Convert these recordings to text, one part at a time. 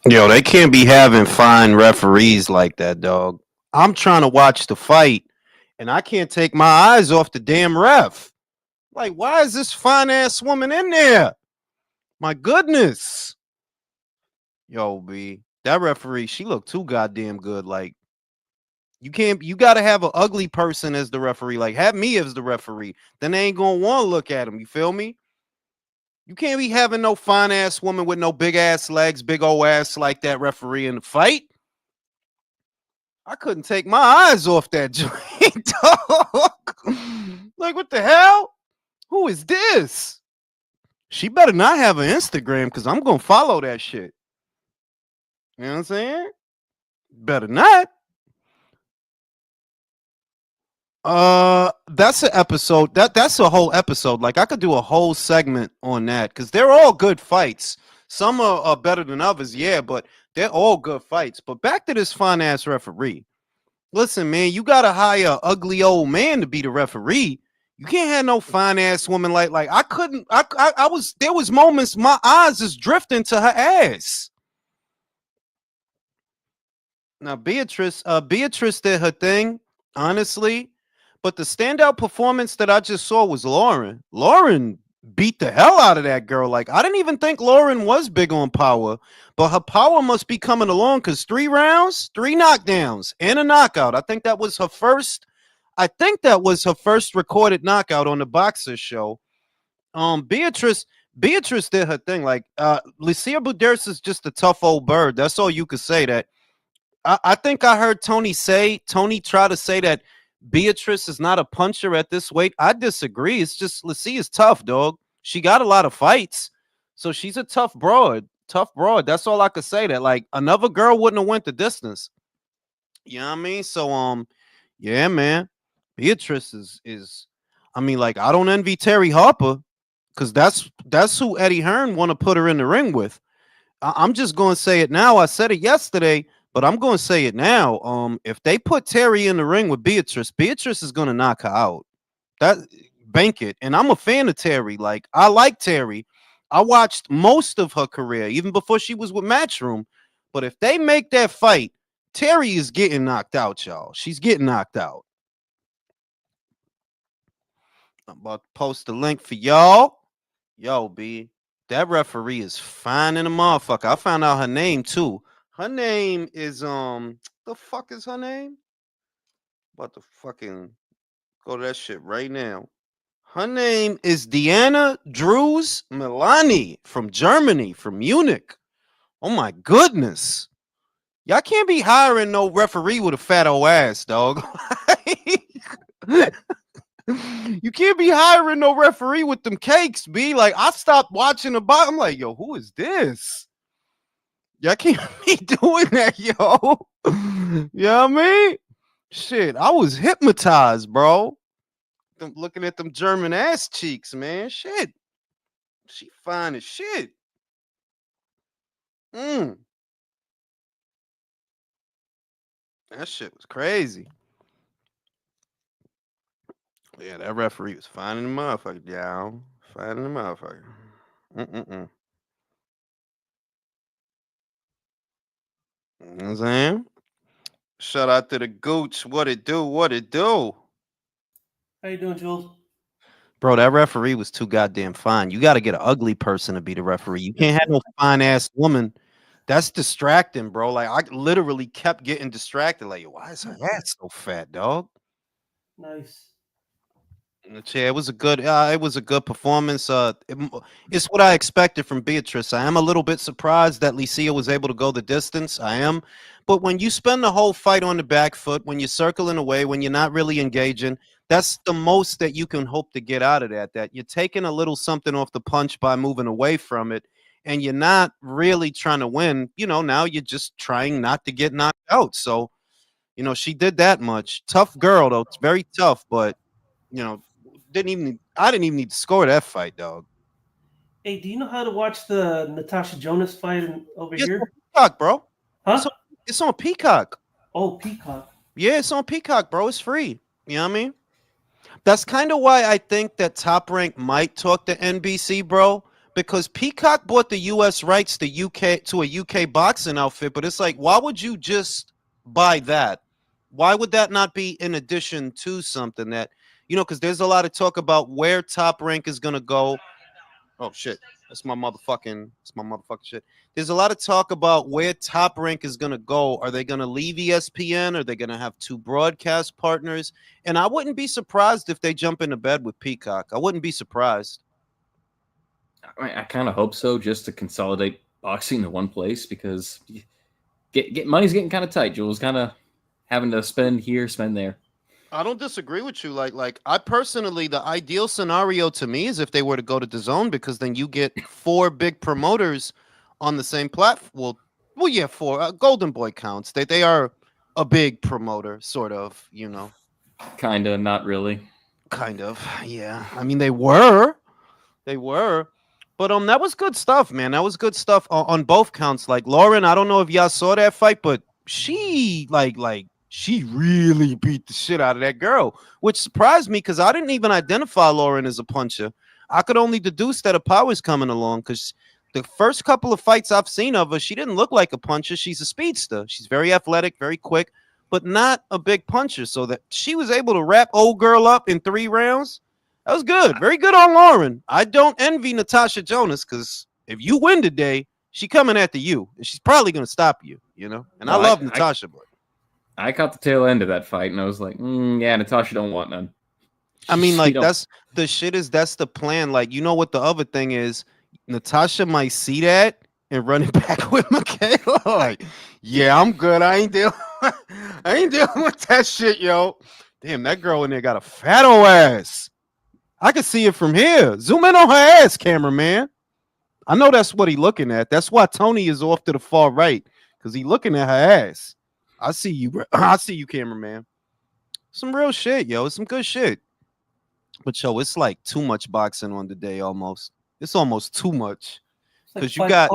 Yo, they can't be having fine referees like that, dog. I'm trying to watch the fight, and I can't take my eyes off the damn ref. Like, why is this fine ass woman in there? My goodness. Yo, B, that referee, she looked too goddamn good. Like, you gotta have an ugly person as the referee. Like, have me as the referee. Then they ain't gonna want to look at him. You feel me? You can't be having no fine ass woman with no big ass legs, big old ass like that referee in the fight. I couldn't take my eyes off that joint, dog. Like, what the hell? Who is this? She better not have an Instagram because I'm gonna follow that shit. You know what I'm saying? Better not. That's an episode. That's a whole episode. Like I could do a whole segment on that because they're all good fights. Some are better than others, yeah, but they're all good fights. But back to this fine ass referee. Listen, man, you gotta hire an ugly old man to be the referee. You can't have no fine ass woman like I couldn't. I was there was moments my eyes is drifting to her ass. Now Beatrice did her thing, honestly, but the standout performance that I just saw was Lauren. Lauren beat the hell out of that girl. Like I didn't even think Lauren was big on power, but her power must be coming along because 3 rounds, 3 knockdowns, and a knockout. I think that was her first. I think that was her first recorded knockout on the Boxer Show. Beatrice did her thing. Like Lucia Buders is just a tough old bird. That's all you could say. That I think I heard Tony try to say that Beatrice is not a puncher at this weight. I disagree. It's just Lassie is tough, dog. She got a lot of fights, so she's a tough broad. Tough broad. That's all I could say. That like another girl wouldn't have went the distance. You know what I mean? So yeah, man. Beatrice is. I mean, like I don't envy Terry Harper because that's who Eddie Hearn want to put her in the ring with. I'm just going to say it now. I said it yesterday, but I'm going to say it now. If they put Terry in the ring with Beatrice, Beatrice is going to knock her out. That bank it. And I'm a fan of Terry. Like I like Terry. I watched most of her career, even before she was with Matchroom. But if they make that fight, Terry is getting knocked out, y'all. She's getting knocked out. I'm about to post the link for y'all. Yo, B, that referee is fine in a motherfucker. I found out her name too. Her name is the fuck is her name? About to fucking go to that shit right now. Her name is Deanna Drews Milani from Germany, from Munich. Oh my goodness. Y'all can't be hiring no referee with a fat old ass, dog. You can't be hiring no referee with them cakes, B. Like, I stopped watching the bottom. I'm like, yo, who is this? Y'all can't be doing that, yo. You know what I mean? Shit, I was hypnotized, bro. Looking at them German ass cheeks, man. Shit. She fine as shit. Mm, that shit was crazy. Yeah, that referee was fine in the motherfucker, y'all. Fine in the motherfucker. Mm-mm-mm. You know what I'm saying? Shout out to the Gooch. What it do? What it do? How you doing, Jules? Bro, that referee was too goddamn fine. You got to get an ugly person to be the referee. You can't have no fine ass woman. That's distracting, bro. Like I literally kept getting distracted. Like, why is her ass so fat, dog? Nice. Yeah, it was a good performance. It's what I expected from Beatrice. I am a little bit surprised that Licia was able to go the distance. I am, but when you spend the whole fight on the back foot, when you're circling away, when you're not really engaging, that's the most that you can hope to get out of that. That you're taking a little something off the punch by moving away from it, and you're not really trying to win. You know, now you're just trying not to get knocked out. So, you know, she did that much. Tough girl though. It's very tough, but you know, I didn't even need to score that fight, dog. Hey, do you know how to watch the Natasha Jonas fight over Yeah, it's on here? Peacock, bro. It's Huh? on, it's on Peacock. Oh, Peacock. Yeah, it's on Peacock, bro. It's free. You know what I mean? That's kind of why I think that Top Rank might talk to NBC, bro, because Peacock bought the U.S. rights to a UK boxing outfit, but it's like, why would you just buy that? Why would that not be in addition to something that, because there's a lot of talk about where Top Rank is gonna go. Oh shit, that's my motherfucking shit. There's a lot of talk about where Top Rank is gonna go. Are they gonna leave ESPN? Are they gonna have two broadcast partners? And I wouldn't be surprised if they jump into bed with Peacock. I wouldn't be surprised. I kind of hope so, just to consolidate boxing in one place, because get money's getting kind of tight. Jules, kind of having to spend here, spend there. I don't disagree with you. Like I personally, the ideal scenario to me is if they were to go to the zone, because then you get four big promoters on the same platform. Well, yeah, four. Golden Boy counts. They are a big promoter, sort of. Kinda, not really. Kind of. Yeah. I mean, they were. But that was good stuff, man. That was good stuff on both counts. Like Lauren, I don't know if y'all saw that fight, but she she really beat the shit out of that girl, which surprised me because I didn't even identify Lauren as a puncher. I could only deduce that a power's coming along because the first couple of fights I've seen of her, she didn't look like a puncher. She's a speedster. She's very athletic, very quick, but not a big puncher. So that she was able to wrap old girl up in 3 rounds, that was good. Very good on Lauren. I don't envy Natasha Jonas because if you win today, she coming after you, and she's probably going to stop you, And I love Natasha, but I caught the tail end of that fight, and I was like, yeah, Natasha don't want none. I mean, like, that's the plan. Like, what the other thing is? Natasha might see that and run it back with Michaela. Like, yeah, I'm good. I ain't dealing with that shit, yo. Damn, that girl in there got a fat old ass. I can see it from here. Zoom in on her ass, cameraman. I know that's what he looking at. That's why Tony is off to the far right, because he looking at her ass. I see you. I see you, cameraman. Some real shit, yo. It's some good shit. But yo, it's like too much boxing on the day almost. It's almost too much. Because you got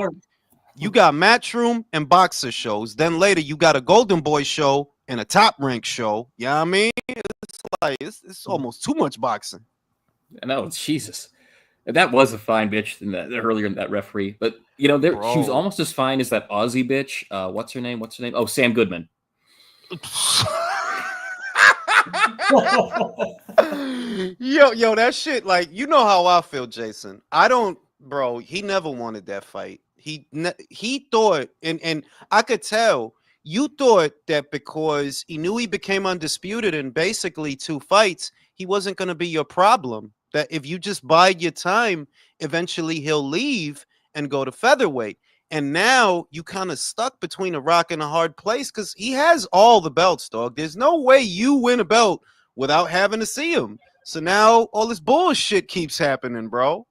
Matchroom and boxer shows. Then later you got a Golden Boy show and a Top Rank show. You know what I mean? It's like it's almost too much boxing. I know, Jesus. That was a fine bitch earlier in that referee. But she was almost as fine as that Aussie bitch. What's her name? Oh, Sam Goodman. yo, that shit, like, you know how I feel, Jason. He never wanted that fight. He thought, and I could tell, you thought that because he knew he became undisputed in basically 2 fights, he wasn't going to be your problem. That if you just bide your time, eventually he'll leave and go to featherweight. And now you kind of stuck between a rock and a hard place because he has all the belts, dog. There's no way you win a belt without having to see him. So now all this bullshit keeps happening, bro.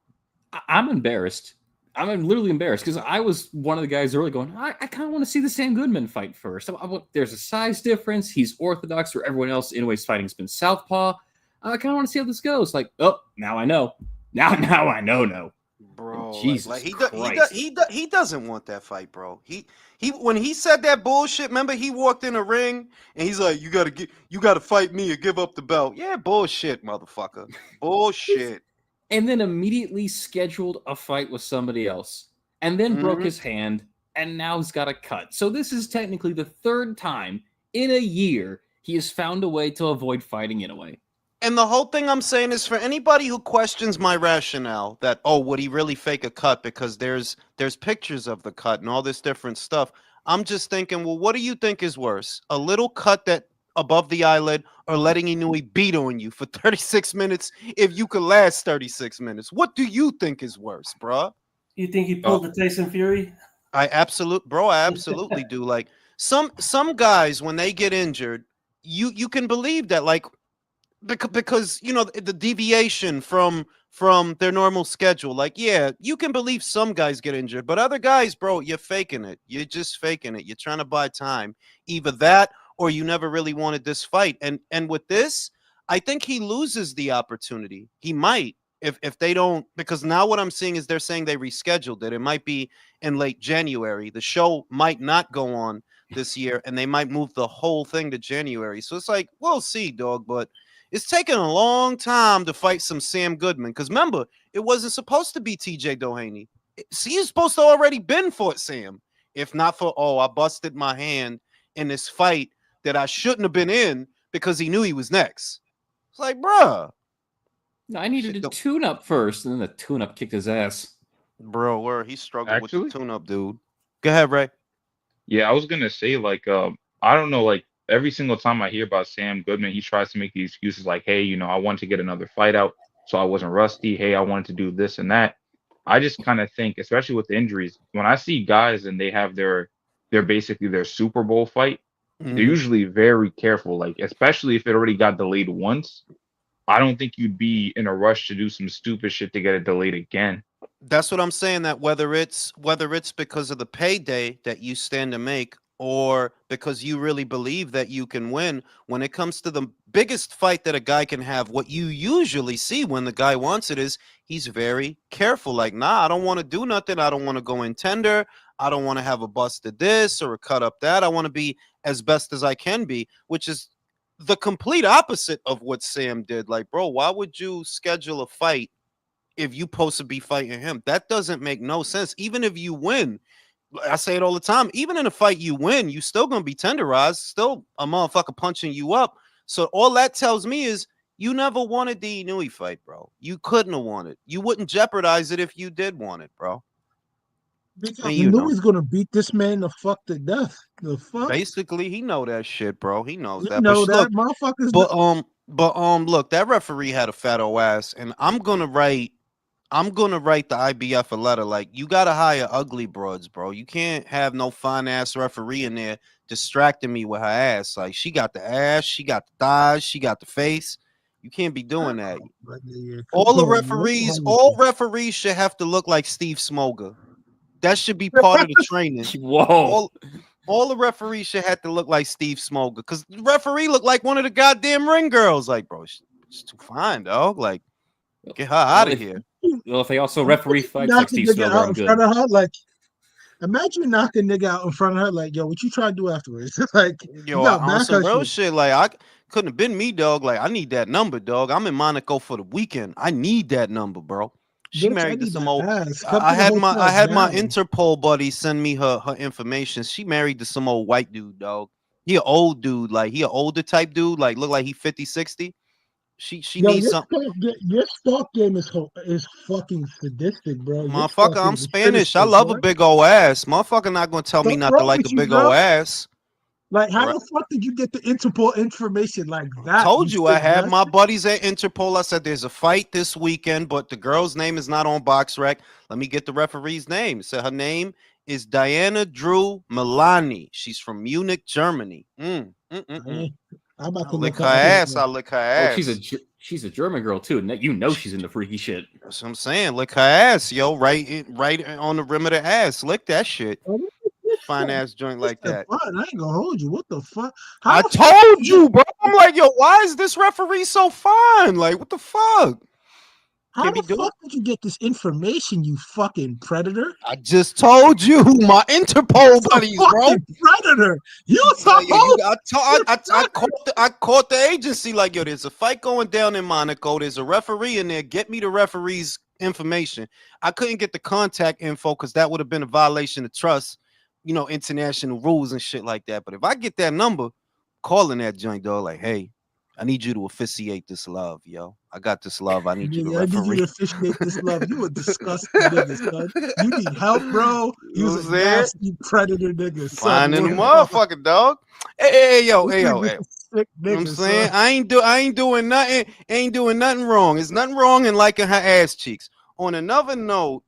I'm embarrassed. I'm literally embarrassed because I was one of the guys early going, I kind of want to see the Sam Goodman fight first. There's a size difference. He's orthodox, where everyone else in Way's fighting has been southpaw. I kind of want to see how this goes. Like, oh, now I know. Now I know. No. Bro, Jesus Christ. He doesn't want that fight, bro. He when he said that bullshit, remember he walked in a ring and he's like, you gotta fight me or give up the belt. Yeah, bullshit, motherfucker. Bullshit. And then immediately scheduled a fight with somebody else, and then broke his hand, and now he's got a cut. So this is technically the 3rd time in a year he has found a way to avoid fighting in a way. And the whole thing I'm saying is, for anybody who questions my rationale that, would he really fake a cut because there's pictures of the cut and all this different stuff, I'm just thinking, well, what do you think is worse? A little cut that above the eyelid, or letting Inoue beat on you for 36 minutes if you could last 36 minutes? What do you think is worse, bro? You think he pulled the Tyson Fury? I absolutely do. Like, some guys, when they get injured, you can believe that, like, because the deviation from their normal schedule. Like, yeah, you can believe some guys get injured, but other guys, bro, you're faking it. You're just faking it. You're trying to buy time. Either that or you never really wanted this fight. And with this, I think he loses the opportunity. He might if they don't, because now what I'm seeing is they're saying they rescheduled it. It might be in late January. The show might not go on this year, and they might move the whole thing to January. So it's like, we'll see, dog. But It's taking a long time to fight some Sam Goodman. Because remember, it wasn't supposed to be TJ Doheny. He's supposed to already been fought Sam. If not for, I busted my hand in this fight that I shouldn't have been in because he knew he was next. It's like, bruh. No, I needed a tune-up first, and then the tune-up kicked his ass. Bro, where he struggled with the tune-up, dude. Go ahead, Ray. Yeah, I was gonna say, like, I don't know, like, every single time I hear about Sam Goodman, he tries to make these excuses like, hey, I wanted to get another fight out, so I wasn't rusty. Hey, I wanted to do this and that. I just kind of think, especially with the injuries, when I see guys and they have their basically their Super Bowl fight, they're usually very careful, like, especially if it already got delayed once. I don't think you'd be in a rush to do some stupid shit to get it delayed again. That's what I'm saying, that whether it's because of the payday that you stand to make or because you really believe that you can win, when it comes to the biggest fight that a guy can have, what you usually see when the guy wants it is he's very careful. Like, nah, I don't want to do nothing. I don't want to go in tender. I don't want to have a busted this or a cut up that. I want to be as best as I can be, which is the complete opposite of what Sam did. Like, bro, why would you schedule a fight if you supposed to be fighting him? That doesn't make no sense. Even if you win, I say it all the time, even in a fight you win, you still gonna be tenderized, still a motherfucker punching you up. So all that tells me is you never wanted the Inouye fight, bro. You couldn't have won it. You wouldn't jeopardize it if you did want it, bro. Because he knew he's gonna beat this man the fuck to death. The fuck. Basically, he know that shit, bro. He knows You that. know But that motherfuckers. Look, that referee had a fat old ass, and I'm gonna write the IBF a letter. Like, you gotta hire ugly broads, bro. You can't have no fine ass referee in there distracting me with her ass. Like, she got the ass, she got the thighs, she got the face. You can't be doing that. All referees should have to look like Steve Smoger. That should be part of the training. Whoa. All the referees should have to look like Steve Smoger, because the referee looked like one of the goddamn ring girls. Like, bro, she's too fine, dog. Like, get her out of here. Well, if they also referee fights like Steve Smoger, I'm good. Her, like, imagine knocking a nigga out in front of her, like, yo, what you try to do afterwards? Like, yo, on some real shit. Like, I couldn't have been me, dog. Like, I need that number, dog. I'm in Monaco for the weekend. I need that number, bro. She married to some old. I had my Interpol buddy send me her information. She married to some old white dude, dog. He an old dude, like he an older type dude, like look like he 50, 60. She needs something. Your stalk game is fucking sadistic, bro. Motherfucker, I'm Spanish. I love a big old ass. Motherfucker not gonna tell me not to like a big old ass. Like, how the fuck did you get the Interpol information like that? I told you I had my buddies at Interpol. I said there's a fight this weekend, but the girl's name is not on BoxRec. Let me get the referee's name. So her name is Diana Drew Milani. She's from Munich, Germany. I'm about to lick her ass. I'll lick her ass. Oh, she's a German girl too. You know she's into freaky shit. That's what I'm saying. Lick her ass, yo. Right on the rim of the ass. Lick that shit. Fine ass joint like that. I ain't gonna hold you. What the fuck? I told you, bro. I'm like, yo, why is this referee so fine? Like, what the fuck? How the fuck did you get this information, you fucking predator? I just told you, my Interpol buddies, bro. Predator. I caught the agency like, yo, there's a fight going down in Monaco. There's a referee in there. Get me the referee's information. I couldn't get the contact info because that would have been a violation of trust. International rules and shit like that. But if I get that number, calling that joint, dog, like, hey, I need you to officiate this love, yo. I got this love. I need you to referee. I need you to officiate this love. You a disgusting nigga, son. You need help, bro. You was a nasty predator nigga. Finding the motherfucker, dog. Hey, yo. You know what I'm saying? I ain't doing nothing. Ain't doing nothing wrong. There's nothing wrong in liking her ass cheeks. On another note,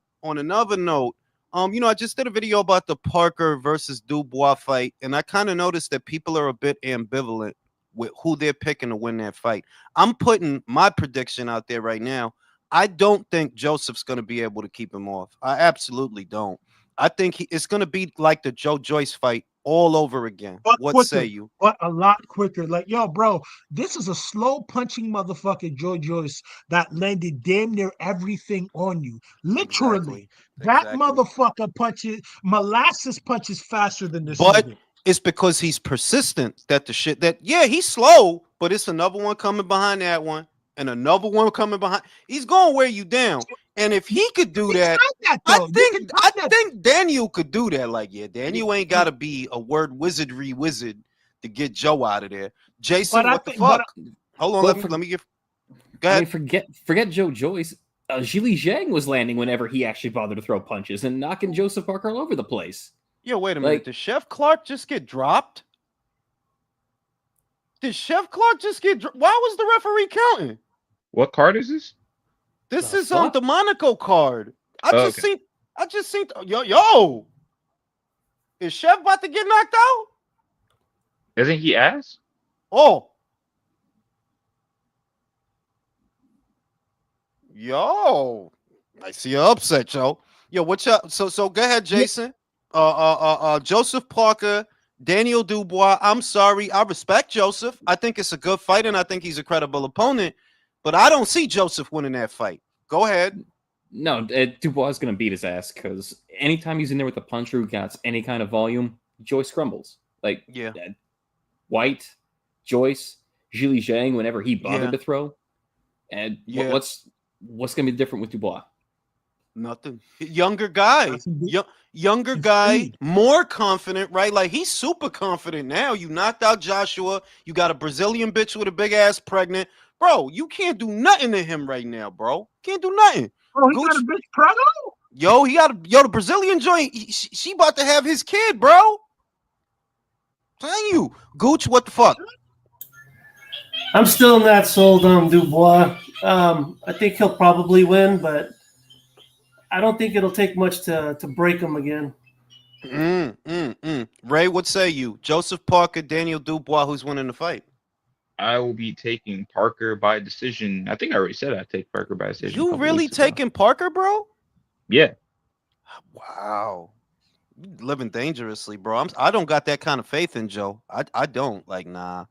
I just did a video about the Parker versus Dubois fight, and I kind of noticed that people are a bit ambivalent with who they're picking to win that fight. I'm putting my prediction out there right now. I don't think Joseph's going to be able to keep him off. I absolutely don't. I think it's going to be like the Joe Joyce fight all over again. What say you? But a lot quicker. Like, yo, bro, this is a slow punching motherfucker, Joe Joyce, that landed damn near everything on you. Literally. That motherfucker molasses punches faster than this. But it's because he's persistent that he's slow, but it's another one coming behind that one, and another one coming behind. He's gonna wear you down. And if he could do that, I think Daniel could do that. Like, yeah, Daniel ain't gotta be a word wizard to get Joe out of there. Jason, what the fuck? Hold on, let me get. Go ahead. I mean, forget Joe Joyce. Zhili Zhang was landing whenever he actually bothered to throw punches and knocking Joseph Parker all over the place. Yeah, wait a minute. Did Chef Clark just get dropped? Did Chef Clark just get dropped? Why was the referee counting? What card is this? This is on the Monaco card. I just seen. Yo. Is Chef about to get knocked out? Isn't he ass? Oh. Yo. I see you upset, Joe. Yo, what's up? So go ahead, Jason. Joseph Parker, Daniel Dubois. I'm sorry. I respect Joseph. I think it's a good fight, and I think he's a credible opponent. But I don't see Joseph winning that fight. Go ahead. No, Dubois is going to beat his ass because anytime he's in there with a puncher who got any kind of volume, Joyce crumbles. Like, yeah. White, Joyce, Zhili Zhang, whenever he bothered to throw. And what's going to be different with Dubois? Nothing. Younger guy. Younger guy, more confident, right? Like, he's super confident now. You knocked out Joshua. You got a Brazilian bitch with a big ass pregnant. Bro, you can't do nothing to him right now, bro. Can't do nothing. Oh, he got a bitch pregnant? Yo, the Brazilian joint. She about to have his kid, bro. Telling you, Gooch, what the fuck? I'm still not sold on Dubois. I think he'll probably win, but I don't think it'll take much to break him again. Ray, what say you? Joseph Parker, Daniel Dubois, who's winning the fight? I will be taking Parker by decision. I think I already said I'd take Parker by decision. You really taking Parker, bro? Yeah. Wow. Living dangerously, bro. I don't got that kind of faith in Joe. I don't. Like, nah.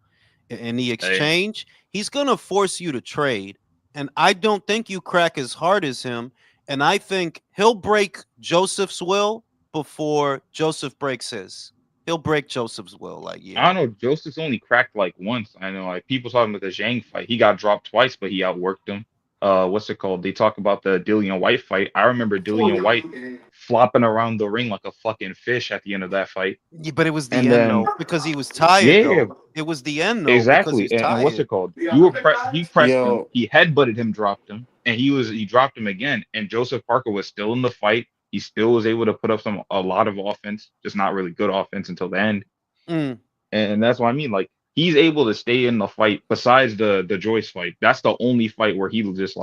In the exchange, he's going to force you to trade. And I don't think you crack as hard as him. And I think he'll break Joseph's will before Joseph breaks his. He'll break Joseph's will. Like, yeah. I don't know. Joseph's only cracked like once. I know, like, people talking about the Zhang fight. He got dropped twice, but he outworked him. What's it called? They talk about the Dillian White fight. I remember Dillian White flopping around the ring like a fucking fish at the end of that fight. Yeah, but it was the end though, because he was tired. Yeah, though. It was the end though. Exactly. And what's it called? He pressed him. He headbutted him, dropped him, and he dropped him again. And Joseph Parker was still in the fight. He still was able to put up a lot of offense, just not really good offense until the end. And that's what I mean. Like, he's able to stay in the fight. Besides the Joyce fight, that's the only fight where he was just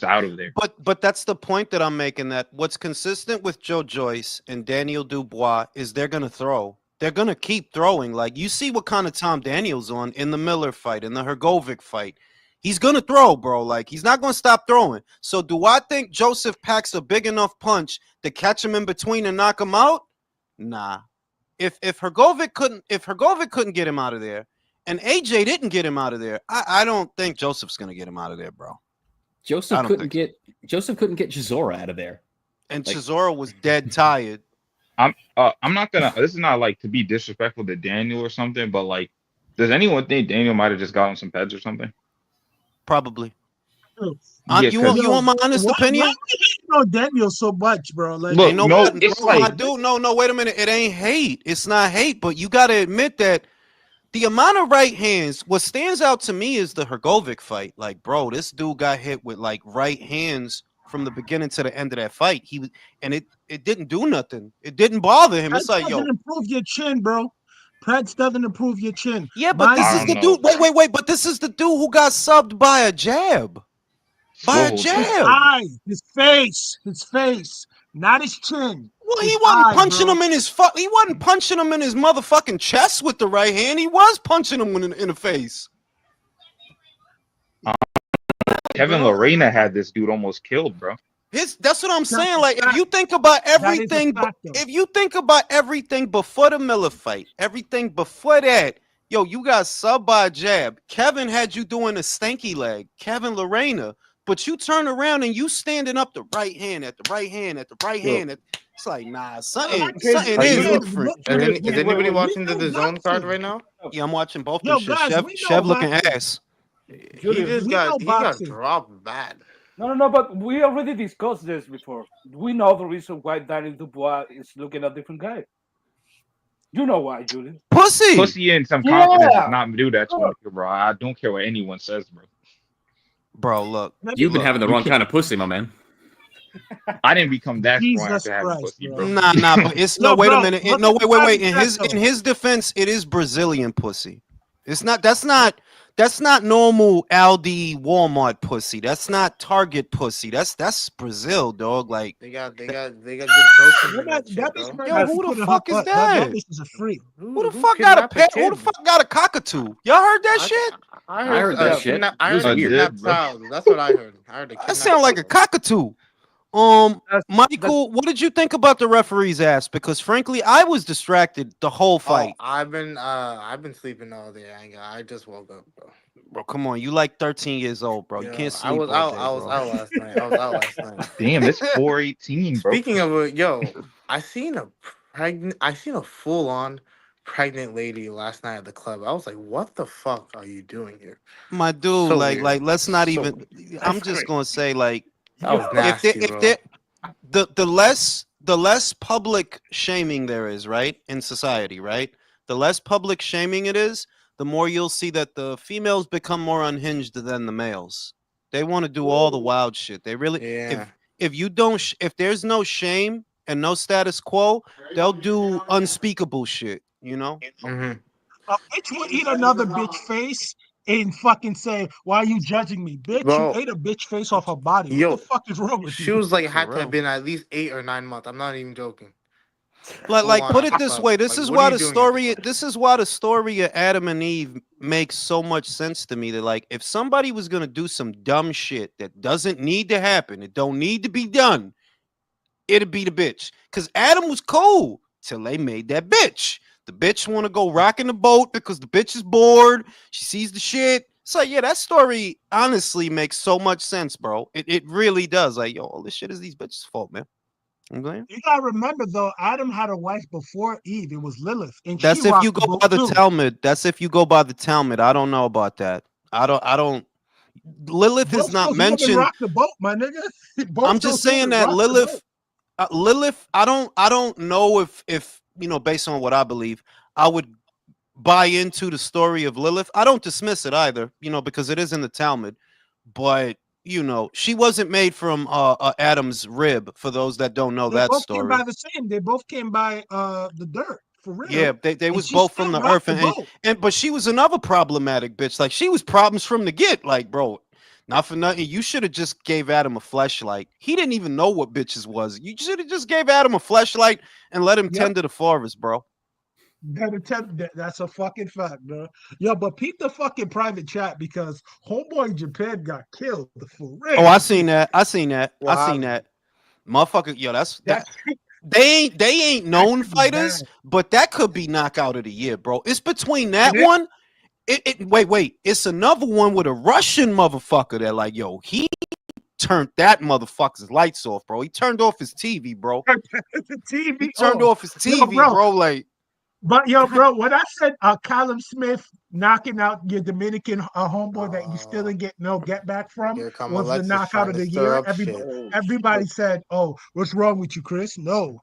out of there. But that's the point that I'm making. That what's consistent with Joe Joyce and Daniel Dubois is they're gonna throw. They're gonna keep throwing. Like, you see what kind of Tom Daniel's on in the Miller fight, in the Hrgovic fight. He's gonna throw, bro. Like, he's not gonna stop throwing. So do I think Joseph packs a big enough punch to catch him in between and knock him out? Nah. If Hrgovic couldn't get him out of there, and AJ didn't get him out of there, I don't think Joseph's gonna get him out of there, bro. Joseph couldn't get Chisora out of there. And Chisora was dead tired. I'm not gonna. This is not like to be disrespectful to Daniel or something, but like, does anyone think Daniel might have just gotten some peds or something? Probably. Yeah, you want my honest opinion? Why do you hate Daniel so much, bro? Like, look, wait a minute. It ain't hate. It's not hate, but you got to admit that the amount of right hands, what stands out to me is the Hrgovic fight. Like, bro, this dude got hit with like right hands from the beginning to the end of that fight. It didn't do nothing. It didn't bother him. It's like, yo, doesn't improve your chin, bro. Preds doesn't improve your chin. Yeah, but this is the dude. Wait. But this is the dude who got subbed by a jab. His eyes, his face, not his chin. Well, he wasn't punching him in his He wasn't punching him in his motherfucking chest with the right hand. He was punching him in the face. Kevin Lorena had this dude almost killed, bro. That's what I'm saying. Like, if you think about everything, before the Miller fight, everything before that, yo, you got subbed by a jab. Kevin had you doing a stanky leg. Kevin Lorena. but you turn around and you standing up the right hand at the right hand at the right hand. It's like, nah, something is different. Is anybody watching the DAZN card right now? Yeah, I'm watching both Yo, them shit. guys, Chev looking ass. He got boxing. dropped bad. No, but we already discussed this before. We know the reason why Daniel Dubois is looking a different guy. You know why, Julian? Pussy and some confidence does not do that to him, bro. I don't care what anyone says, bro. Bro, look. You've been having the wrong kind of pussy, my man. I didn't become that strong Jesus after having Christ, pussy, bro. bro. Nah, but it's Yo, wait bro, a minute. look No, at wait. the In private his defense, it is Brazilian pussy. It's not. That's not normal Aldi Walmart pussy. That's not Target pussy. That's Brazil, dog. Like They got good protein in that shit, That bro. bitch Yo, might who the put in her fuck is butt. that? That bitch is a freak. who the fuck got a pet? Who the fuck got a cockatoo? Y'all heard that shit? I heard that shit. I It was heard a weird. kidnapped child. That's what I heard. I heard a That kidnapped sound like a child. cockatoo. That's- Michael, what did you think about the referee's ass? Because frankly, I was distracted the whole fight. Oh, I've been sleeping all day. I just woke up, bro. Bro, come on, you like 13 years old, bro. You Yeah, can't sleep. I was all out. day, I was bro. out last night. I was out last night. Damn, it's 4:18, bro. Speaking of I seen a full-on pregnant lady last night at the club. I was like, "What the fuck are you doing here?" My dude, So like, weird. let's not So even. weird. I'm just gonna say, like, That was nasty, if bro. there, the less public shaming there is, right, in society, right, the less public shaming it is, the more you'll see that the females become more unhinged than the males. They want to do all the wild shit. They really, Yeah. if you don't, if there's no shame and no status quo, they'll do unspeakable shit. You know. hmm A bitch will eat another bitch face and fucking say, "Why are you judging me, bitch? Bro, You ate a bitch face off her body. yo, What the fuck is wrong with She you?" was like For had to real. have been at least 8 or 9 months. I'm not even joking. Like Full put on it at the this club. way. This Like, is what are why you the doing at the story. club? This is why the story of Adam and Eve makes so much sense to me. That like, if somebody was gonna do some dumb shit that doesn't need to happen, it don't need to be done, it'd be the bitch. Cause Adam was cool till they made that bitch. The bitch want to go rocking the boat because the bitch is bored. She sees the shit. So yeah, that story honestly makes so much sense, bro. It really does. Like, yo, all this shit is these bitches' fault, man. I'm going. You gotta remember though, Adam had a wife before Eve. It was Lilith, and That's she if rocked you the go boat by the too. Talmud. That's if you go by the Talmud. I don't know about that. I don't. Lilith is Both not those women mentioned. rock the boat, my nigga. Both I'm just those saying women that rock the boat. Lilith. I don't know if you know, based on what I believe, I would buy into the story of Lilith. I don't dismiss it either, you know, because it is in the Talmud. But you know, she wasn't made from Adam's rib. For those that don't know They that both came story. by the same. They both came by the dirt for real. Yeah, they And was she both still from the rocked earth, the and boat. but she was another problematic bitch. Like, she was problems from the get. Like, bro, not for nothing, you should have just gave Adam a fleshlight. He didn't even know what bitches was. You should have just gave Adam a fleshlight and let him Yep. tend to the forest, bro. That's a fucking fact, bro. Yo, but peep the fucking private chat because homeboy in Japan got killed for real. Oh, I seen that. What I seen happened? that. Motherfucker, yo, that's that. That They ain't known could be fighters, bad. but that could be knockout of the year, bro. It's between that It is. one. Wait. It's another one with a Russian motherfucker that, like, yo, he turned that motherfucker's lights off, bro. He turned off his TV, bro. the TV. He turned off. off his Yo, TV, bro. bro. Like, But yo, bro, when I said Callum Smith knocking out your Dominican homeboy that you still didn't get no get back from Here come was the Alexis knockout trying of to the stir year. up shit. Everybody said, "Oh, what's wrong with you, Chris?" No,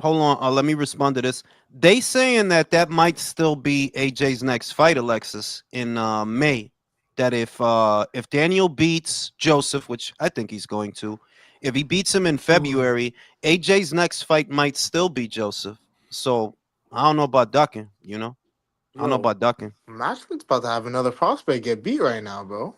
hold on. Let me respond to this. They saying that might still be AJ's next fight, Alexis, in May. That if Daniel beats Joseph, which I think he's going to, if he beats him in February, AJ's next fight might still be Joseph. So I don't know about ducking, you know. I don't know Yo, about ducking. Matchman's about to have another prospect get beat right now, bro.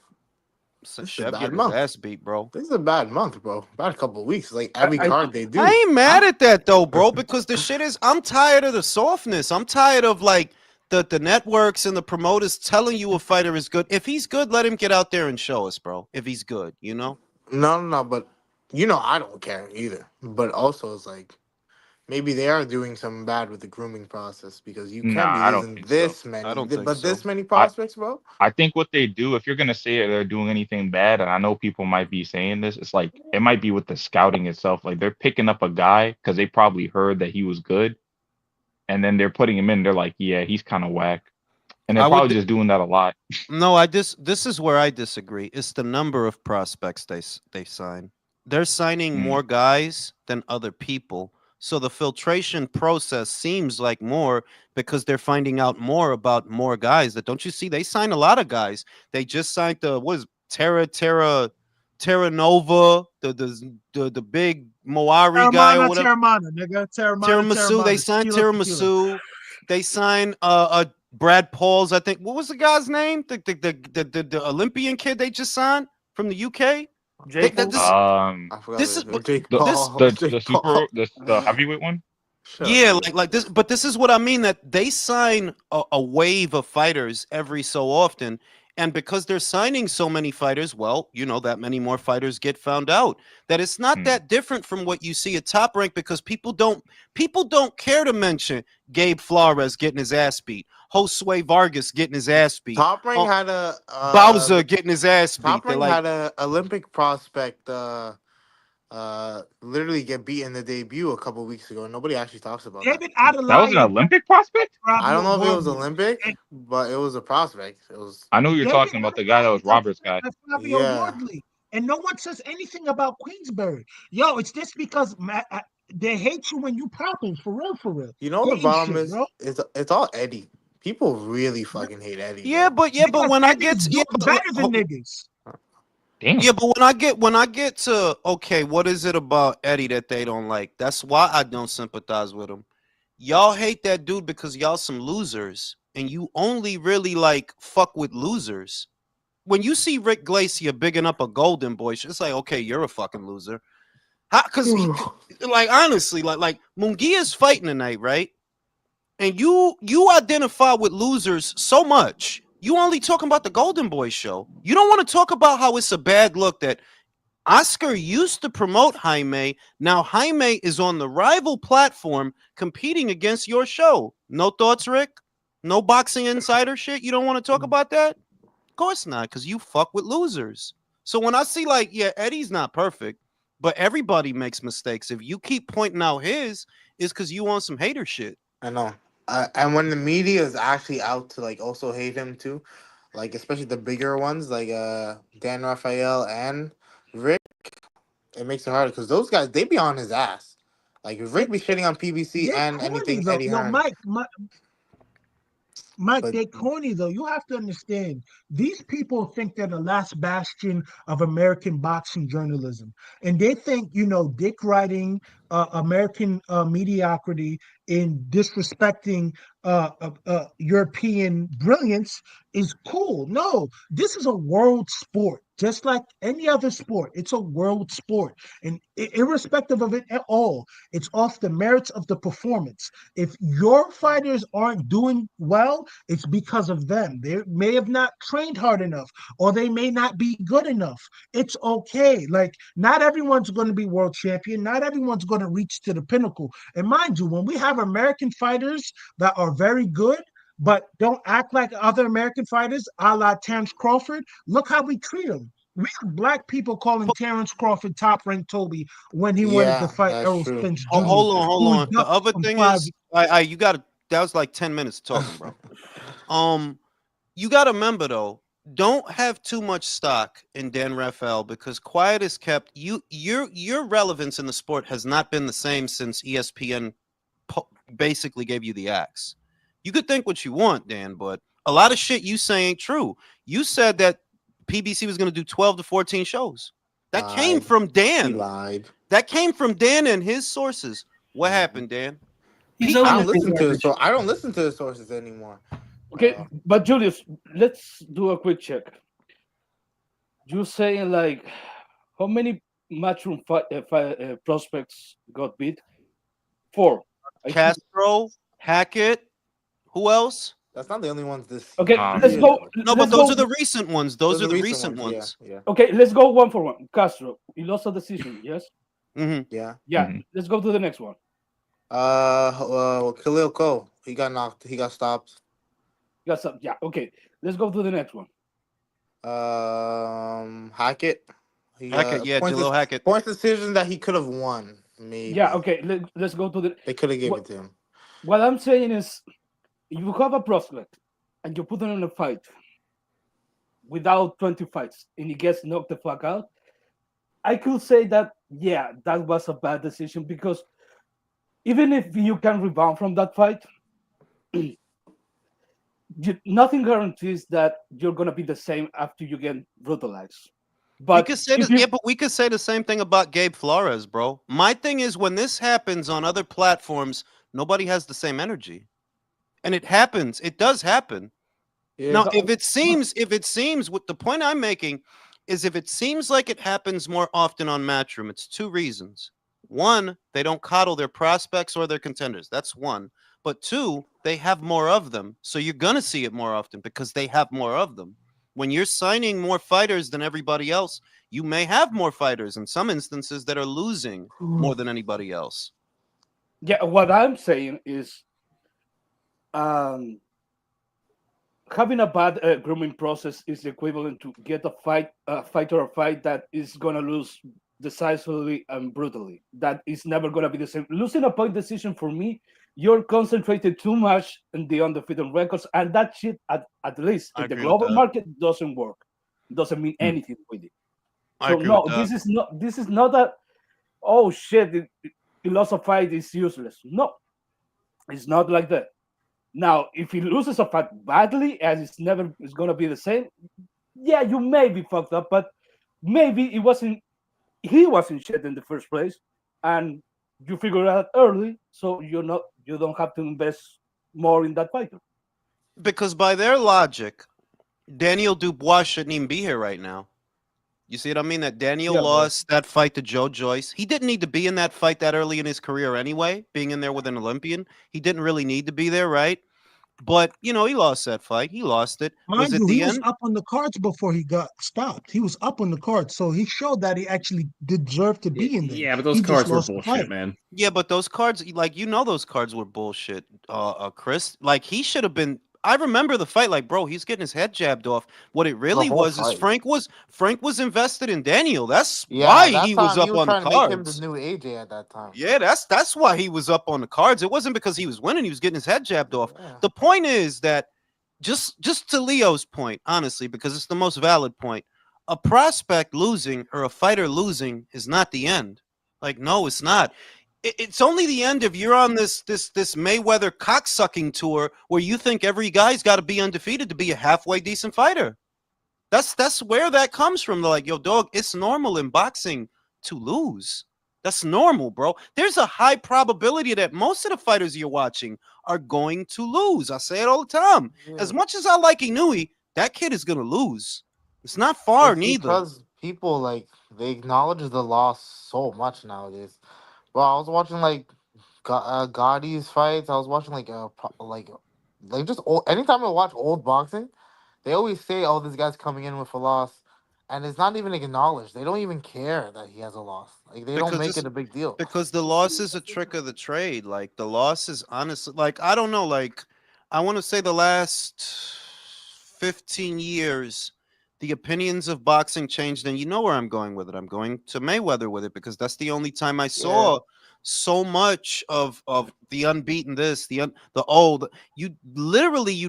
This is a Chef bad getting his month. ass beat, bro. This is a bad month, bro. Bad couple of weeks. Like every card they do. I ain't mad at that though, bro, because the shit is, I'm tired of the softness. I'm tired of like the networks and the promoters telling you a fighter is good. If he's good, let him get out there and show us, bro. If he's good, you know? No, but you know I don't care either. But also it's like maybe they are doing something bad with the grooming process because you can't Nah, be I don't losing think so. this many, I don't think but so. this many I prospects, bro. I think what they do, if you're gonna say they're doing anything bad, and I know people might be saying this, it's like it might be with the scouting itself. Like they're picking up a guy because they probably heard that he was good, and then they're putting him in. They're like, yeah, he's kind of whack, and they're I would probably just doing that a lot. No, this is where I disagree. It's the number of prospects they sign. They're signing Mm. more guys than other people. So the filtration process seems like more because they're finding out more about more guys. That don't you see? They sign a lot of guys. They just signed the what is Terra Nova, the big Moari guy or whatever. Terramana, nigga. Tiramisu. They Terramana. signed Tequila, tequila. Tiramisu. They signed Brad Pauls. I think what was the guy's name? The Olympian kid they just signed from the UK. J. Paul. I forgot This is the Jake The this Paul. the Jake the Paul. super the heavyweight one. Shut up, yeah nigga. like this, but this is what I mean, that they sign a wave of fighters every so often. And because they're signing so many fighters, well, that many more fighters get found out. That it's not Hmm. that different from what you see at Top Rank, because people don't care to mention Gabe Flores getting his ass beat, Josue Vargas getting his ass beat, Top Rank had a Bowser getting his ass beat. Top They're Rank like, had a Olympic prospect literally get beat in the debut a couple weeks ago. Nobody actually talks about that. David That was an Adelaya, Olympic prospect. I don't know if it was Fabio Olympic, and but it was a prospect. It was I know who you're David talking about, the guy that was Robert's guy. Fabio yeah. Wardley. And no one says anything about Queensberry. Yo, it's just because they hate you when you popping, for real, for real. You know the Hating problem shit, is bro. it's all Eddie. People really fucking hate Eddie. yeah, Bro. but Because when I Eddie get is to, doing but better than niggas. Damn. yeah, but when I get to, okay, what is it about Eddie that they don't like? That's why I don't sympathize with him. Y'all hate that dude because y'all some losers, and you only really like fuck with losers. When you see Rick Glacier bigging up a Golden Boy, it's like, okay, you're a fucking loser. Because like honestly, like Munguia's fighting tonight, right? And you identify with losers so much. You only talking about the Golden Boy show. You don't want to talk about how it's a bad look that Oscar used to promote Jaime. Now Jaime is on the rival platform competing against your show. No thoughts, Rick? No Boxing Insider shit? You don't want to talk about that? Of course not, because you fuck with losers. So when I see like, yeah, Eddie's not perfect, but everybody makes mistakes. If you keep pointing out his, it's because you want some hater shit. I know. And when the media is actually out to like also hate him too, like especially the bigger ones like Dan Raphael and Rick, it makes it harder because those guys they be on his ass. Like if Rick be shitting on PBC They're and corny, anything though. Eddie Yo, Hearn. Mike, But they're corny though. You have to understand. These people think they're the last bastion of American boxing journalism, and they think dick riding American mediocrity in disrespecting European brilliance is cool. No, this is a world sport, just like any other sport. It's a world sport, and irrespective of it at all, it's off the merits of the performance. If your fighters aren't doing well, it's because of them. They may have not trained hard enough, or they may not be good enough. It's okay. Like, not everyone's going to be world champion. Not everyone's going to reach to the pinnacle. And mind you, when we have American fighters that are very good, but don't act like other American fighters, a la Terrence Crawford, look how we treat them. We have black people calling Terrence Crawford top ranked Toby when he wanted to yeah, fight that's Errol true. Spence Jr., Hold on, who hold was on. The ducked other from thing 5. is, you got to. That was like 10 minutes talking, bro. You got to remember though, don't have too much stock in Dan Raphael, because quiet is kept. Your relevance in the sport has not been the same since ESPN basically gave you the axe. You could think what you want, Dan, but a lot of shit you say ain't true. You said that PBC was going to do 12 to 14 shows. That came from He Dan. lied. That came from Dan and his sources. What happened, Dan? He's I always don't been listen to garbage. so I don't listen to the sources anymore. Okay, but Julius, let's do a quick check. You're saying like how many matchroom prospects got beat? 4. I think. Castro, Hackett, who else? That's not the only ones this. Okay, Um, let's go. No, but let's those go- are the recent ones. Those are the recent ones. Yeah, Okay, let's go one for one. Castro, he lost a decision. Yes. Mm-hmm. yeah. Yeah. Mhm. Let's go to the next one. Khalil Ko. He got knocked. He got stopped. Got some. Yeah. Okay. Let's go to the next one. Hackett. He Hackett, yeah, points Jalil Hackett. points decision that he could have won. Maybe. Yeah. Okay. Let's go to the. They could have gave What, it to him. what I'm saying is, if you have a prospect and you put him in a fight without 20 fights and he gets knocked the fuck out, I could say that, yeah, that was a bad decision because even if you can rebound from that fight, nothing guarantees that you're going to be the same after you get brutalized. But we could say the same thing about Gabe Flores, bro. My thing is when this happens on other platforms, nobody has the same energy. And it happens. It does happen. Yeah. Now, if it seems what the point I'm making is if it seems like it happens more often on Matchroom, it's two reasons. One, they don't coddle their prospects or their contenders. That's one. But two, they have more of them. So you're going to see it more often because they have more of them. When you're signing more fighters than everybody else, you may have more fighters in some instances that are losing more than anybody else. Yeah, what I'm saying is having a bad grooming process is equivalent to get a fighter that is going to lose decisively and brutally. That is never going to be the same. Losing a point decision for me, you're concentrated too much in the undefeated records, and that shit, at least in the global market, doesn't work. Doesn't mean anything with it. So no, this is not that. Oh shit! He lost a fight is useless. No, it's not like that. Now, if he loses a fight badly, as it's never is going to be the same, yeah, you may be fucked up, but maybe he wasn't shit in the first place, and you figure it out early, so you don't have to invest more in that fighter. Because by their logic, Daniel Dubois shouldn't even be here right now. You see what I mean? That Daniel lost that fight to Joe Joyce. He didn't need to be in that fight that early in his career anyway, being in there with an Olympian. He didn't really need to be there, right? But, he lost that fight. He lost it. Mind you, he was up on the cards before he got stopped. He was up on the cards, so he showed that he actually deserved to be in there. Yeah, but those cards were bullshit, man. Yeah, but those cards, those cards were bullshit, Chris. Like, he should have been... I remember the fight, like, bro, he's getting his head jabbed off. What it really was is Frank was invested in Daniel. That's why he was up on the cards. Make him the new AJ at that time. Yeah, that's why he was up on the cards. It wasn't because he was winning; he was getting his head jabbed off. Yeah. The point is that just to Leo's point, honestly, because it's the most valid point. A prospect losing or a fighter losing is not the end. Like, no, it's not. It's only the end if you're on this Mayweather cocksucking tour where you think every guy's got to be undefeated to be a halfway decent fighter. That's where that comes from. They're like, yo, dog, it's normal in boxing to lose. That's normal, bro. There's a high probability that most of the fighters you're watching are going to lose. I say it all the time. Yeah. As much as I like Inouye, that kid is going to lose. It's not far, neither. Because people, they acknowledge the loss so much nowadays. Well, I was watching Gotti's fights. I was watching just old, anytime I watch old boxing, they always say, "Oh, this guy's coming in with a loss," and it's not even acknowledged. They don't even care that he has a loss. Like they don't make it a big deal. Because the loss is a trick of the trade. Like the loss is honestly, I don't know. Like I want to say the last 15 years. The opinions of boxing changed, and you know where I'm going with it. I'm going to Mayweather with it because that's the only time I saw so much of the unbeaten this, the old. You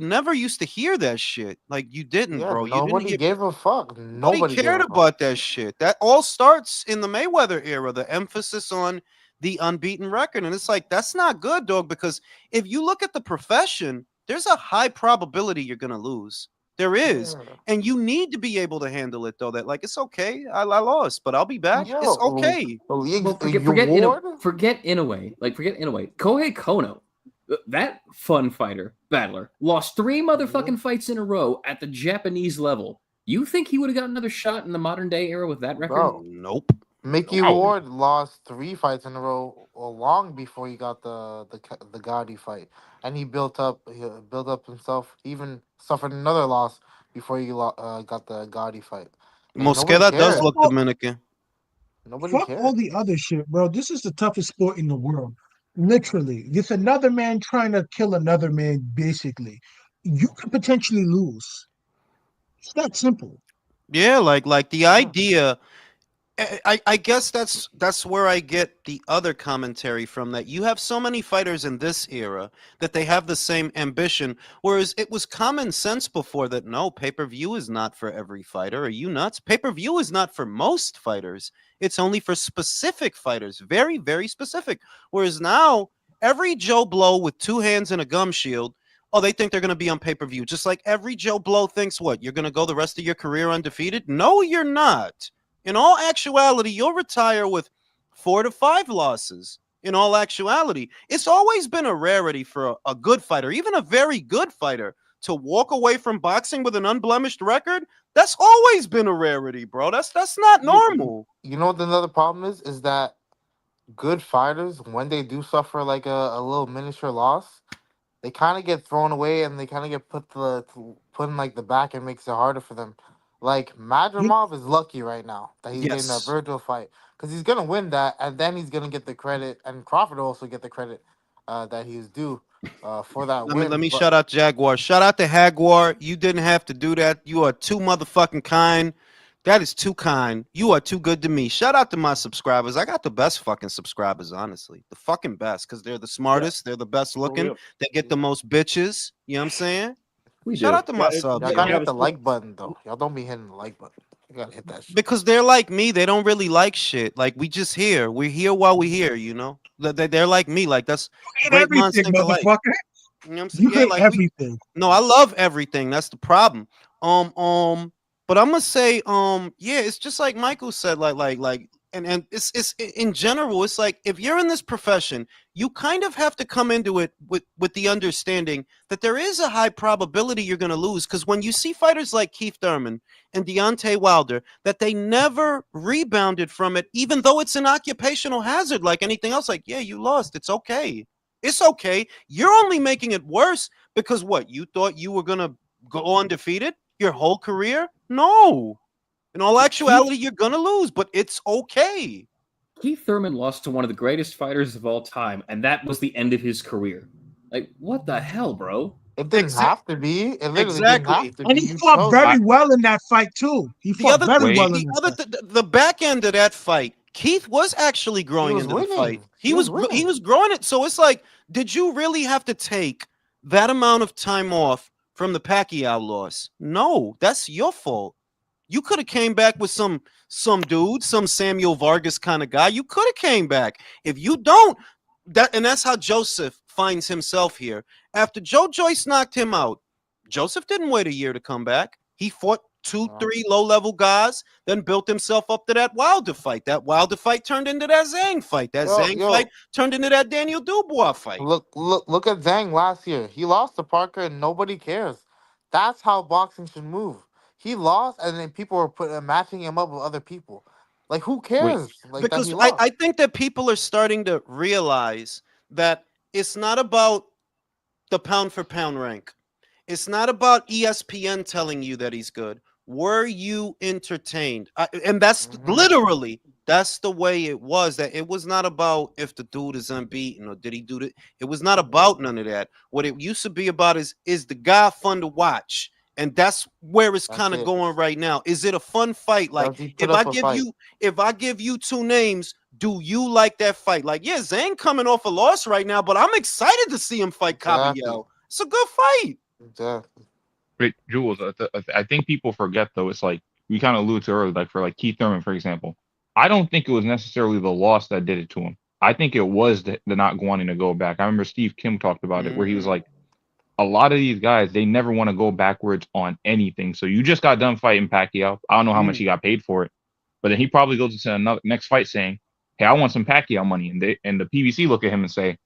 never used to hear that shit. Like you didn't, bro. Nobody gave a fuck. Nobody cared about that shit. That all starts in the Mayweather era. The emphasis on the unbeaten record, and it's like that's not good, dog. Because if you look at the profession, there's a high probability you're gonna lose. There is, and you need to be able to handle it, though. That it's okay. I lost, but I'll be back. It's okay. Forget Inoue. Forget Inoue. Kohei Kono, that fun fighter, battler, lost 3 motherfucking fights in a row at the Japanese level. You think he would have got another shot in the modern day era with that record? Bro, nope. Mickey Ward lost 3 fights in a row long before he got the Gotti fight, and he built up himself. He even suffered another loss before he got the Gotti fight. Mosqueda does look Dominican. Fuck all the other shit, bro. This is the toughest sport in the world. Literally, it's another man trying to kill another man. Basically, you could potentially lose. It's that simple. Yeah, like the Yeah. idea. I guess that's where I get the other commentary from, that you have so many fighters in this era that they have the same ambition, whereas it was common sense before that no, pay-per-view is not for every fighter. Are you nuts? Pay-per-view is not for most fighters. It's only for specific fighters, very, very specific. Whereas now, every Joe Blow with two hands and a gum shield, oh, they think they're going to be on pay-per-view. Just like every Joe Blow thinks, what, you're going to go the rest of your career undefeated? No, you're not. In all actuality, you'll retire with 4 to 5 losses. In all actuality, it's always been a rarity for a good fighter, even a very good fighter, to walk away from boxing with an unblemished record. That's always been a rarity, bro. That's not normal. You know what another problem is? Is that good fighters, when they do suffer like a little miniature loss, they kind of get thrown away and they kind of get put in like the back, and makes it harder for them. Like Madrimov is lucky right now that he's getting that Yes. Virgil fight, because he's gonna win that, and then he's gonna get the credit, and Crawford will also get the credit that he's due for that Let me win. let me But shout out Jaguar. Shout out to Jaguar. You didn't have to do that. You are too motherfucking kind. That is too kind. You are too good to me. Shout out to my subscribers. I got the best fucking subscribers, honestly. The fucking best, because they're the smartest. They're the best For looking. real. They get the most bitches. You know what I'm saying? We Shout do. out to my Yeah, subs. y'all yeah, gotta yeah, hit the but- like button though. Y'all don't be hitting the like button. You gotta hit that shit. Because they're like me. They don't really like shit. Like, we just here. We're here while we're here, you know? They're like me. Like, that's You hate great minds everything, think alike. motherfucker. You know what I'm saying? You Yeah, hate like everything. no, I love everything. That's the problem. But I'm gonna say, yeah, it's just like Michael said, and it's in general, it's like if you're in this profession, you kind of have to come into it with the understanding that there is a high probability you're gonna lose. Because when you see fighters like Keith Thurman and Deontay Wilder, that they never rebounded from it, even though it's an occupational hazard like anything else. Like, yeah, you lost. It's okay. It's okay. You're only making it worse because what? You thought you were gonna go undefeated your whole career? No. In all actuality, you're gonna lose, but it's okay. Keith Thurman lost to one of the greatest fighters of all time, and that was the end of his career. Like, what the hell, bro? It didn't have to be. It literally didn't Exactly. have to And be. he You fought chose very it. well in that fight too. He The fought other very Wait. well the in that other fight. the back end of that fight, Keith was actually He growing was into the fight. winning. He was winning. growing it. So it's like, did you really have to take that amount of time off from the Pacquiao loss? No, that's your fault. You could have came back with some dude, some Samuel Vargas kind of guy. You could have came back. If you don't, that's how Joseph finds himself here. After Joe Joyce knocked him out, Joseph didn't wait a year to come back. He fought 2, 3 low-level guys, then built himself up to that Wilder fight. That Wilder fight turned into that Zhang fight. That Zhang fight turned into that Daniel Dubois fight. Look at Zhang last year. He lost to Parker, and nobody cares. That's how boxing should move. He lost, and then people were matching him up with other people. Like, who cares? Like that Because he lost. I think that people are starting to realize that it's not about the pound for pound rank. It's not about ESPN telling you that he's good. Were you entertained? And that's literally, that's the way it was. That it was not about if the dude is unbeaten or did he do it. It was not about none of that. What it used to be about is the guy fun to watch? And that's where it's kind of going right now. Is it a fun fight? Like, if I give you 2 names, do you like that fight? Like, yeah, Zhang coming off a loss right now, but I'm excited to see him fight Caballero. It's a good fight. Exactly. But Jules, I think people forget though. It's like we kind of alluded to earlier, like for Keith Thurman, for example. I don't think it was necessarily the loss that did it to him. I think it was the not wanting to go back. I remember Steve Kim talked about it, where he was like, a lot of these guys, they never want to go backwards on anything. So you just got done fighting Pacquiao. I don't know how much he got paid for it, but then he probably goes into another next fight saying, "Hey, I want some Pacquiao money," and the PBC look at him and say,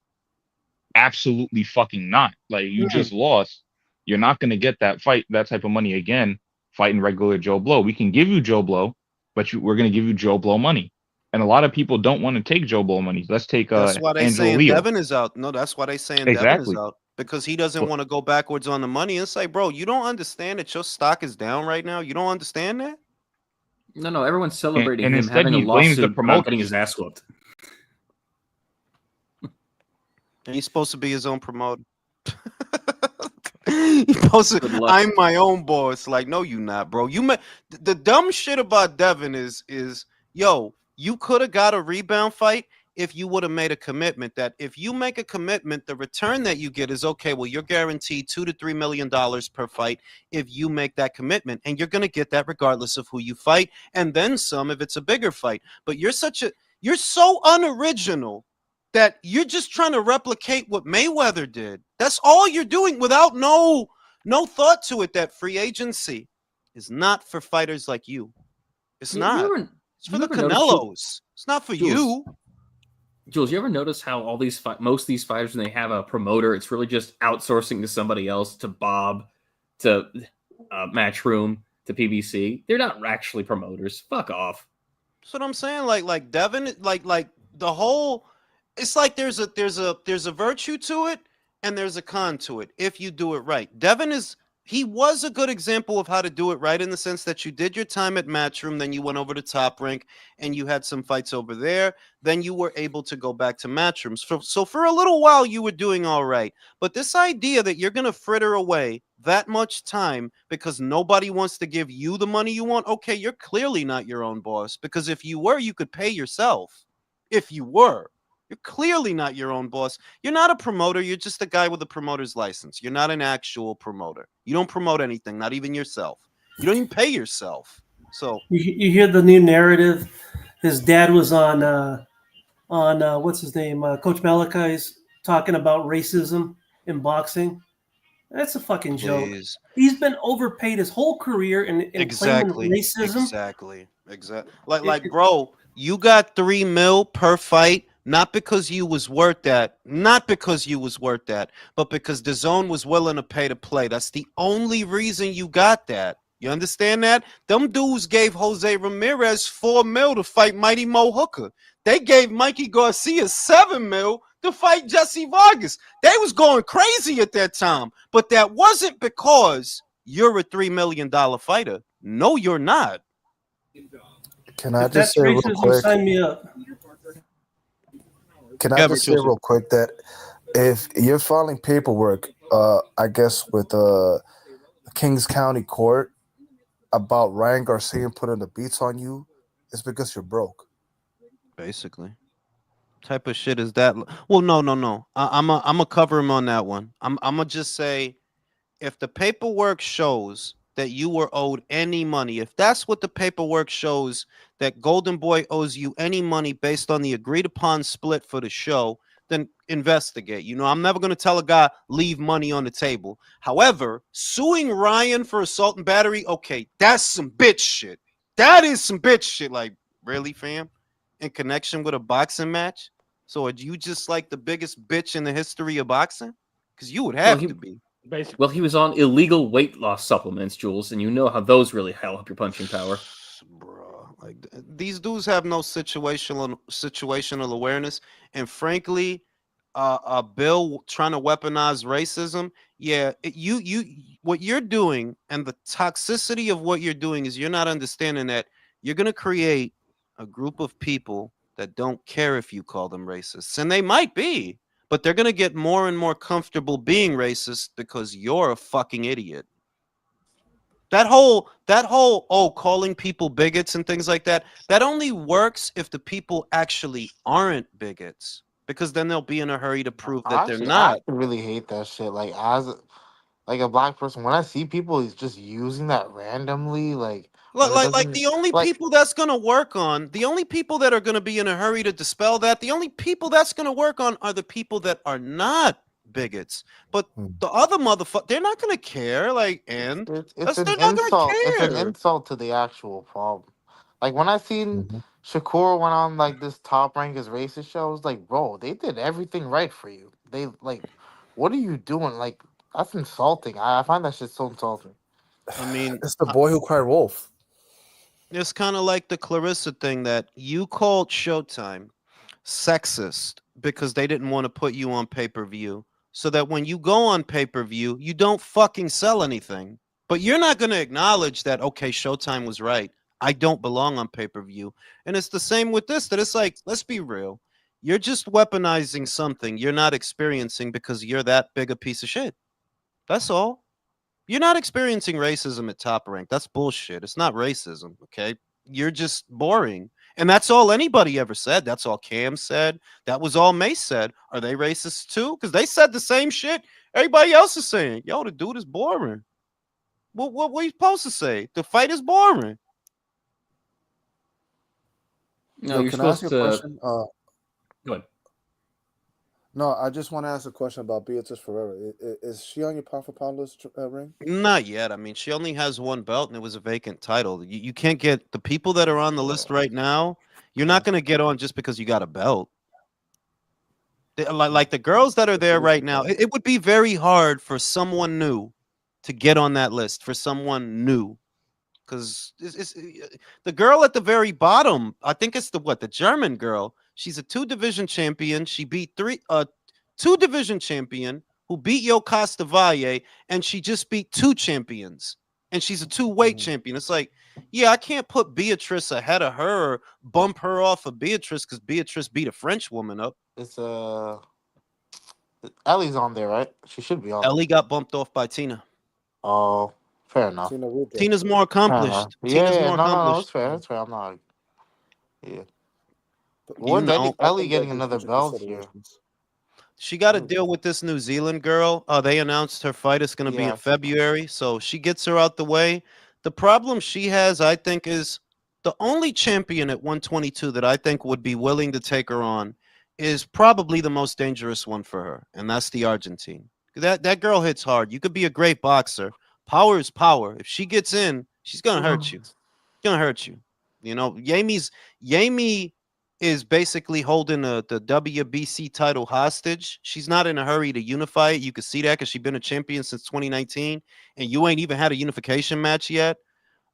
"Absolutely fucking not! Like, you just lost. You're not going to get that type of money again fighting regular Joe Blow. We can give you Joe Blow, but we're going to give you Joe Blow money." And a lot of people don't want to take Joe Blow money. Let's take that's why they Angelo saying Leo. Devin is out. No, that's why they saying Devin is out, because he doesn't want to go backwards on the money. It's like, bro, you don't understand that your stock is down right now. You don't understand that. No, everyone's celebrating and him instead having a he blames the lawsuit about promoters. getting his ass whooped. And he's supposed to be his own promoter. He's supposed Good to, luck. I'm my own boss. Like, no, you not, bro. The dumb shit about Devin is yo, you could have got a rebound fight if you would have made a commitment. That if you make a commitment, the return that you get is okay. Well, you're guaranteed $2 to $3 million per fight if you make that commitment, and you're gonna get that regardless of who you fight, and then some if it's a bigger fight. But you're so unoriginal that you're just trying to replicate what Mayweather did. That's all you're doing without no thought to it. That free agency is not for fighters like you. It's not. It's for the Canelos. It's not for you. Jules, you ever notice how all these most of these fighters, when they have a promoter, it's really just outsourcing to somebody else, to Bob, to Matchroom, to PBC. They're not actually promoters. Fuck off. That's what I'm saying. Like Devin, like the whole. It's like there's a virtue to it and there's a con to it if you do it right. Devin was a good example of how to do it right, in the sense that you did your time at Matchroom, then you went over to Top Rank and you had some fights over there. Then you were able to go back to Matchroom. So for a little while you were doing all right. But this idea that you're going to fritter away that much time because nobody wants to give you the money you want, okay, you're clearly not your own boss, because if you were, you could pay yourself. If you were. You're clearly not your own boss. You're not a promoter. You're just a guy with a promoter's license. You're not an actual promoter. You don't promote anything, not even yourself. You don't even pay yourself. So you hear the new narrative. His dad was on what's his name? Coach Malachi's talking about racism in boxing. That's a fucking joke. He's been overpaid his whole career in claiming racism. Exactly. Like, bro, you got $3 million per fight. Not because you was worth that, but because DAZN was willing to pay to play. That's the only reason you got that. You understand that? Them dudes gave Jose Ramirez $4 million to fight Mighty Mo Hooker. They gave Mikey Garcia $7 million to fight Jesse Vargas. They was going crazy at that time. But that wasn't because you're a $3 million fighter. No, you're not. Can I just say real quick? Sign me up. Can I just say real quick that if you're filing paperwork, I guess with Kings County Court about Ryan Garcia putting the beats on you, it's because you're broke. Basically. Type of shit is that? Well, no. I'm a cover him on that one. I'm gonna just say, if the paperwork shows that you were owed any money, if that's what the paperwork shows, that Golden Boy owes you any money based on the agreed upon split for the show, then investigate. You know, I'm never going to tell a guy leave money on the table. However, suing Ryan for assault and battery, okay, that's some bitch shit. That is some bitch shit. Like, really, fam? In connection with a boxing match? So are you just like the biggest bitch in the history of boxing? Because you would have to be. Basically. Well, he was on illegal weight loss supplements, Jules, and you know how those really help your punching power. Bro, like these dudes have no situational awareness, and frankly, Bill trying to weaponize racism. Yeah, what you're doing and the toxicity of what you're doing is you're not understanding that you're gonna create a group of people that don't care if you call them racists, and they might be. But they're going to get more and more comfortable being racist because you're a fucking idiot. That whole, calling people bigots and things like that, that only works if the people actually aren't bigots, because then they'll be in a hurry to prove that they're not. I really hate that shit. Like, as a black person, when I see people just using that randomly, like the only people that's going to work on, the only people that are going to be in a hurry to dispel that, the only people that's going to work on are the people that are not bigots. But the other motherfucker, they're not going to care. Like, and it's an insult. It's an insult to the actual problem. Like, when I seen Shakur went on like this Top Rank is Racist show, I was like, bro, they did everything right for you. They like, what are you doing? Like, that's insulting. I find that shit so insulting. I mean, it's the boy who cried wolf. It's kind of like the Clarissa thing that you called Showtime sexist because they didn't want to put you on pay-per-view, so that when you go on pay-per-view, you don't fucking sell anything. But you're not going to acknowledge that, okay, Showtime was right. I don't belong on pay-per-view. And it's the same with this, that it's like, let's be real. You're just weaponizing something you're not experiencing because you're that big a piece of shit. That's all. You're not experiencing racism at Top Rank. That's bullshit. It's not racism, okay? You're just boring. And that's all anybody ever said. That's all Cam said. That was all Mace said. Are they racist too? Because they said the same shit everybody else is saying. Yo, the dude is boring. What are you supposed to say? The fight is boring. No, Yo, you're can I ask supposed you a to. question? Go ahead. No, I just want to ask a question about Beatrice Ferreira. Is she on your pound for pound list, Ring? Not yet. I mean, she only has one belt and it was a vacant title. You can't get the people that are on the list right now. You're not going to get on just because you got a belt. Like the girls that are there right now, it would be very hard for someone new to get on that list, for someone new. Because the girl at the very bottom, I think it's the German girl. She's a 2-division champion. She beat 2-division champion who beat Yo Costa Valle, and she just beat 2 champions. And she's a 2-weight champion. It's like, yeah, I can't put Beatrice ahead of her or bump her off of Beatrice because Beatrice beat a French woman up. It's Ellie's on there, right? She should be on. Ellie got bumped off by Tina. Oh, fair enough. Tina's more accomplished. Tina's more no, accomplished. it's fair. It's fair. I'm not. Yeah. You know, Ellie getting another belt here? She got to deal with this New Zealand girl. They announced her fight is going to be in February, so she gets her out the way. The problem she has, I think, is the only champion at 122 that I think would be willing to take her on is probably the most dangerous one for her, and that's the Argentine. That girl hits hard. You could be a great boxer. Power is power. If she gets in, she's going to hurt you. She's going to hurt you. You know, Yami is basically holding the WBC title hostage. She's not in a hurry to unify it. You can see that because she's been a champion since 2019, and you ain't even had a unification match yet.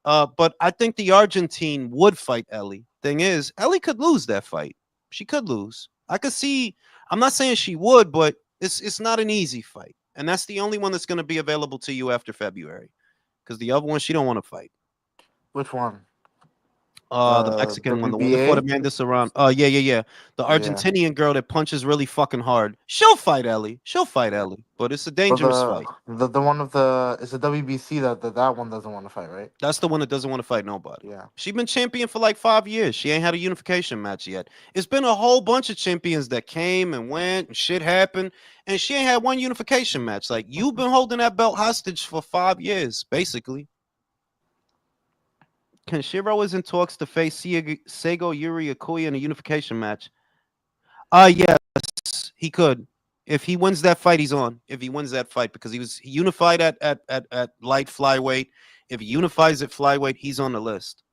But I think the Argentine would fight Ellie. Thing is, Ellie could lose that fight. She could lose. I could see. I'm not saying she would, but it's not an easy fight, and that's the only one that's going to be available to you after February, because the other one she don't want to fight. Which one? The Mexican one, the one that fought Amanda Serrano. Yeah. The Argentinian girl that punches really fucking hard. She'll fight Ellie. But it's a dangerous fight. The one of the it's a WBC that one doesn't want to fight, right? That's the one that doesn't want to fight nobody. Yeah. She's been champion for like 5 years. She ain't had a unification match yet. It's been a whole bunch of champions that came and went and shit happened, and she ain't had one unification match. Like, you've been holding that belt hostage for 5 years, basically. Kenshiro is in talks to face Seigo Yuri Ikuya in a unification match. Yes, he could. If he wins that fight, he's on. If he wins that fight, because he unified at light flyweight. If he unifies at flyweight, he's on the list.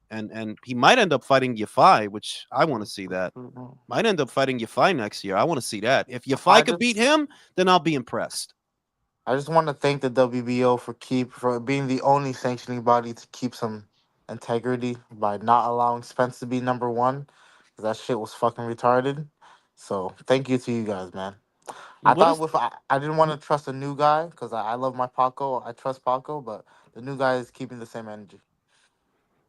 And he might end up fighting Yafai, which I want to see that. Might end up fighting Yafai next year. I want to see that. If Yafai could beat him, then I'll be impressed. I just want to thank the WBO for being the only sanctioning body to keep some integrity by not allowing Spence to be number 1, because that shit was fucking retarded. So thank you to you guys, man. I didn't want to trust a new guy because I love my Paco. I trust Paco, but the new guy is keeping the same energy.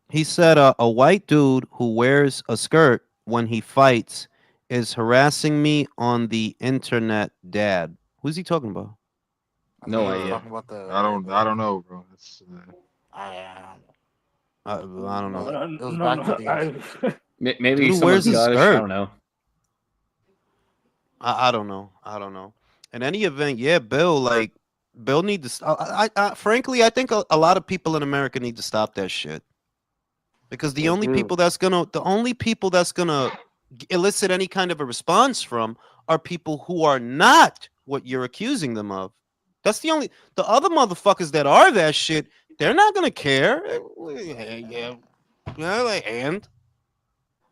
He said a white dude who wears a skirt when he fights is harassing me on the internet, Dad. Who's he talking about? No idea. I don't know, bro. I don't know. Maybe Dude, someone's where's his Scottish. skirt? I don't know. I don't know. In any event, yeah, Bill need to. Frankly, I think a lot of people in America need to stop that shit, because the only people that's gonna elicit any kind of a response from are people who are not what you're accusing them of. That's the other motherfuckers that are that shit. They're not gonna care. And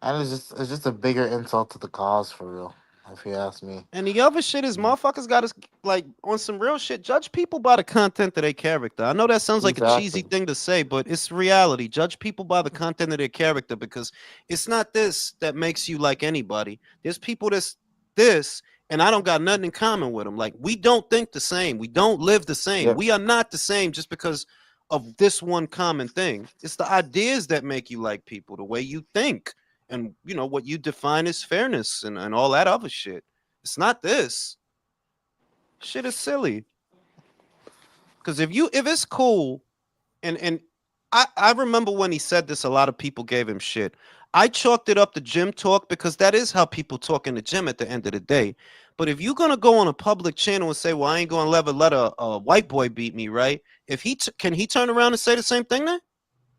it's just a bigger insult to the cause, for real, if you ask me. And the other shit is motherfuckers got us like on some real shit. Judge people by the content of their character. I know that sounds like a cheesy thing to say, but it's reality. Judge people by the content of their character, because it's not this that makes you like anybody. There's people that's this, and I don't got nothing in common with them. Like, we don't think the same. We don't live the same. We are not the same just because of this one common thing. It's the ideas that make you like people, the way you think. and you know what you define as fairness and all that other shit. It's not this. Shit is silly. Because if it's cool, and I remember when he said this, a lot of people gave him shit. I chalked it up to gym talk because that is how people talk in the gym at the end of the day. But if you're gonna go on a public channel and say, "Well, I ain't gonna let a white boy beat me," right? If can he turn around and say the same thing then?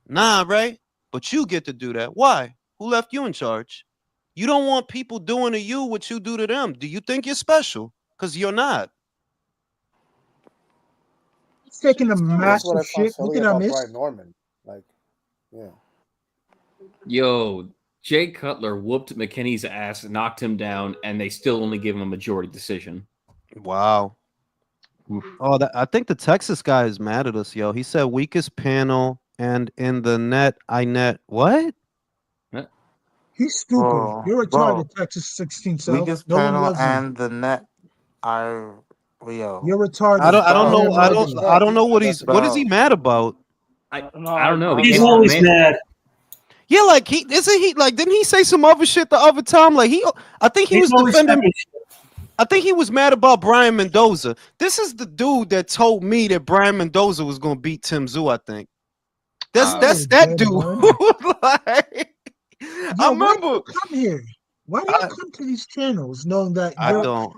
Nah, right? But you get to do that. Why? Who left you in charge? You don't want people doing to you what you do to them. Do you think you're special? Because you're not. He's taking a That's what I massive found shit. Look silly at him, about miss. Brian Norman. Like, yeah. Yo, Jay Cutler whooped McKinney's ass, knocked him down, and they still only gave him a majority decision. Wow. Oh, I think the Texas guy is mad at us, yo. He said weakest panel and in the net, what? He's stupid. Bro, You're bro. retarded, Texas 16 self. Weakest No one panel loves you. and the net are yo. You're retarded. I don't know. You're I don't know what is Bro. he mad about? I don't know. He's because always man- mad. Yeah, like didn't he say some other shit the other time? Like I think he was always defending. talking shit. I think he was mad about Brian Mendoza. This is the dude that told me that Brian Mendoza was gonna beat Tim Zoo. I think that's that dude. Like, I remember. Why do you come here? Why do you come to these channels knowing that I don't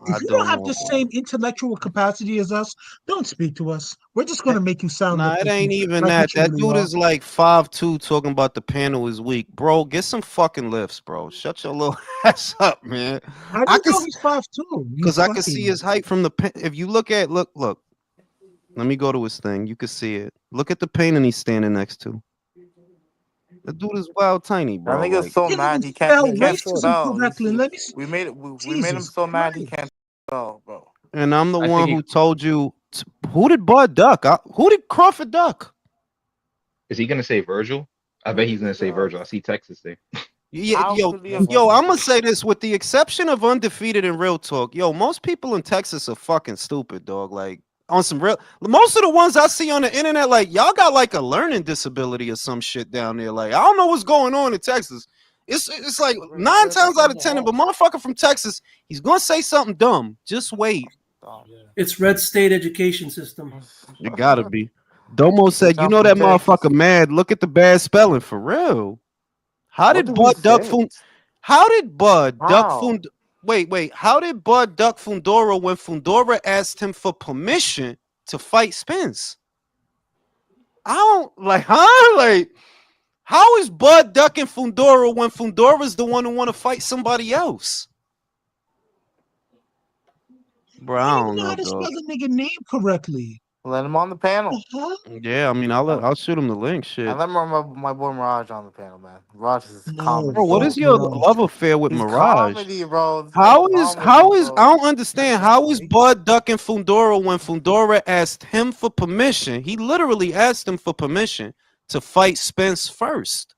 have the same intellectual capacity as us? Don't speak to us. We're just gonna make you sound. Nah, like it ain't you- even like that. what you That really dude are. is like 5'2", talking about the panel is weak, bro. Get some fucking lifts, bro. Shut your little ass up, man. How do you know he's 5'2"? Because I can see his height from the pen. If you look. Let me go to his thing. You can see it. Look at the painting he's standing next to. The dude is wild tiny, bro. I think it's Like, so mad he can't racism spell. correctly. Let me. We made him so mad he can't spell, bro. and I'm the I one think who told you. Who did Bud duck? Who did Crawford duck? Is he gonna say Virgil? I bet he's gonna say Virgil. I see Texas there. Yeah, How yo, could he have- I'm gonna say this with the exception of Undefeated and Real Talk. Yo, most people in Texas are fucking stupid, dog. Like on some real, most of the ones I see on the internet, like y'all got like a learning disability or some shit down there. Like I don't know what's going on in Texas. It's like 9 times out of 10, if a motherfucker from Texas, he's gonna say something dumb. Just wait. It's red state education system. It gotta be. Domo said, you know that motherfucker mad. Look at the bad spelling for real. How did Bud duck Fund? How did Bud duck Fund? Wait. How did Bud duck Fundora when Fundora asked him for permission to fight Spence? I don't like, huh? Like, how is Bud ducking Fundora when Fundora's the one who want to fight somebody else? Bro, I don't know, how to spell dog. the nigga name correctly. Let him on the panel. Yeah, I mean, I'll shoot him the link. Shit. I let my boy Mirage on the panel, man. Mirage is comedy. Bro, what is your love affair with He's Mirage? comedy, bro. How is I don't understand. How is Bud ducking Fundora when Fundora asked him for permission? He literally asked him for permission to fight Spence first.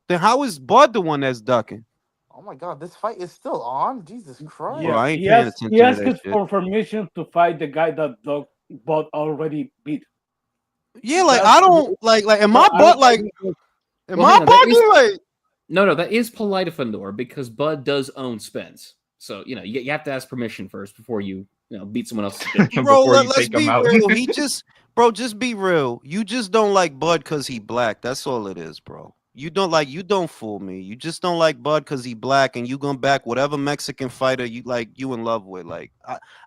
Then how is Bud the one that's ducking? Oh my god, this fight is still on? Jesus Christ. Bro, I ain't he paying asked, attention he to asked that shit. for permission to fight the guy that Bud already beat. Yeah, like I don't like am I I Bud don't like think am Well, I hang on, that bugging like No, that is polite of Fundora because Bud does own Spence. So, you have to ask permission first before you beat someone else. bro, Before you let's take him be out. real. Just be real. You just don't like Bud because he black. That's all it is, bro. You don't fool me. You just don't like Bud because he black, and you gonna back whatever Mexican fighter you in love with. Like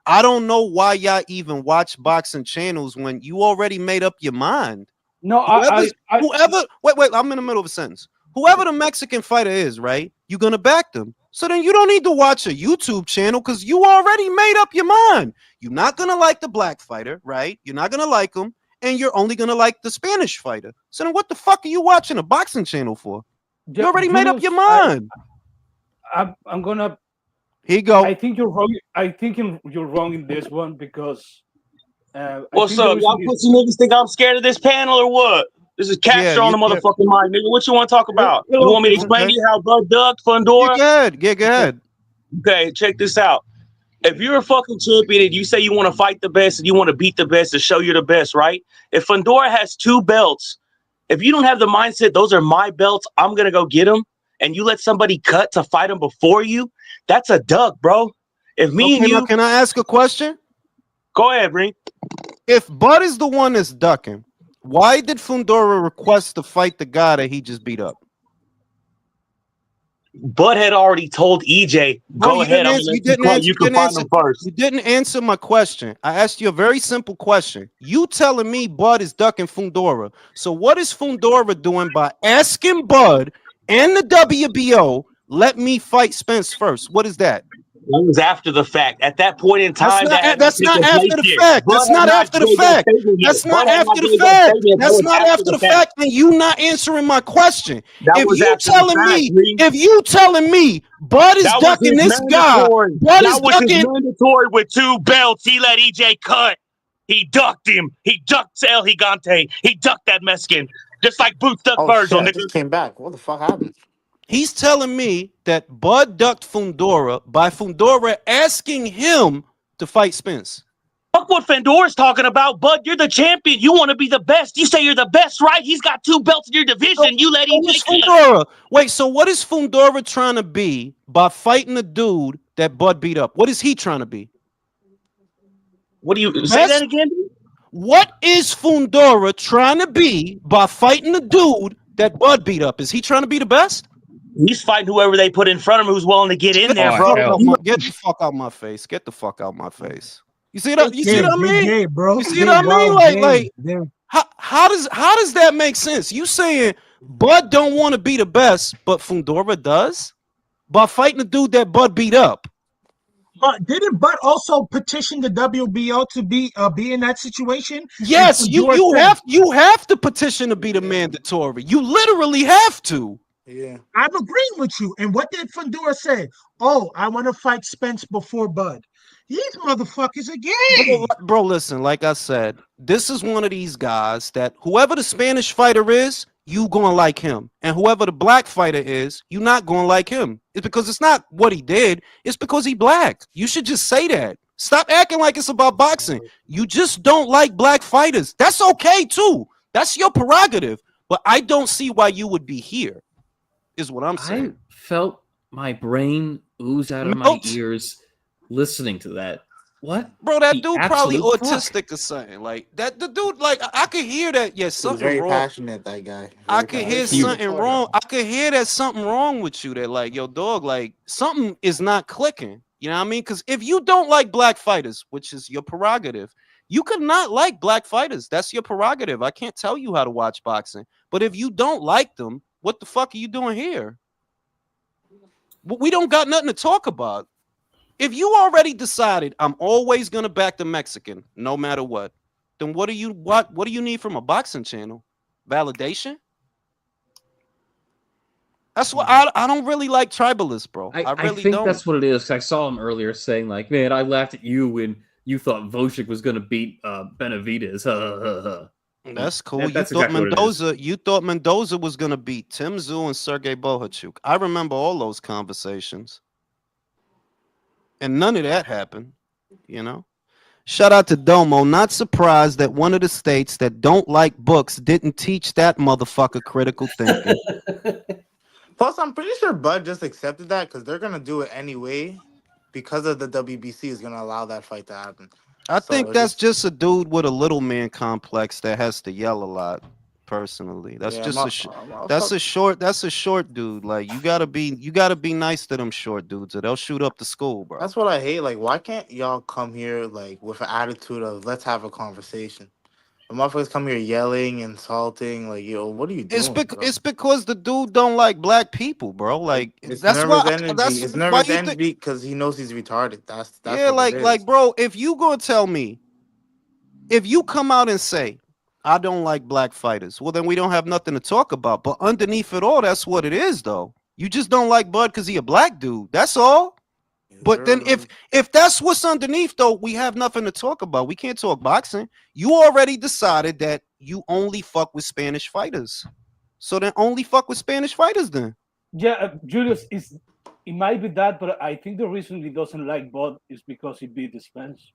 I don't know why y'all even watch boxing channels when you already made up your mind. No, whoever wait, I'm in the middle of a sentence. Whoever the Mexican fighter is, right? You're gonna back them. So then you don't need to watch a YouTube channel because you already made up your mind. You're not gonna like the black fighter, right? You're not gonna like him. And you're only gonna like the Spanish fighter. So then, what the fuck are you watching a boxing channel for? You already made up your mind. I'm gonna. Here you go. I think you're wrong. You're wrong in this one because. What's up, y'all? Pussy niggas think I'm scared of this panel or what? This is capture on the motherfucking mind, nigga. What you want to talk about? You want me to explain to you how Bud ducked Fundora? Yeah, go ahead. Okay, check this out. If you're a fucking champion and you say you want to fight the best and you want to beat the best and show you're the best, right? If Fundora has 2 belts, if you don't have the mindset, those are my belts, I'm going to go get them. and you let somebody cut to fight him before you, that's a duck, bro. If me and you, can I ask a question? Go ahead, Bree. If Bud is the one that's ducking, why did Fundora request to fight the guy that he just beat up? Bud had already told EJ, go ahead, I'm you can find him first. You didn't answer my question. I asked you a very simple question. You telling me Bud is ducking Fundora. So what is Fundora doing by asking Bud and the WBO, let me fight Spence first? What is that? That was after the fact. At that point in time, that's not after the fact. That's not after the fact. That's not after the fact. That's not after the fact. And you not answering my question. If you telling me Bud is ducking this guy, Bud is ducking. Mandatory with 2 belts. He let EJ cut. He ducked him. He ducked El Gigante. He ducked that Mexican. Just like Boots ducked Virgil. Shit, I just came back. What the fuck happened? He's telling me that Bud ducked Fundora by Fundora asking him to fight Spence. Fuck what Fundora's talking about, Bud. You're the champion. You want to be the best. You say you're the best, right? He's got 2 belts in your division. You let EJ Fundora. Wait, so what is Fundora trying to be by fighting the dude that Bud beat up? What is he trying to be? What do you say that again? What is Fundora trying to be by fighting the dude that Bud beat up? Is he trying to be the best? He's fighting whoever they put in front of him who's willing to get in there, bro. Get the fuck out my face. Get the fuck out my face. You see that? You see what I mean? Gay, bro. You see what I mean? How does that make sense? You saying Bud don't want to be the best, but Fundora does? By fighting the dude that Bud beat up. Didn't Bud also petition the WBO to be in that situation? Yes, you have to petition to be the mandatory. You literally have to. Yeah, I'm agreeing with you. And what did Fundora say? Oh, I want to fight Spence before Bud. These motherfuckers again. Bro, listen, like I said, this is one of these guys that whoever the Spanish fighter is, you gonna like him. And whoever the black fighter is, you not gonna like him. It's because it's not what he did, it's because he black. You should just say that. Stop acting like it's about boxing. You just don't like black fighters. That's okay too. That's your prerogative. But I don't see why you would be here. Is what I'm saying. I felt my brain ooze out of my ears listening to that. What? Bro, that dude probably autistic or something. Like that the dude, like I could hear that. Yeah, something very wrong. Passionate, that guy. I could hear something wrong. I could hear that something wrong with you. That like, yo, dog, like something is not clicking. You know what I mean? Because if you don't like black fighters, which is your prerogative, you could not like black fighters. That's your prerogative. I can't tell you how to watch boxing. But if you don't like them, what the fuck are you doing here? We don't got nothing to talk about. If you already decided I'm always gonna back the Mexican, no matter what, then what do you need from a boxing channel? Validation? That's what I don't really like tribalists, bro. I really think don't. That's what it is. I saw him earlier saying like, man, I laughed at you when you thought Vojcik was gonna beat Benavidez. That's cool. Exactly you thought Mendoza was gonna beat Tim Tszyu and Sergey Bohachuk. I remember all those conversations. And none of that happened, you know. Shout out to Domo. Not surprised that one of the states that don't like books didn't teach that motherfucker critical thinking. Plus, I'm pretty sure Bud just accepted that because they're gonna do it anyway because of the WBC is gonna allow that fight to happen. I think that's just a dude with a little man complex that has to yell a lot. Personally, that's a short dude. Like you gotta be nice to them short dudes, or they'll shoot up the school, bro. That's what I hate. Like, why can't y'all come here like with an attitude of let's have a conversation? The motherfuckers come here yelling, insulting, like, yo, what are you doing? It's because the dude don't like black people, bro. Like that's why it's nervous envy because he knows he's retarded. That's yeah, like bro, if you gonna tell me, if you come out and say I don't like black fighters, well then we don't have nothing to talk about. But underneath it all, that's what it is, though. You just don't like Bud because he a black dude. That's all. But then if that's what's underneath, though, we have nothing to talk about. We can't talk boxing. You already decided that you only fuck with Spanish fighters. So then only fuck with Spanish fighters then. Yeah, Julius, it might be that, but I think the reason he doesn't like Bud is because he beat the Spanish.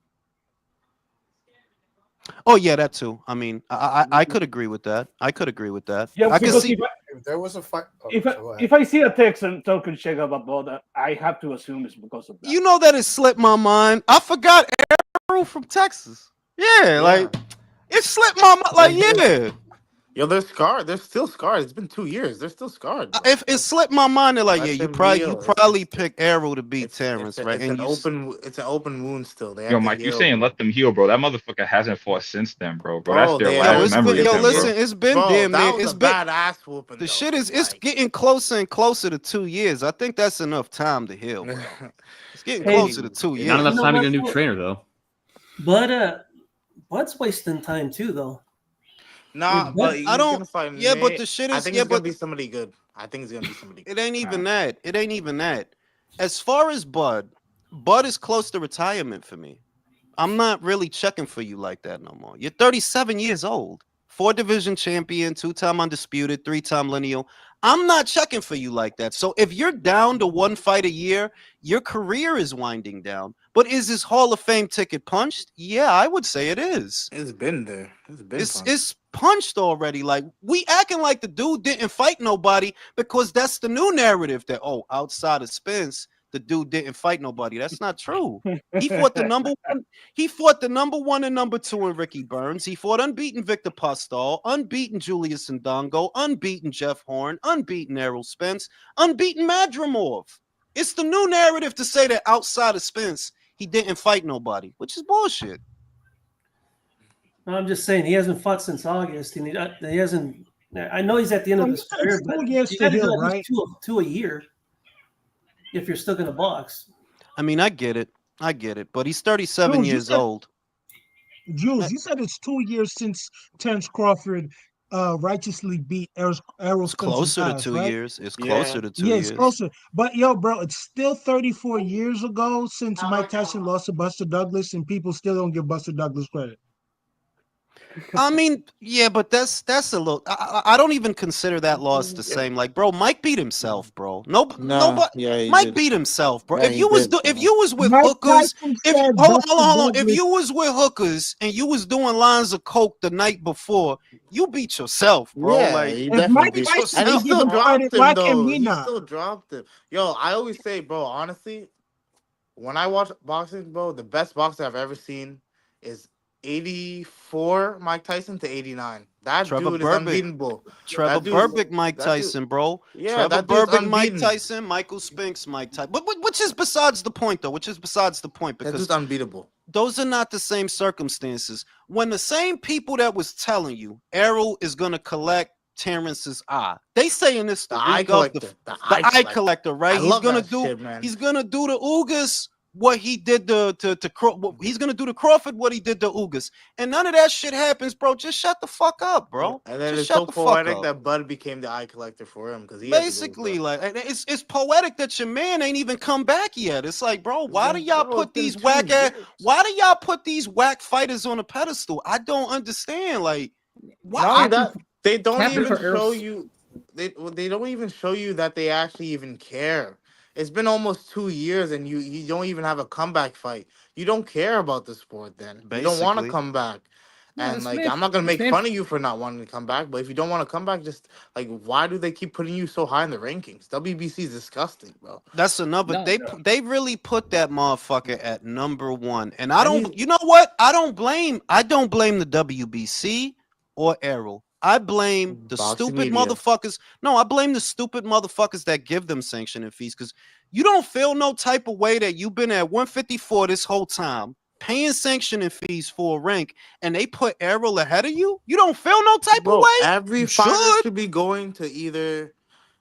Oh yeah, that too. I mean, I could agree with that. Yeah, I could see if there was a fight, if I see a text and talking shit about that, I have to assume it's because of that. You know that it slipped my mind. I forgot Arrow from Texas. Yeah, like it slipped my mind. Like, yeah. Yo, they're scarred. They're still scarred. It's been 2 years. They're still scarred. Bro. If it slipped my mind, they're like, yeah, Let you them probably heal. pick Arrow to beat Terrence, right? It's an open wound still. They have Yo, to Mike, you heal, saying bro. let them heal, bro? That motherfucker hasn't fought since then, bro. Bro, That's their they last have- memory of him, listen, bro. it's been Bro, damn that near. was It's a been bad ass whooping. the though. shit is it's Like- getting closer and closer to 2 years. I think that's enough time to heal, bro. It's getting Hey, closer to 2 years. Not enough You know time to what, get a new though? trainer, though. But Bud's wasting time too, though. Nah, but he's I don't- gonna fight yeah, but Nate. the shit I is- think yeah, it's gonna but- be somebody good. I think it's gonna be somebody good. It ain't even that. It ain't even that. As far as Bud is close to retirement for me. I'm not really checking for you like that no more. You're 37 years old, 4-division champion, 2-time undisputed, 3-time lineal. I'm not checking for you like that. So if you're down to 1 fight a year, your career is winding down. But is this Hall of Fame ticket punched? Yeah, I would say it is. It's been there. It's punched already. Like, we acting like the dude didn't fight nobody because that's the new narrative that, oh, outside of Spence, the dude didn't fight nobody. That's not true. He fought the number one. He fought the number 1 and number 2 in Ricky Burns. He fought unbeaten Victor Postol, unbeaten Julius Ndongo, unbeaten Jeff Horn, unbeaten Errol Spence, unbeaten Madrimov. It's the new narrative to say that outside of Spence, he didn't fight nobody, which is bullshit. No, I'm just saying he hasn't fought since August, and he hasn't. I know he's at the end of his career, but 2 years you to got to heal, do at least right? two a year if you're still going to box. I mean, I get it, but he's 37 Jules, years old. Jules, you said it's 2 years since Terence Crawford righteously beat Errol It's Spence's closer to ass, 2 right? years. It's closer to 2 Yeah, years. it's closer. But yo, bro, it's still 34 years ago since Mike Tyson lost to Buster Douglas, and people still don't give Buster Douglas credit. I mean, yeah, but that's a little. I don't even consider that loss the same. Like, bro, Mike beat himself, bro. Nobody. Mike beat himself, bro. Yeah, if you was with Mike hookers, Tyson if said hold Buster on, if Douglas- you was with hookers and you was doing lines of coke the night before, you beat yourself, bro. Yeah, like, he If definitely Mike beat. Tyson And he don't give still him dropped credit, him why though. can we He not? still dropped him. Yo, I always say, bro, honestly, when I watch boxing, bro, the best boxer I've ever seen is 84 Mike Tyson to 89. That Trevor dude is Berbick. unbeatable. Trevor That dude- Berbick, Mike that dude- Tyson, bro. Yeah, Trevor that dude's Berbick, Mike unbeaten. Tyson, Michael Spinks, Mike Tyson. But which is besides the point, though. Which is besides the point That because dude's unbeatable. those are not the same circumstances. When the same people that was telling you Errol is gonna collect Terrence's eye, they saying this The the eye rig of collector. the eye collector, right? I love that shit, man. He's gonna do to Ugas what he did he's gonna do to Crawford what he did to Ugas, and none of that shit happens, bro. Just shut the fuck up, bro. And then Just it's shut so the fuck poetic up. that Bud became the eye collector for him because he Basically, like it's poetic that your man ain't even come back yet. It's like, bro, why do y'all put these whack fighters on a pedestal? I don't understand. Like, Not why? only that, they don't Captain even for show Earth's- you. They don't even show you that they actually even care. It's been almost 2 years, and you don't even have a comeback fight. You don't care about the sport, then you don't want to Basically. come back. Yeah, And this like, man- I'm not gonna this make man- fun of you for not wanting to come back, but if you don't want to come back, just like, why do they keep putting you so high in the rankings? WBC is disgusting, bro. That's another. No, They really put that motherfucker at number 1, and I mean- you know what? I don't blame the WBC or Errol. I blame the Boxing stupid media. motherfuckers. No, I blame the stupid motherfuckers that give them sanction and fees because you don't feel no type of way that you've been at 154 this whole time, paying sanction and fees for a rank, and they put Errol ahead of you. You don't feel no type Bro, of way. every You fighter should. should be going to either,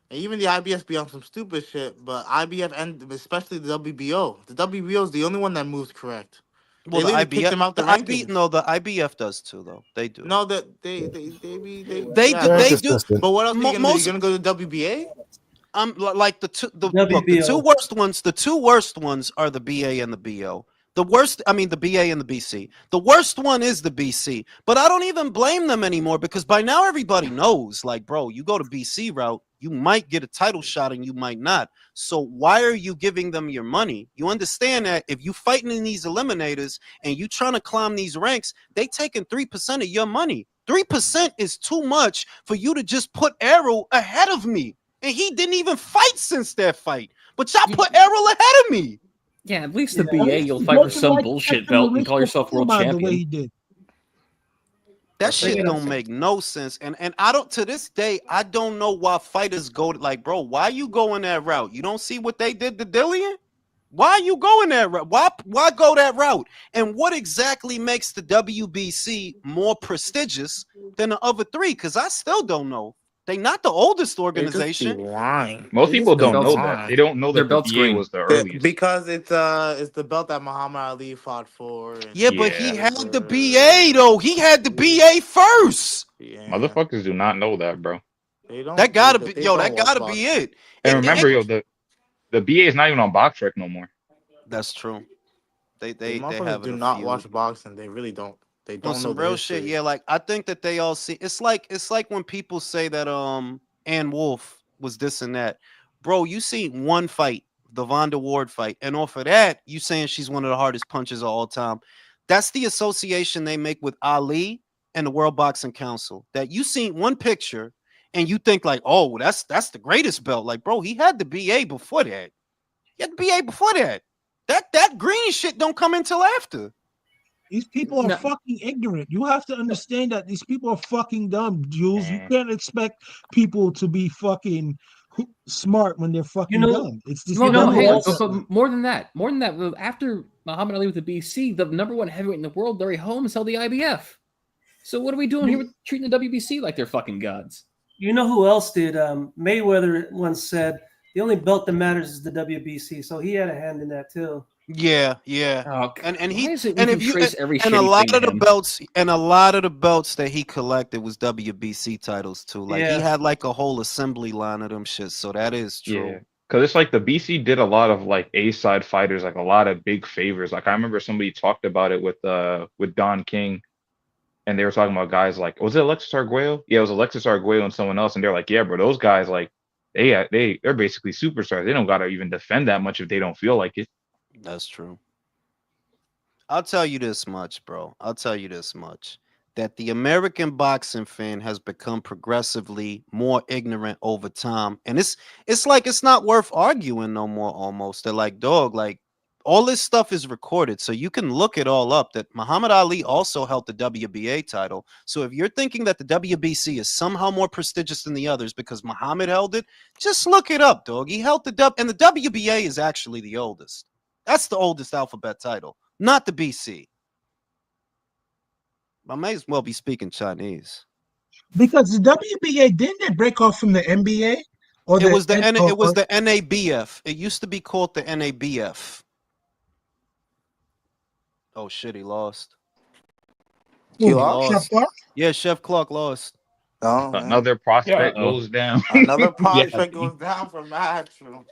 and even the IBF be on some stupid shit, but IBF and especially the WBO. The WBO is the only one that moves correct. Well, They the literally kicked IBF, them out the the rankings. the IBF does too, though. They do. No, that They yeah, do. Very They do. consistent. But what else are you gonna do? Most- You gonna go to WBA? Like the WBO. two worst ones. The two worst ones are the BA and the BO. The worst, I mean, the BA and the BC. The worst one is the BC, but I don't even blame them anymore because by now everybody knows, like, bro, you go to BC route, you might get a title shot and you might not. So why are you giving them your money? You understand that if you fighting in these eliminators and you trying to climb these ranks, they taking 3% of your money. 3% is too much for you to just put Errol ahead of me. And he didn't even fight since that fight. But y'all put Errol ahead of me. Yeah, at least the BA, you'll fight for some bullshit belt and call yourself world champion. The way he did. That shit don't make no sense. And I don't, to this day, I don't know why fighters go like, bro, why you going that route? You don't see what they did to Dillian? Why are you going that route? Why go that route? And what exactly makes the WBC more prestigious than the other three? Because I still don't know. They not the oldest organization. Most people don't know that. They don't know that the BA was the earliest. Because it's the belt that Muhammad Ali fought for. Yeah, but he had the BA though. He had the BA first. Yeah. Motherfuckers do not know that, bro. That gotta be that gotta be it. And remember, the BA is not even on Box Rec no more. That's true. They have do not watch boxing. They really don't. They don't know some real shit. Yeah, like I think that they all see. It's like when people say that Ann Wolf was this and that. Bro, you see one fight, the Vonda Ward fight, and off of that, you saying she's one of the hardest punchers of all time. That's the association they make with Ali and the World Boxing Council. That you seen one picture and you think like, oh, that's the greatest belt. Like, bro, he had the BA before that. He had the BA before that. That green shit don't come until after. These people are fucking ignorant. You have to understand that these people are fucking dumb, Jules. You can't expect people to be fucking smart when they're fucking dumb. It's just but more than that. After Muhammad Ali with the BC, the number one heavyweight in the world, Larry Holmes, held the IBF. So what are we doing here with treating the WBC like they're fucking gods? You know who else did? Mayweather once said the only belt that matters is the WBC. So he had a hand in that too. Yeah. Oh, and he and if you and a lot of the belts that he collected was WBC titles too. Like he had like a whole assembly line of them shit. So that is true. Yeah. Because it's like the BC did a lot of like A-side fighters, like a lot of big favors. Like I remember somebody talked about it with Don King, and they were talking about guys like, was it Alexis Arguello? Yeah, it was Alexis Arguello and someone else, and they're like, yeah, bro, those guys like they're basically superstars. They don't gotta even defend that much if they don't feel like it. That's true. I'll tell you this much, bro. That the American boxing fan has become progressively more ignorant over time. And it's like it's not worth arguing no more almost. They're like, dog, like all this stuff is recorded. So you can look it all up that Muhammad Ali also held the WBA title. So if you're thinking that the WBC is somehow more prestigious than the others because Muhammad held it, just look it up, dog. He held and the WBA is actually the oldest. That's the oldest alphabet title, not the BC. I may as well be speaking Chinese. Because the WBA, didn't they break off from the NBA? Or it was the NABF. It used to be called the NABF. Oh shit, he lost. He lost? Chef Clark? Yeah, Chef Clark lost. Oh, another prospect goes down. Another prospect goes down from Matchroom.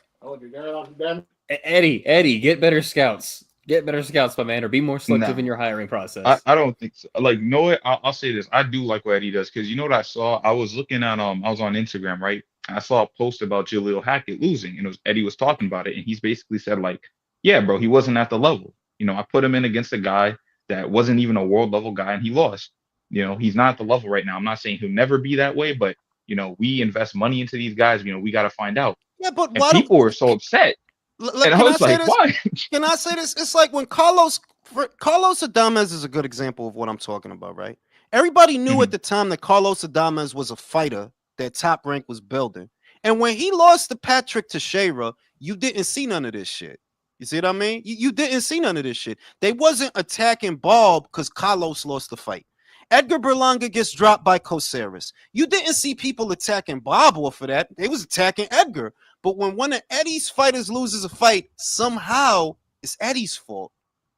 Eddie, get better scouts. Get better scouts, my man, or be more selective in your hiring process. I don't think so. Like, no, I'll say this. I do like what Eddie does because you know what I saw? I was looking at I was on Instagram, right? I saw a post about Jaleel Hackett losing, and Eddie was talking about it, and he's basically said like, yeah, bro, he wasn't at the level. You know, I put him in against a guy that wasn't even a world level guy, and he lost. You know, he's not at the level right now. I'm not saying he'll never be that way, but you know, we invest money into these guys. You know, we got to find out. Yeah, but why people were so upset. And I was like, why? Can I say this? It's like when Carlos Adames is a good example of what I'm talking about, right? Everybody knew at the time that Carlos Adames was a fighter that Top Rank was building. And when he lost to Patrick Teixeira, you didn't see none of this shit. You see what I mean? You didn't see none of this shit. They wasn't attacking Bob because Carlos lost the fight. Edgar Berlanga gets dropped by Coceres. You didn't see people attacking Bob off of that. They was attacking Edgar. But when one of Eddie's fighters loses a fight, somehow it's Eddie's fault.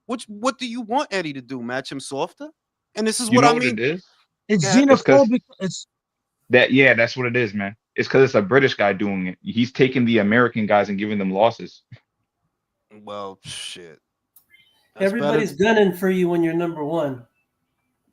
What do you want Eddie to do? Match him softer? And this is what I mean. It is? It's xenophobic. That's what it is, man. It's because it's a British guy doing it. He's taking the American guys and giving them losses. Well, shit. Everybody's gunning for you when you're number one.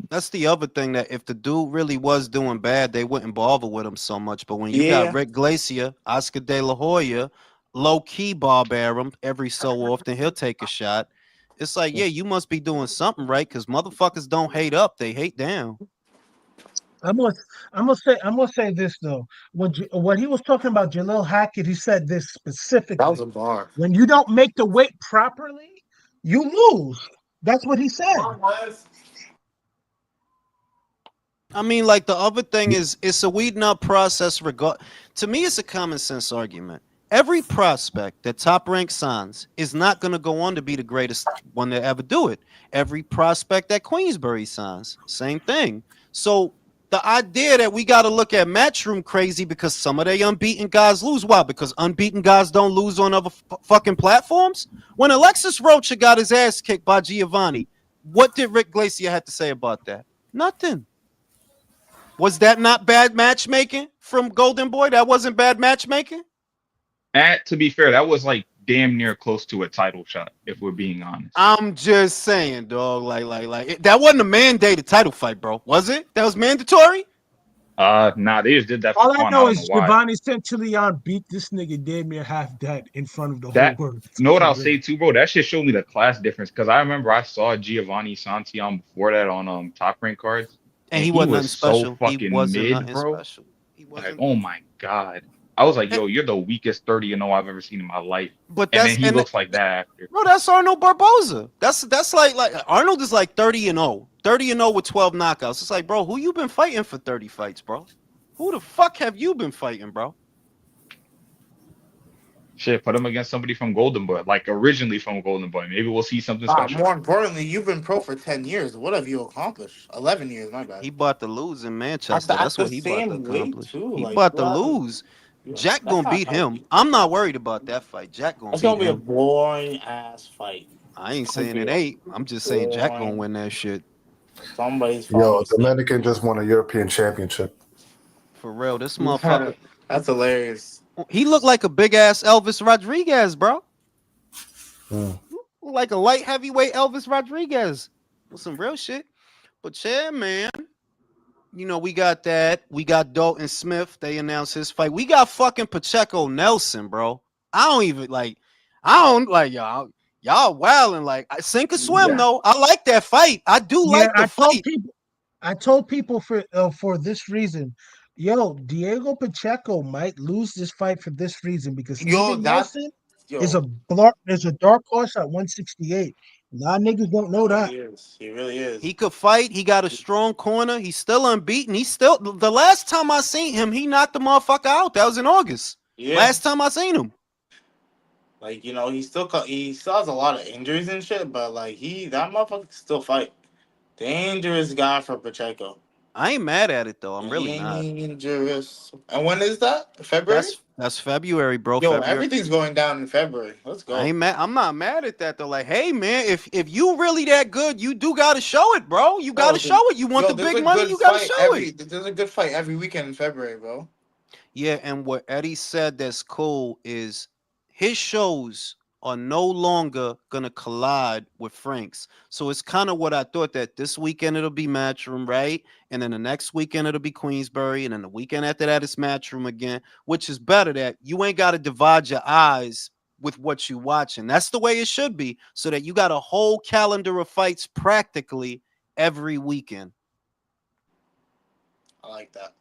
That's the other thing, that if the dude really was doing bad, they wouldn't bother with him so much. But when you got Rick Glacier, Oscar De La Hoya, low-key barbear him every so often, he'll take a shot. It's like, yeah, you must be doing something right because motherfuckers don't hate up. They hate down. I'm gonna say this though. When he was talking about Jalil Hackett, he said this That was specifically. a bar. When you don't make the weight properly, you lose. That's what he said. I mean, like the other thing is, it's a weeding out process. To me, it's a common sense argument. Every prospect that Top Rank signs is not going to go on to be the greatest one to ever do it. Every prospect that Queensbury signs, same thing. So the idea that we got to look at Matchroom crazy because some of the unbeaten guys lose. Why? Because unbeaten guys don't lose on other fucking platforms. When Alexis Rocha got his ass kicked by Giovanni, what did Rick Glacier have to say about that? Nothing. Was that not bad matchmaking from Golden Boy? That wasn't bad matchmaking? To be fair, that was like damn near close to a title shot, if we're being honest. I'm just saying, dog. That wasn't a mandated title fight, bro. Was it? That was mandatory? Nah, they just did that for All I fun. I know don't know is why. Giovanni Centillion beat this nigga damn near half dead in front of the That, whole world. you know what I'll say too, bro? That shit showed me the class difference because I remember I saw Giovanni Santillan before that on Top Rank cards, And he wasn't nothing was so special. He fucking wasn't mid, nothing bro. special. He Like, wasn't. oh my god. I was like, yo, you're the weakest 30-0 I've ever seen in my life. But and then he looks like that after. Bro, that's Arnold Barboza. That's like Arnold is like 30-0. 30-0 with 12 knockouts. It's like, bro, who you been fighting for 30 fights, bro? Who the fuck have you been fighting, bro? Shit, put him against somebody from Golden Boy, like originally from Golden Boy. Maybe we'll see something special. More importantly, you've been pro for 10 years. What have you accomplished? 11 years, my bad. He about to lose in Manchester. That's what he about to accomplish. Too, he like, about to lose. Jack gonna beat him. I'm not worried about that fight. Jack gonna beat him. It's gonna be a boring ass fight. I ain't saying it ain't. I'm just saying Jack gonna win that shit. Somebody's Yo, Dominican just won a European championship. For real, this motherfucker. That's hilarious. He looked like a big ass Elvis Rodriguez, bro. Like a light heavyweight Elvis Rodriguez with some real shit. But yeah, man. You know, we got that. We got Dalton Smith. They announced his fight. We got fucking Pacheco Nelson, bro. I don't like y'all. Y'all wilding like sink or swim though. I like that fight. I do like the fight. I told people for this reason. Yo, Diego Pacheco might lose this fight for this reason because Nelson is a dark horse at 168. A lot of niggas don't know that. He really is. He could fight. He got a strong corner. He's still unbeaten. He's still the last time I seen him, he knocked the motherfucker out. That was in August. Yeah. Last time I seen him. Like, you know, he still has a lot of injuries and shit, but like that motherfucker can still fight. Dangerous guy for Pacheco. I ain't mad at it though. I'm really not. Dangerous. And when is that? February? That's February, bro. Yo, February. Everything's going down in February. Let's go. I'm not mad at that though. Like, hey man, if you really that good, you do gotta show it, bro. You gotta show it. You want the big money, you gotta show it. There's a good fight every weekend in February, bro. Yeah, and what Eddie said that's cool is his shows are no longer gonna collide with Frank's. So it's kind of what I thought, that this weekend it'll be Matchroom, right? And then the next weekend it'll be Queensbury, and then the weekend after that it's Matchroom again, which is better that you ain't got to divide your eyes with what you watching. That's the way it should be, so that you got a whole calendar of fights practically every weekend. I like that.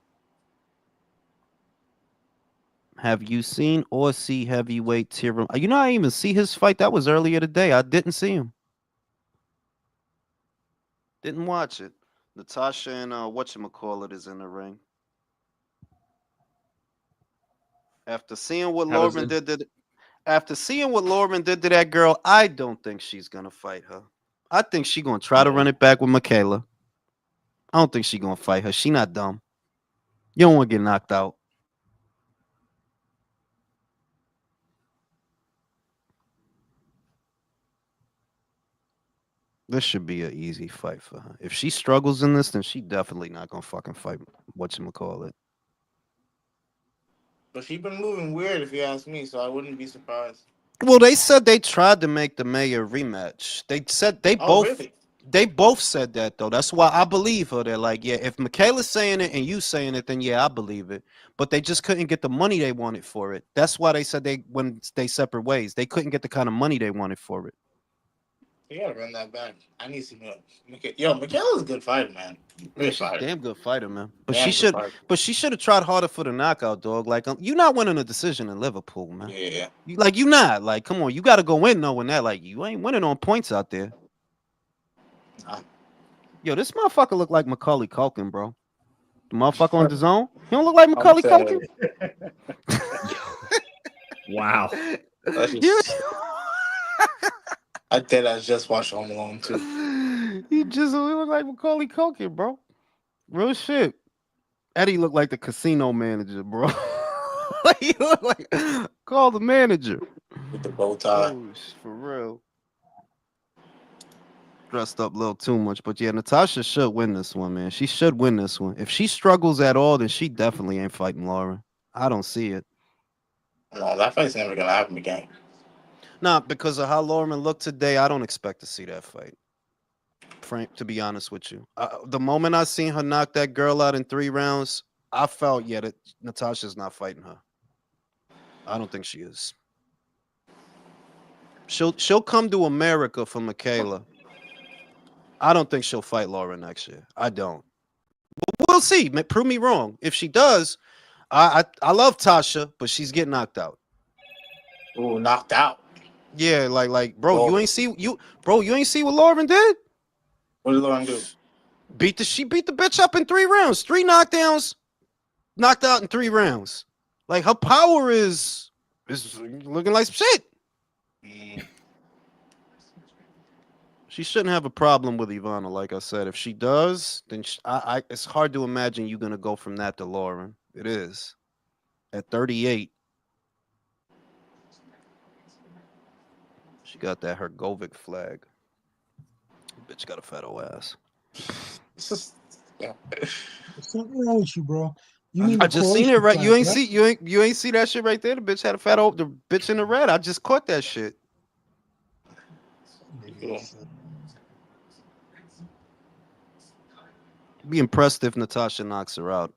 Have you seen or see heavyweight Tyron? You know, I didn't even see his fight. That was earlier today. I didn't see him. Didn't watch it. Natasha and whatchamacallit is in the ring. After seeing what Lorman did to that girl, I don't think she's gonna fight her. I think she's gonna try to run it back with Michaela. I don't think she's gonna fight her. She not dumb. You don't want to get knocked out. This should be an easy fight for her. If she struggles in this, then she definitely not gonna fucking fight whatchamacallit. But she been moving weird, if you ask me, so I wouldn't be surprised. Well, they said they tried to make the Mayor rematch. They said they both said that though. That's why I believe her. They're like, yeah, if Michaela's saying it and you saying it, then yeah, I believe it. But they just couldn't get the money they wanted for it. That's why they said they went separate ways. They couldn't get the kind of money they wanted for it. You gotta run that back. I need some. Yo, Michaela's a good fighter, man. Yeah, she's a damn good fighter, man. But Damn she good should have tried harder for the knockout, dog. Like, you're not winning a decision in Liverpool, man. Yeah. You not. Like, come on, you got to go in knowing that. Like, you ain't winning on points out there. Nah. Yo, this motherfucker look like Macaulay Culkin, bro. The motherfucker on the zone. He don't look like Macaulay Culkin. Wow. I did. I just watched Home Alone too. He just look like Macaulay Culkin, bro. Real shit. Eddie looked like the casino manager, bro. He looked like call the manager with the bow tie. Oh, for real. Dressed up a little too much, but yeah, Natasha should win this one, man. She should win this one. If she struggles at all, then she definitely ain't fighting Lauren. I don't see it. No, that fight's never gonna happen again. Nah, because of how Lauren looked today, I don't expect to see that fight. Frank, to be honest with you, the moment I seen her knock that girl out in 3 rounds, I felt that Natasha's not fighting her. I don't think she is. She'll come to America for Michaela. I don't think she'll fight Laura next year. I don't. But we'll see. Prove me wrong. If she does, I love Tasha, but she's getting knocked out. Ooh, knocked out. Yeah, bro, you ain't see what Lauren did? What did Lauren do? She beat the bitch up in 3 rounds. 3 knockdowns, knocked out in 3 rounds. Like, her power is looking like shit. She shouldn't have a problem with Ivana, like I said. If she does, then it's hard to imagine you're going to go from that to Lauren. It is. At 38. She got that Hergovic flag. Bitch got a fat old ass. There's something wrong with you, bro. I just seen it, right? You ain't see that shit right there. The bitch had a fat old, the bitch in the red. I just caught that shit. Be impressed if Natasha knocks her out.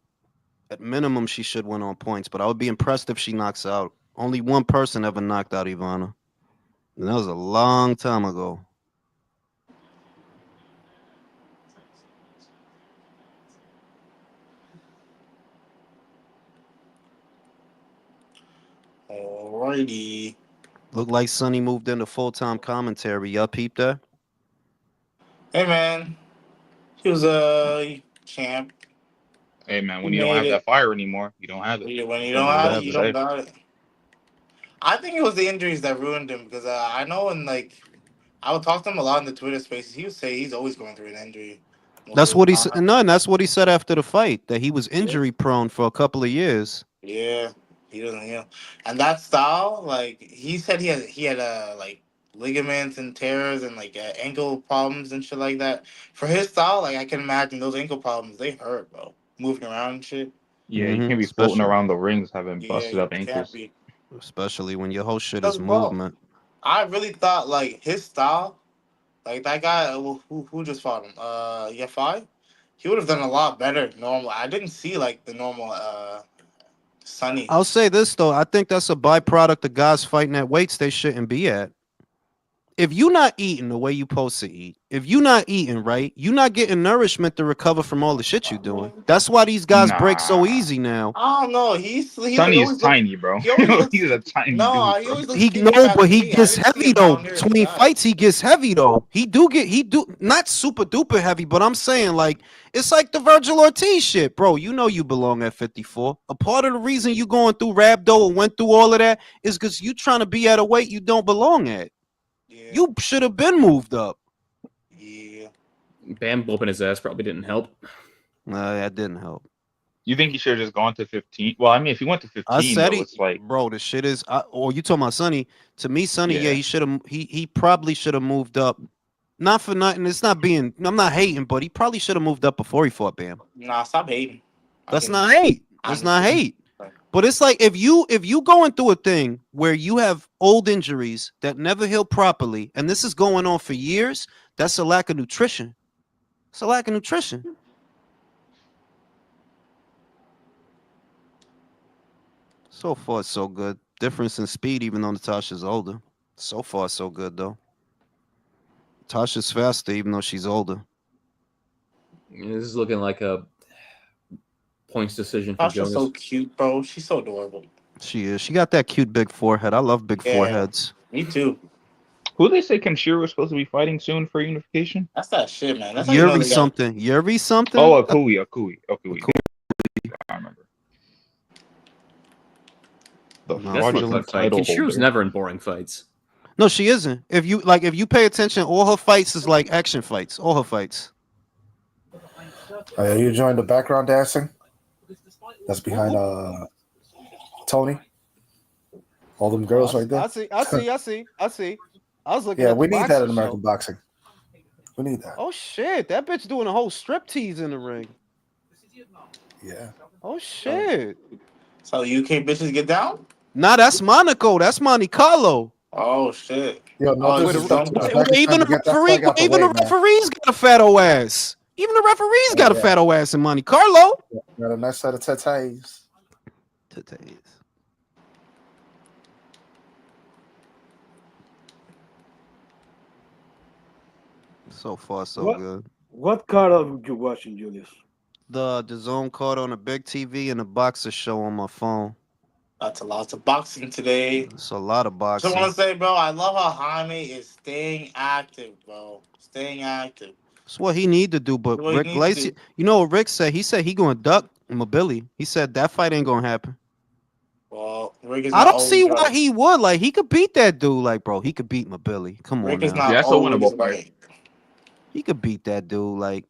At minimum, she should win on points, but I would be impressed if she knocks out. Only one person ever knocked out Ivana, and that was a long time ago. Alrighty. Look like Sonny moved into full-time commentary. Y'all peeped that? Hey, man. He was a champ. Hey, man, when you don't have that fire anymore, you don't have it. When you don't have it, you don't got it. I think it was the injuries that ruined him because I know I would talk to him a lot in the Twitter spaces. He would say he's always going through an injury. That's what he said. No, and that's what he said after the fight, that he was injury prone for a couple of years. Yeah, he doesn't heal. And that style, he said he had ligaments and tears and ankle problems and shit like that. For his style, I can imagine those ankle problems, they hurt, bro. Moving around and shit. Yeah, you can't be floating around the rings having busted up ankles. Especially when your whole shit is movement. I really thought his style, that guy who just fought him, Yafai, he would have done a lot better normal. I didn't see the normal Sonny. I'll say this though, I think that's a byproduct of guys fighting at weights they shouldn't be at. If you're not eating the way you're supposed to eat, if you're not eating right, you're not getting nourishment to recover from all the shit you're doing. That's why these guys break so easy now. I don't know. Sonny's tiny, bro. He's a tiny dude. But he gets heavy though. Between fights, he gets heavy though. He do not super duper heavy, but I'm saying it's like the Virgil Ortiz shit, bro. You know you belong at 54. A part of the reason you going through rhabdo and went through all of that is because you trying to be at a weight you don't belong at. Yeah. You should have been moved up. Yeah. Bam whooping his ass probably didn't help. No, that didn't help. You think he should have just gone to 15? Well, I mean, if he went to 15, I said it's bro, the shit is. You talking about Sonny? To me, Sonny, yeah, he should have. He probably should have moved up. Not for nothing. It's not being. I'm not hating, but he probably should have moved up before he fought Bam. Nah, stop hating. That's not hate. That's not hate. But it's like if you going through a thing where you have old injuries that never heal properly, and this is going on for years, that's a lack of nutrition. It's a lack of nutrition. So far, so good. Difference in speed, even though Natasha's older. So far, so good though. Tasha's faster, even though she's older. This is looking like a points decision for Tasha's Jonas. so cute, bro. She's so adorable. She is. She got that cute big forehead. I love big foreheads. Me too. Who they say Kenshiro is supposed to be fighting soon for unification? That's that shit, man. That's how you know Yuri they got... something. Yuri something? Oh, Akui. I remember. The fraudulent title She was holder. never in boring fights. No, she isn't. If you pay attention, all her fights is like action fights. All her fights. Are you enjoying the background dancing? That's behind Tony. All them girls right there. I see. I was looking Yeah, at we the need that in boxing American show. boxing. We need that. Oh shit, that bitch doing a whole strip tease in the ring. Yeah. Oh shit. So UK bitches get down? Nah, that's Monaco. That's Monte Carlo. Oh shit. Yo, no Oh, disrespect. Even the referees got a fat old ass. Even the referees got a fat old ass in Monte Carlo. Got a nice set of tatas. So far, so good. What card are you watching, Julius? The zone card on a big TV and a boxer show on my phone. That's a lot of boxing today. It's a lot of boxing. So I want to say, bro, I love how Jaime is staying active, bro. Staying active. That's what he need to do. But Rick Lacey, you know what Rick said? He said he going to duck Mobility. He said that fight ain't going to happen. Well, Rick is I don't see why he would. Like, he could beat that dude. Like, bro, he could beat Mobility. Come on, is now. not that's a winnable fight. He could beat that dude. Like,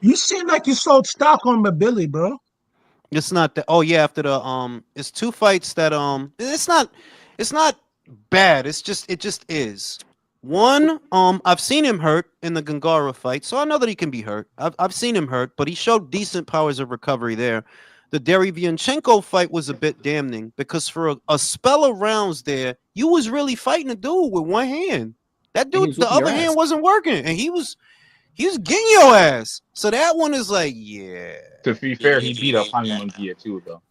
you seem like you sold stock on Mobility, bro. it's not that. Oh yeah, after the it's two fights that it's not bad. It just is. One, I've seen him hurt in the Gangara fight, so I know that he can be hurt. I've seen him hurt, but he showed decent powers of recovery there. The Derevianchenko fight was a bit damning because for a spell of rounds there, you was really fighting a dude with one hand. That dude, the other hand wasn't working, and he was getting your ass. So that one is like, yeah. To be fair, he beat up Jaime Munguia too, though.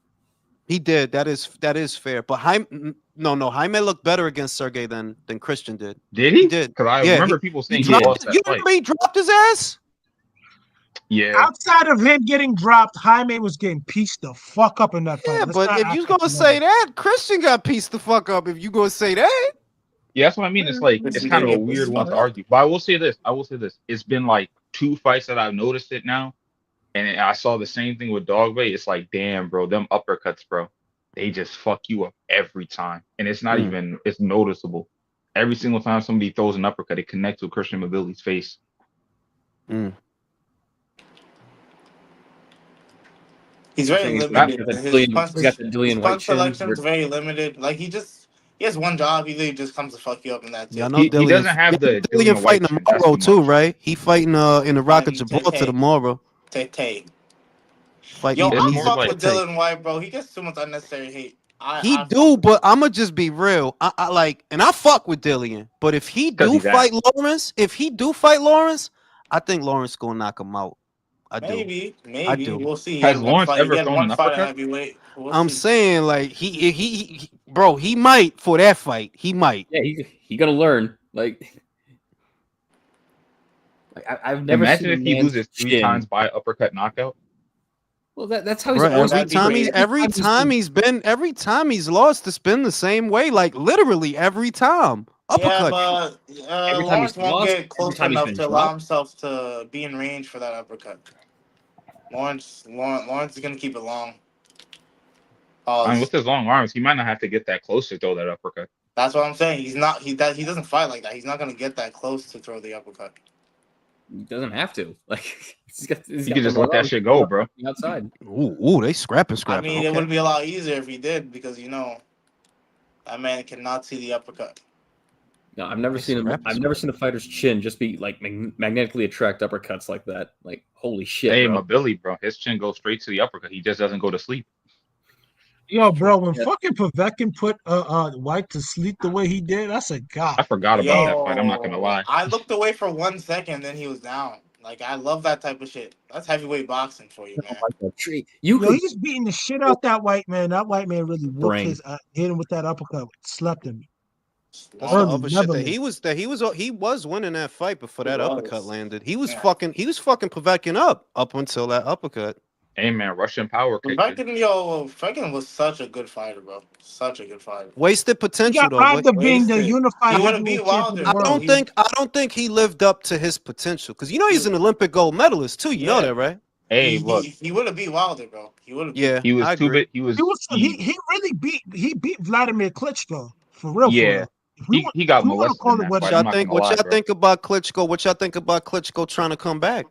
He did. That is fair. But Jaime looked better against Sergey than Christian did. Did he? He did. Because I remember people saying he lost that you fight. remember he dropped his ass? Yeah. Outside of him getting dropped, Jaime was getting pieced the fuck up in that fight. Yeah, but if you gonna say that, Christian got pieced the fuck up. If you gonna say that, yeah, that's what I mean. It's like it's kind of a weird one to argue. But I will say this. It's been like 2 fights that I've noticed it now, and I saw the same thing with Dogway. It's like, damn, bro, them uppercuts, bro, they just fuck you up every time, and it's not even. It's noticeable. Every single time somebody throws an uppercut, it connects with Christian Mobility's face. He's very limited. His punch selection is very limited. Like he has one job. He literally just comes to fuck you up, and that's it. He doesn't have the Dillian fighting tomorrow too, right? He fighting in the Rock of Gibraltar tomorrow. Yo, I'm fuck with Dylan White, bro. He gets too much unnecessary hate. I do, but I'ma just be real. I like, and I fuck with Dillian. But if he do fight Lawrence, I think Lawrence gonna knock him out. Maybe. I do. We'll see. Has Lawrence ever thrown an uppercut? I'm saying, like, he bro, he might for that fight. He might. Yeah, he gonna learn. Like I've never imagine seen if he loses 3 times by uppercut knockout. Well, that's how he's every time he's lost, it's been the same way. Like literally every time. Uppercut. Yeah, but Lawrence won't get close enough to allow himself to be in range for that uppercut. Lawrence is gonna keep it long. I mean, with his long arms, he might not have to get that close to throw that uppercut. That's what I'm saying. He doesn't fight like that. He's not gonna get that close to throw the uppercut. He doesn't have to. Like he can just let that shit go, bro. Outside. Ooh, they scrapping. I mean, it would be a lot easier if he did because that man cannot see the uppercut. No, I've never seen a fighter's chin just be like magnetically attract uppercuts like that. Like holy shit. Hey, Mobility, bro. His chin goes straight to the uppercut. He just doesn't go to sleep. Yo, bro, when fucking Povetkin put White to sleep the way he did, that's a god. I forgot about that fight. I'm not gonna lie. I looked away for 1 second, then he was down. Like I love that type of shit. That's heavyweight boxing for you, man. He's beating the shit out that White man. That White man really whooped hit him with that uppercut, slept him. That's the other shit that he was winning that fight before that uppercut landed. He was fucking Povetkin up until that uppercut. Hey man, Russian power kick. Povetkin was such a good fighter, bro. Such a good fighter. Wasted potential He got robbed of being the unified He would have heavyweight beat champion of the Wilder. world. I don't think he lived up to his potential because you know he's an Olympic gold medalist too. You know that, right? Hey, look, he would have beat Wilder, bro. He would have. Yeah, he was I too agree. big. He Really beat Vladimir Klitschko for real. Yeah, for real. he got molested in that fight. What y'all think about Klitschko? What y'all think about Klitschko trying to come back?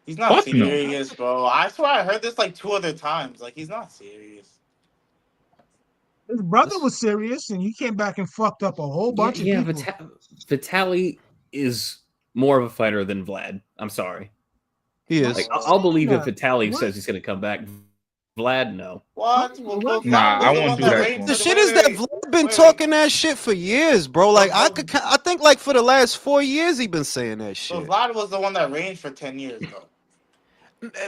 He's not serious, bro. I swear I heard this like 2 other times. Like he's not serious. His brother was serious, and he came back and fucked up a whole bunch of people. Vitaly is more of a fighter than Vlad. I'm sorry. He is. Like, I'll believe if Vitaly says he's going to come back. Vlad, no. What? Nah, I won't do that. The shit is that Vlad been talking that shit for years, bro. Like I think like for the last 4 years he been saying that shit. So Vlad was the one that reigned for 10 years, though.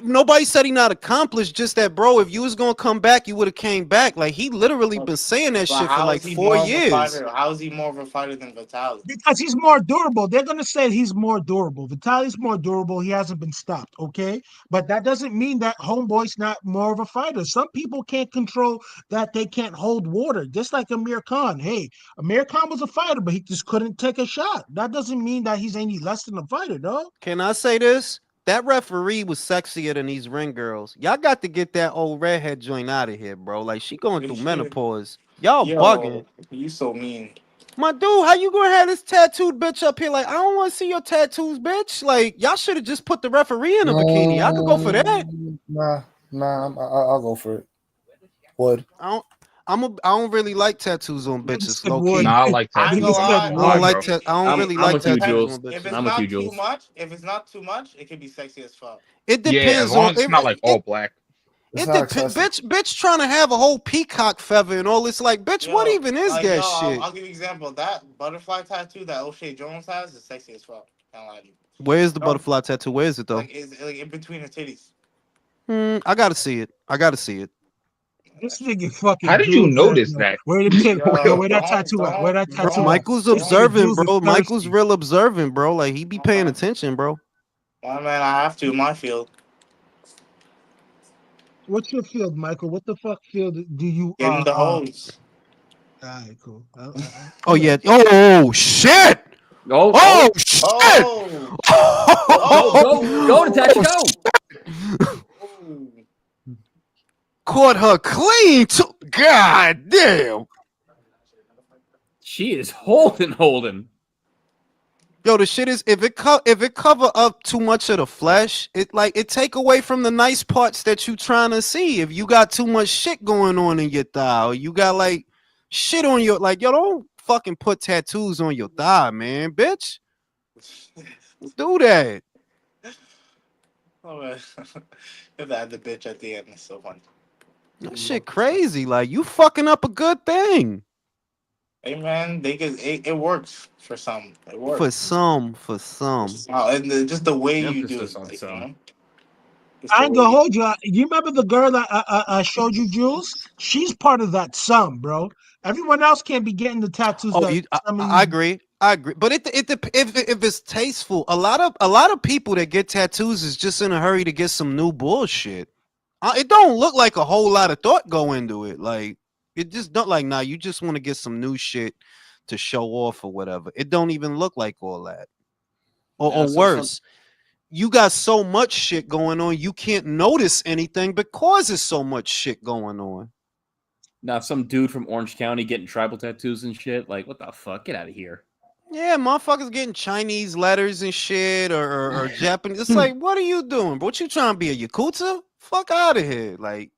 Nobody said he not accomplished. Just that, bro. If you was gonna come back, you would have came back. Like he literally been saying that shit for like 4 years. How is he more of a fighter than Vitaly? Because he's more durable. They're gonna say he's more durable. Vitaly's more durable. He hasn't been stopped. Okay, but that doesn't mean that homeboy's not more of a fighter. Some people can't control that. They can't hold water. Just like Amir Khan. Hey, Amir Khan was a fighter, but he just couldn't take a shot. That doesn't mean that he's any less than a fighter, dog. Can I say this? That referee was sexier than these ring girls. Y'all got to get that old redhead joint out of here, bro. Like she going through menopause. Y'all bugging. You so mean. My dude, how you gonna have this tattooed bitch up here? Like, I don't want to see your tattoos, bitch. Like, y'all should have just put the referee in a bikini. I could go for that. I'll go for it. Would. I don't really like tattoos on bitches. Low key. Nah, I like tattoos. I don't really like tattoos on bitches. If it's not too much, it can be sexy as fuck. It depends. Yeah, as long as it's not like all black. It depends. Bitch trying to have a whole peacock feather and all this. Like, bitch, what even is that shit? I'll give you an example. That butterfly tattoo that O'Shea Jones has is sexy as fuck. Can't lie to you. Where is the butterfly tattoo? Where is it though? Like in between her titties. I gotta see it. This nigga fucking. How did you notice that? Where that tattoo at? Where that tattoo? Michael's observant, bro. Michael's real observant, bro. Like he be paying attention, bro. Well, man, I have to in my field. What's your field, Michael? What the fuck field do you? In the holes. All right, cool. Oh yeah. Oh shit. Oh shit. Go, Natasha, go. Caught her clean too. God damn. She is holding. Yo, the shit is if it cover up too much of the flesh, it take away from the nice parts that you trying to see. If you got too much shit going on in your thigh, or you got like shit on your yo, don't fucking put tattoos on your thigh, man, bitch. Do that. Oh man, if I had the bitch at the end, it's so funny. That shit crazy. Like you fucking up a good thing. Hey man, it works for some. It works for some. And just the way you do it. Like, you know? I ain't gonna hold you. You remember the girl that I showed you, Jules? She's part of that some, bro. Everyone else can't be getting the tattoos. I agree. But if it's tasteful, a lot of people that get tattoos is just in a hurry to get some new bullshit. It don't look like a whole lot of thought go into it. Like it just don't like you just want to get some new shit to show off or whatever. It don't even look like all that. Or worse, you got so much shit going on, you can't notice anything because there's so much shit going on. Now, some dude from Orange County getting tribal tattoos and shit. Like, what the fuck? Get out of here. Yeah, motherfuckers getting Chinese letters and shit or Japanese. It's like, what are you doing? What you trying to be, a Yakuza? Fuck out of here. Like,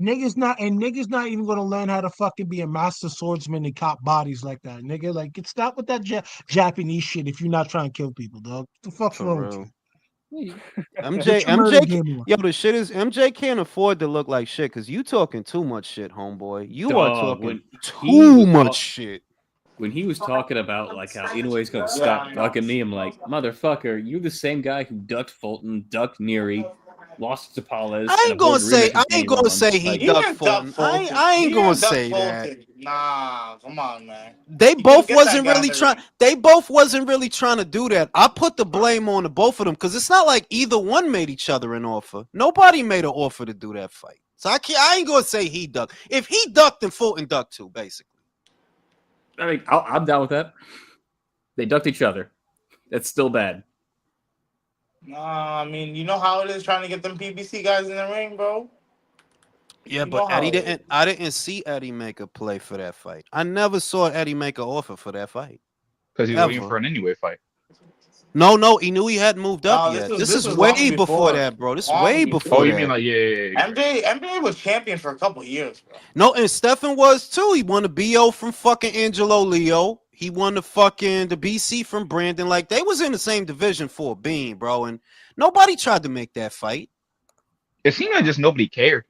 niggas not even gonna learn how to fucking be a master swordsman and cop bodies like that, nigga. Like, stop with that Japanese shit if you're not trying to kill people, dog. What the fuck's wrong with you? MJ, yo, the shit is MJ can't afford to look like shit because you talking too much shit, homeboy. You are talking too much shit. When he was talking about like how Inoue's gonna stop ducking me, I'm like, motherfucker, you're the same guy who ducked Fulton, ducked Neary, lost to Paulez. I ain't gonna say he ducked Fulton. I ain't gonna say that. Nah, come on, man. They both wasn't really trying. They both wasn't really trying to do that. I put the blame on the both of them because it's not like either one made each other an offer. Nobody made an offer to do that fight. So I ain't gonna say he ducked. If he ducked, then Fulton ducked too, basically. I mean, I'm down with that. They ducked each other. That's still bad. Nah, I mean, you know how it is trying to get them PBC guys in the ring, bro. Yeah, but Eddie didn't. I didn't see Eddie make a play for that fight. I never saw Eddie make an offer for that fight. Because he was waiting for an anyway fight. No, he knew he hadn't moved up yet. This is way before that, bro. This is way before. Oh, you mean like yeah. MJ was champion for a couple of years, bro. No, and Stefan was too. He won the BO from fucking Angelo Leo. He won the BC from Brandon. Like they was in the same division for a bean, bro. And nobody tried to make that fight. It seemed like just nobody cared.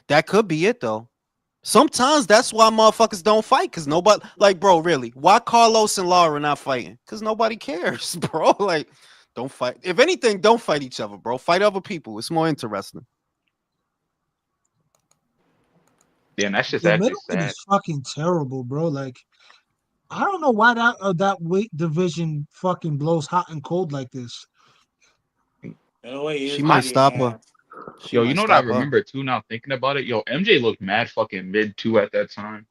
That could be it though. Sometimes that's why motherfuckers don't fight, because nobody, like, bro, really, why Carlos and Lara not fighting? Because nobody cares, bro. Like, don't fight. If anything, don't fight each other, bro. Fight other people. It's more interesting. Yeah, and that's just the middleweight is fucking terrible, bro. Like, I don't know why that weight division fucking blows hot and cold like this. She might stop her. Yo, you know what I remember too now thinking about it? Yo, MJ looked mad fucking mid too at that time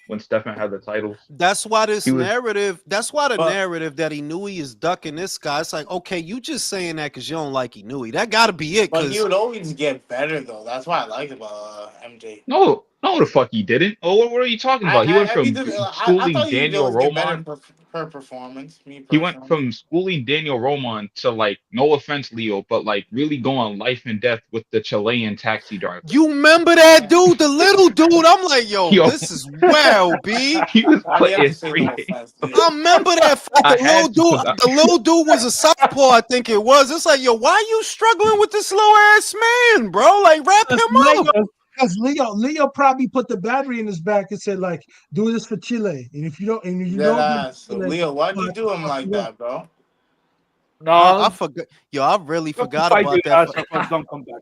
when Stefan had the titles. That's why narrative that he knew he is ducking this guy. It's like, okay, you just saying that because you don't like Inoue. That gotta be it. But he would always get better though. That's what I liked about MJ. No, the fuck he didn't. Oh, what are you talking about? He went from schooling Daniel Roman. Per performance. He went from schooling Daniel Roman to, like, no offense, Leo, but like really going life and death with the Chilean taxi driver. You remember that dude, the little dude? I'm like, yo, this is well, B. He was playing I remember that the little dude was a southpaw, I think it was. It's like, yo, why are you struggling with this slow ass man, bro? Like, wrap him up. Because Leo probably put the battery in his back and said, like, do this for Chile. And if you don't, so Leo, why'd you do him like that, bro? No, I forgot. Yo, I really forgot about that. Don't come back.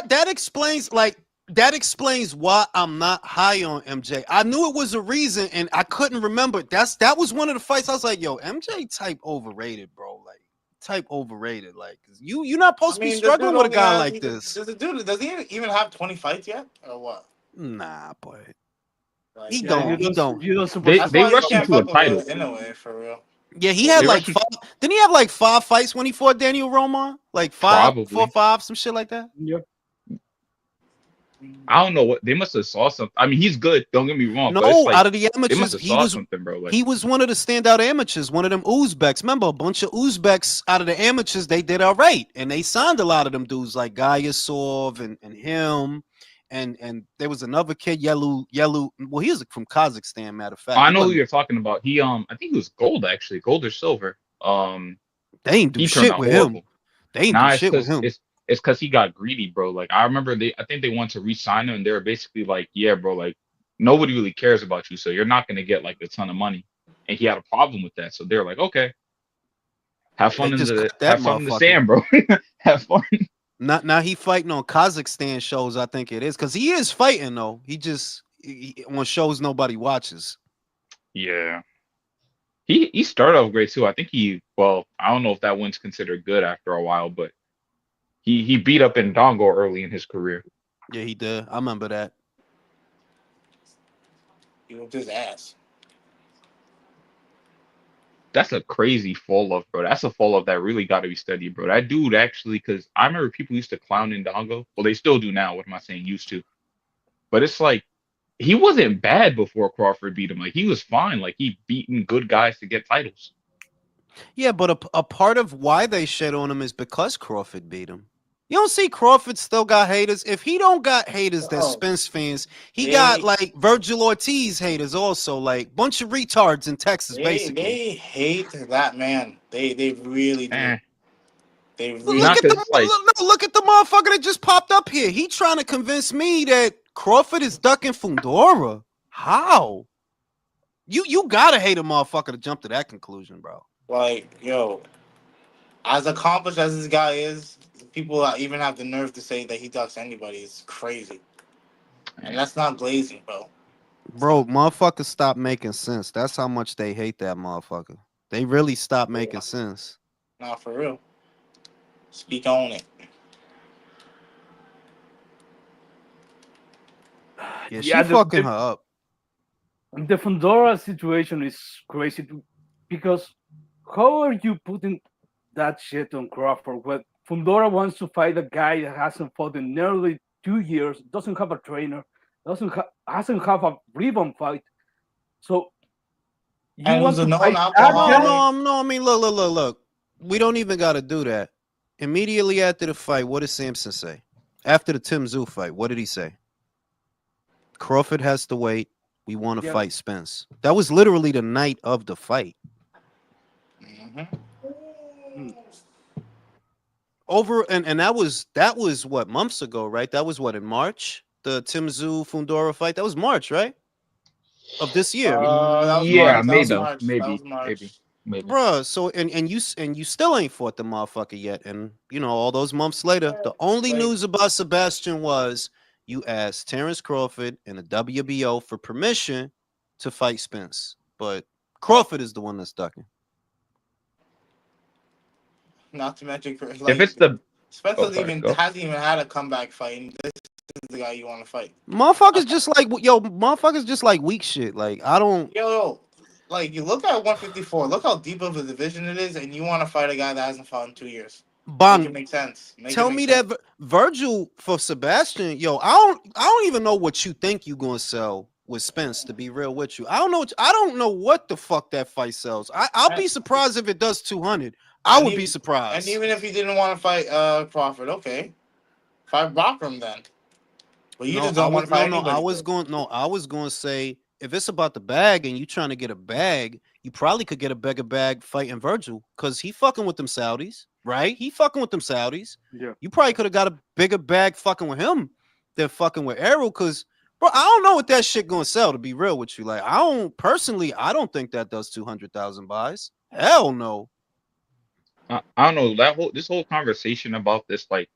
That explains why I'm not high on MJ. I knew it was a reason, and I couldn't remember. That was one of the fights. I was like, yo, MJ type overrated, bro. Like, type overrated. Like, you're not supposed to be struggling with a guy like this. Does he even have 20 fights yet, or what? Nah, boy. Like, he don't. They rushed him to a title in a way, for real. Yeah, he had like 5. Didn't he have like 5 fights when he fought Daniel Roman? Like 5, 4, 5, some shit like that. Yep. I don't know what they must have saw something. I mean, he's good. Don't get me wrong. No, but it's like, out of the amateurs, he was something, bro. Like, he was one of the standout amateurs. One of them Uzbeks. Remember, a bunch of Uzbeks out of the amateurs. They did all right, and they signed a lot of them dudes like Gayasov and him, and there was another kid, Yelu. Well, he was from Kazakhstan. Matter of fact, I know who you're talking about. He I think he was gold actually, gold or silver. They ain't do shit with him. They ain't do shit with him. It's because he got greedy, bro. Like, I remember I think they wanted to re-sign him, and they were basically like, yeah, bro, like, nobody really cares about you, so you're not going to get, like, a ton of money. And he had a problem with that, so they're like, okay. Have fun in the sand, bro. Have fun. Now he fighting on Kazakhstan shows, I think it is, because he is fighting, though. He on shows nobody watches. Yeah. He started off great, too. I think I don't know if that one's considered good after a while, but He beat up Ndongo early in his career. Yeah, he did. I remember that. He whooped his ass. That's a crazy fall off, bro. That's a fall off that really got to be studied, bro. That dude actually, because I remember people used to clown Ndongo. Well, they still do now. What am I saying? Used to. But it's like, he wasn't bad before Crawford beat him. Like, he was fine. Like, he beaten good guys to get titles. Yeah, but a part of why they shit on him is because Crawford beat him. You don't see Crawford still got haters. If he don't got haters that Spence fans, he got like Virgil Ortiz haters also, like bunch of retards in Texas, basically. They hate that man. They really do. They really look at the motherfucker that just popped up here. He trying to convince me that Crawford is ducking Fundora. How? You gotta hate a motherfucker to jump to that conclusion, bro. Like, yo, as accomplished as this guy is, people even have the nerve to say that he ducks anybody is crazy. And that's not glazing, bro. Bro, motherfuckers stop making sense. That's how much they hate that motherfucker. They really stop making sense. Nah, for real. Speak on it. Yeah, she fucking her up. The Fundora situation is crazy because how are you putting that shit on Crawford when Fundora wants to fight a guy that hasn't fought in nearly 2 years, doesn't have a trainer, hasn't have a rebound fight. So you And want who's a to known fight alcoholic? No. I mean, look. We don't even got to do that. Immediately after the fight, what did Sampson say? After the Tim Tszyu fight, what did he say? Crawford has to wait. We want to fight Spence. That was literally the night of the fight. Over and that was what, months ago, right? That was what, in March? The Tim Tszyu Fundora fight. That was March, right? Of this year. That was Yeah, March. maybe. Bruh, so and you still ain't fought the motherfucker yet. And you know, all those months later, the only news about Sebastian was you asked Terrence Crawford and the WBO for permission to fight Spence. But Crawford is the one that's ducking. Not to mention, if it's the Spencer hasn't even had a comeback fight. And this is the guy you want to fight. Motherfuckers just like weak shit. Like I don't. Yo, like you look at 154. Look how deep of a division it is, and you want to fight a guy that hasn't fought in 2 years. Make it make sense. Tell me that Virgil for Sebastian. Yo, I don't even know what you think you gonna sell with Spence. To be real with you, I don't know what the fuck that fight sells. I'll be surprised if it does 200. I would be surprised. And even if he didn't want to fight Crawford, okay, fight Brockram then. But you just don't want to fight anybody. I was going to say if it's about the bag and you trying to get a bag, you probably could get a bigger bag fighting Virgil because he fucking with them Saudis, right? He fucking with them Saudis. Yeah. You probably could have got a bigger bag fucking with him than fucking with Errol because, bro, I don't know what that shit going to sell, to be real with you. Like, I don't think that does 200,000 buys. Hell no. I don't know, this whole conversation about this, like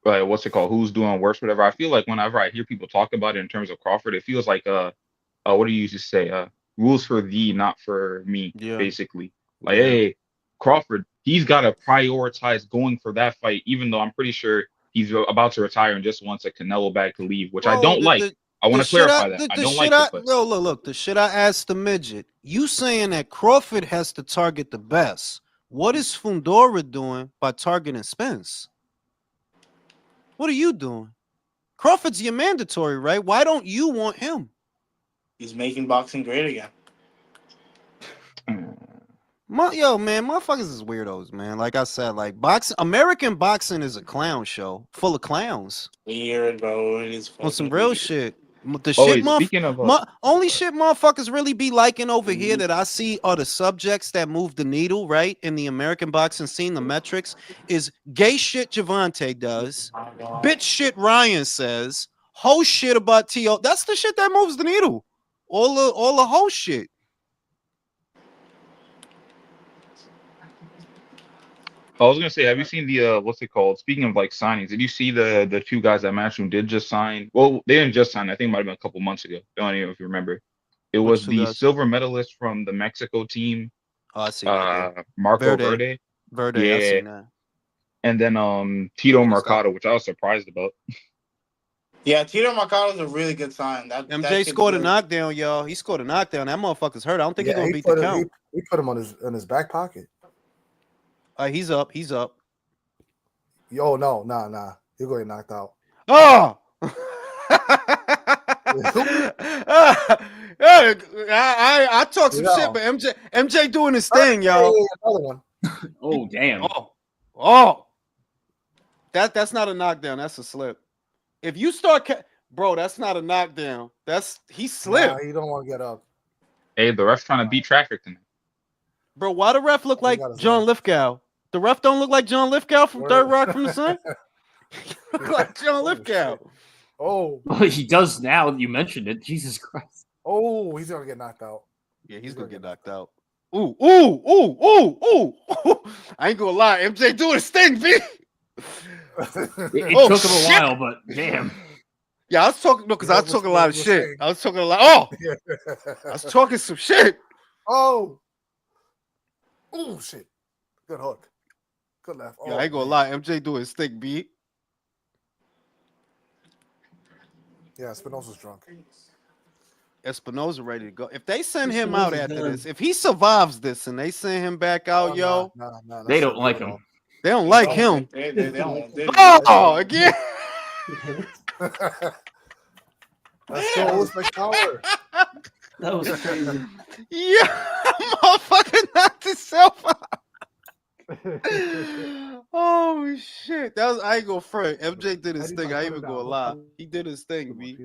what's it called? Who's doing worse, whatever. I feel like whenever I hear people talk about it in terms of Crawford, it feels like what do you usually say? Rules for thee, not for me. Yeah. Basically, like, hey, Crawford, he's got to prioritize going for that fight, even though I'm pretty sure he's about to retire and just wants a Canelo bag to leave, which I don't like. I want to clarify that. I don't like it. Look, the shit I asked the midget, you saying that Crawford has to target the best. What is Fundora doing by targeting Spence? What are you doing? Crawford's your mandatory, right? Why don't you want him? He's making boxing great again. Motherfuckers is weirdos, man. Like I said, like American boxing is a clown show full of clowns. Weird, bro. It is on some real shit. The only shit motherfuckers really be liking over here that I see are the subjects that move the needle, right? In the American boxing scene, the metrics is gay shit Javante does, bitch shit Ryan says, whole shit about T.O. That's the shit that moves the needle. All the whole shit. I was gonna say, have you seen the what's it called? Speaking of like signings, did you see the two guys that Matchroom did just sign? Well, they didn't just sign. I think it might have been a couple months ago. I don't know if you remember. It was the silver medalist from the Mexico team. Oh, I see. Marco Verde. Yeah. I seen that. And then Tito Mercado, which I was surprised about. Yeah, Tito Mercado is a really good sign. MJ scored a knockdown, y'all. He scored a knockdown. That motherfucker's hurt. I don't think he's gonna beat the count. He put him in his back pocket. He's up. He's up. Yo, no, nah. He'll go get knocked out. Oh! I talk some shit, but MJ doing his thing, y'all. Another one. Oh, damn. Oh. That's not a knockdown. That's a slip. If you start, bro, that's not a knockdown. He slipped. Nah, he don't want to get up. Hey, the ref's trying to beat traffic tonight. Bro, why the ref look like John Lithgow? The ref don't look like John Lithgow from Third Rock from the Sun? Look like John Lithgow. Oh. Well, he does now that you mentioned it. Jesus Christ. Oh, he's going to get knocked out. Yeah, he's going to get knocked out. Ooh. I ain't going to lie. MJ doing his thing, B. It took him a while, but damn. Yeah, I was talking because I was talking a lot of shit. I was talking a lot. Oh, I was talking some shit. Oh shit! Good hook. Good laugh. Yeah, I ain't gonna lie. MJ doing stick beat. Yeah, Espinoza's drunk. Espinoza ready to go. If they send him out after this, if he survives this and they send him back out, Nah, they don't like him. They don't like him. They don't. Oh, again. Let's go, Uzbek power. That was crazy. Yeah, motherfucker knocked himself out. Oh shit! That was I ain't gonna front. MJ did his thing. I ain't even gonna lie. He did his thing, B.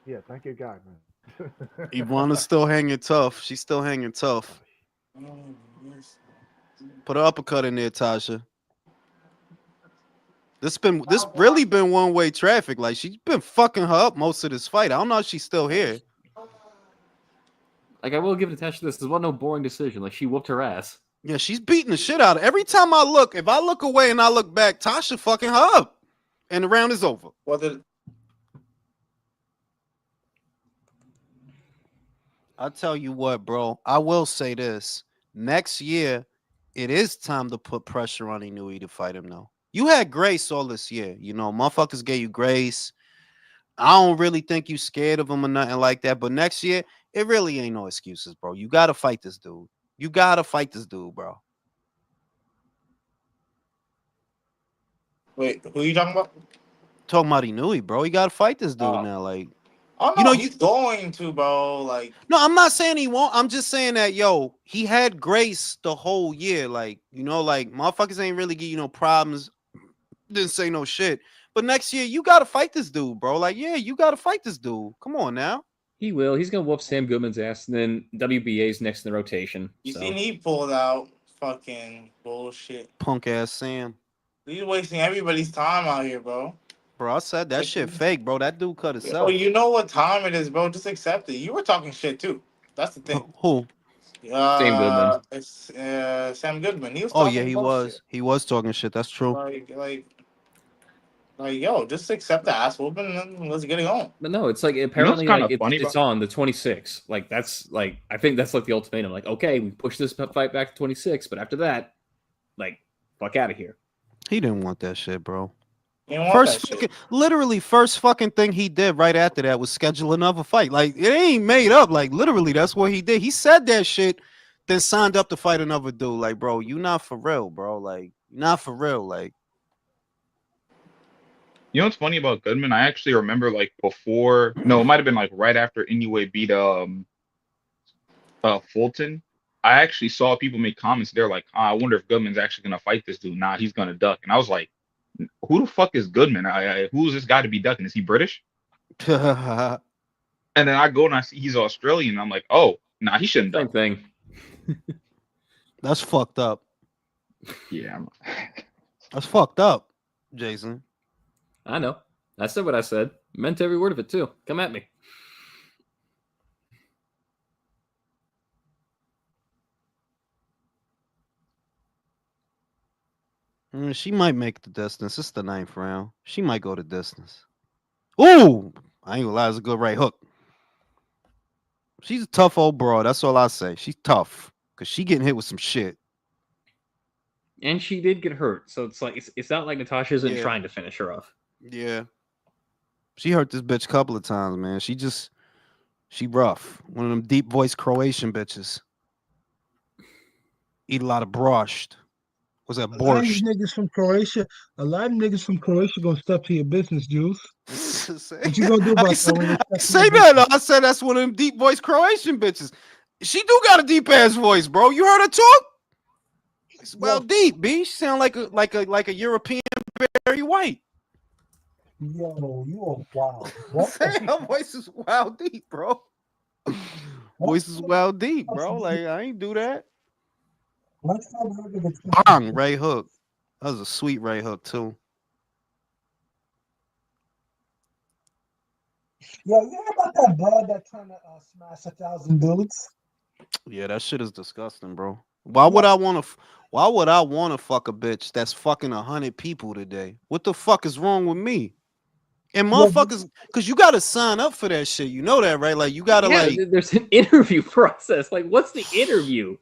Yeah, thank you, God, man. Ivana's still hanging tough. She's still hanging tough. Put an uppercut in there, Tasha. This really been one-way traffic. Like she's been fucking her up most of this fight. I don't know if she's still here. Like I will give Natasha this. This wasn't no boring decision. Like she whooped her ass. Yeah, she's beating the shit out of. Every time I look, if I look away and I look back, Tasha fucking her up, and the round is over. I'll tell you what, bro. I will say this. Next year, it is time to put pressure on Inoue to fight him, though. You had grace all this year. You know, motherfuckers gave you grace. I don't really think you scared of him or nothing like that. But next year, it really ain't no excuses, bro. You got to fight this dude. You got to fight this dude, bro. Wait, who are you talking about? Talking about Inoue, bro. You got to fight this dude now. Like, oh, no, he's going to, bro. Like, no, I'm not saying he won't. I'm just saying that, yo, he had grace the whole year. Like, you know, like, motherfuckers ain't really give you no problems. Didn't say no shit. But next year, you got to fight this dude, bro. Like, yeah, you got to fight this dude. Come on now. He will. He's going to whoop Sam Goodman's ass, and then WBA's next in the rotation. You seen he pulled out fucking bullshit. Punk ass Sam. He's wasting everybody's time out here, bro. Bro, I said that shit fake, bro. That dude cut himself. Oh, you know what time it is, bro. Just accept it. You were talking shit, too. That's the thing. Who? Sam Goodman. It's Sam Goodman. He was oh, talking yeah, he bullshit. was. He was talking shit. That's true. Like, yo, just accept the ass whooping and then let's get it on. But no, it's like apparently like it's on the 26th. Like that's like I think that's like the ultimatum. Like, okay, we push this fight back to 26, but after that, like, fuck out of here. He didn't want that shit, bro. Literally, first fucking thing he did right after that was schedule another fight. Like, it ain't made up. Like, literally, that's what he did. He said that shit, then signed up to fight another dude. Like, bro, you not for real, bro. Like, not for real. Like, you know what's funny about Goodman? I actually remember like before. No, it might have been like right after Inoue beat Fulton. I actually saw people make comments. They're like, I wonder if Goodman's actually gonna fight this dude. Nah, he's gonna duck. And I was like, who the fuck is Goodman? Who is this guy to be ducking? Is he British? And then I go and I see he's Australian. I'm like, oh, nah, he shouldn't duck. Same thing. That's fucked up. Yeah. That's fucked up, Jason. I know. I said what I said. Meant every word of it, too. Come at me. She might make the distance. It's the 9th round. She might go the distance. Ooh! I ain't gonna lie. It's a good right hook. She's a tough old broad. That's all I say. She's tough. Because she getting hit with some shit. And she did get hurt. So it's like it's not like Natasha isn't trying to finish her off. Yeah. She hurt this bitch a couple of times, man. She rough. One of them deep voice Croatian bitches. Eat a lot of borscht. Was that borscht? A lot of niggas from Croatia gonna step to your business, Juice. What you gonna do about that? Say that. I said that's one of them deep voice Croatian bitches. She do got a deep ass voice, bro. You heard her talk? It's well deep, B. She sound like a European Barry White. Yo, you are wild. Her voice is wild deep, bro. Voice is wild deep, bro. Like, I ain't do that. Bang, right hook. That was a sweet right hook, too. Yo, you hear about that broad that trying to smash 1,000 dudes? Yeah, that shit is disgusting, bro. Why would I want to? Why would I want to fuck a bitch that's fucking 100 people today? What the fuck is wrong with me? And motherfuckers, because you gotta sign up for that shit. You know that, right? Like you gotta like. There's an interview process. Like, what's the interview?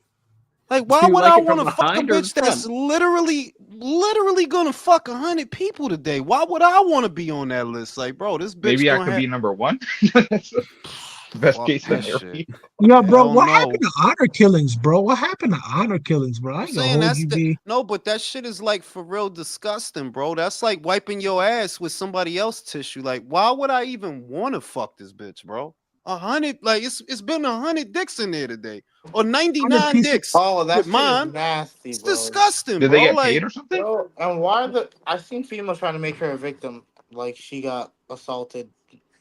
Like, why Do you would like I it from want to fuck a behind or bitch that's front? literally gonna fuck 100 people today? Why would I want to be on that list? Like, bro, this bitch Maybe I gonna could have be number one. That's the best fuck case that scenario. shit. Yeah, bro. Hell What no. happened to honor killings, bro? What happened to honor killings, bro? I I'm ain't gonna saying hold that's you, the B. no, but that shit is like for real disgusting, bro. That's like wiping your ass with somebody else's tissue. Like, why would I even want to fuck this bitch, bro? 100, like it's been 100 dicks in there today, or 99 dicks Oh, that with shit mine. is nasty, It's bro. disgusting, Did they bro. get paid Like, or something? Bro, and why I seen females trying to make her a victim, like she got assaulted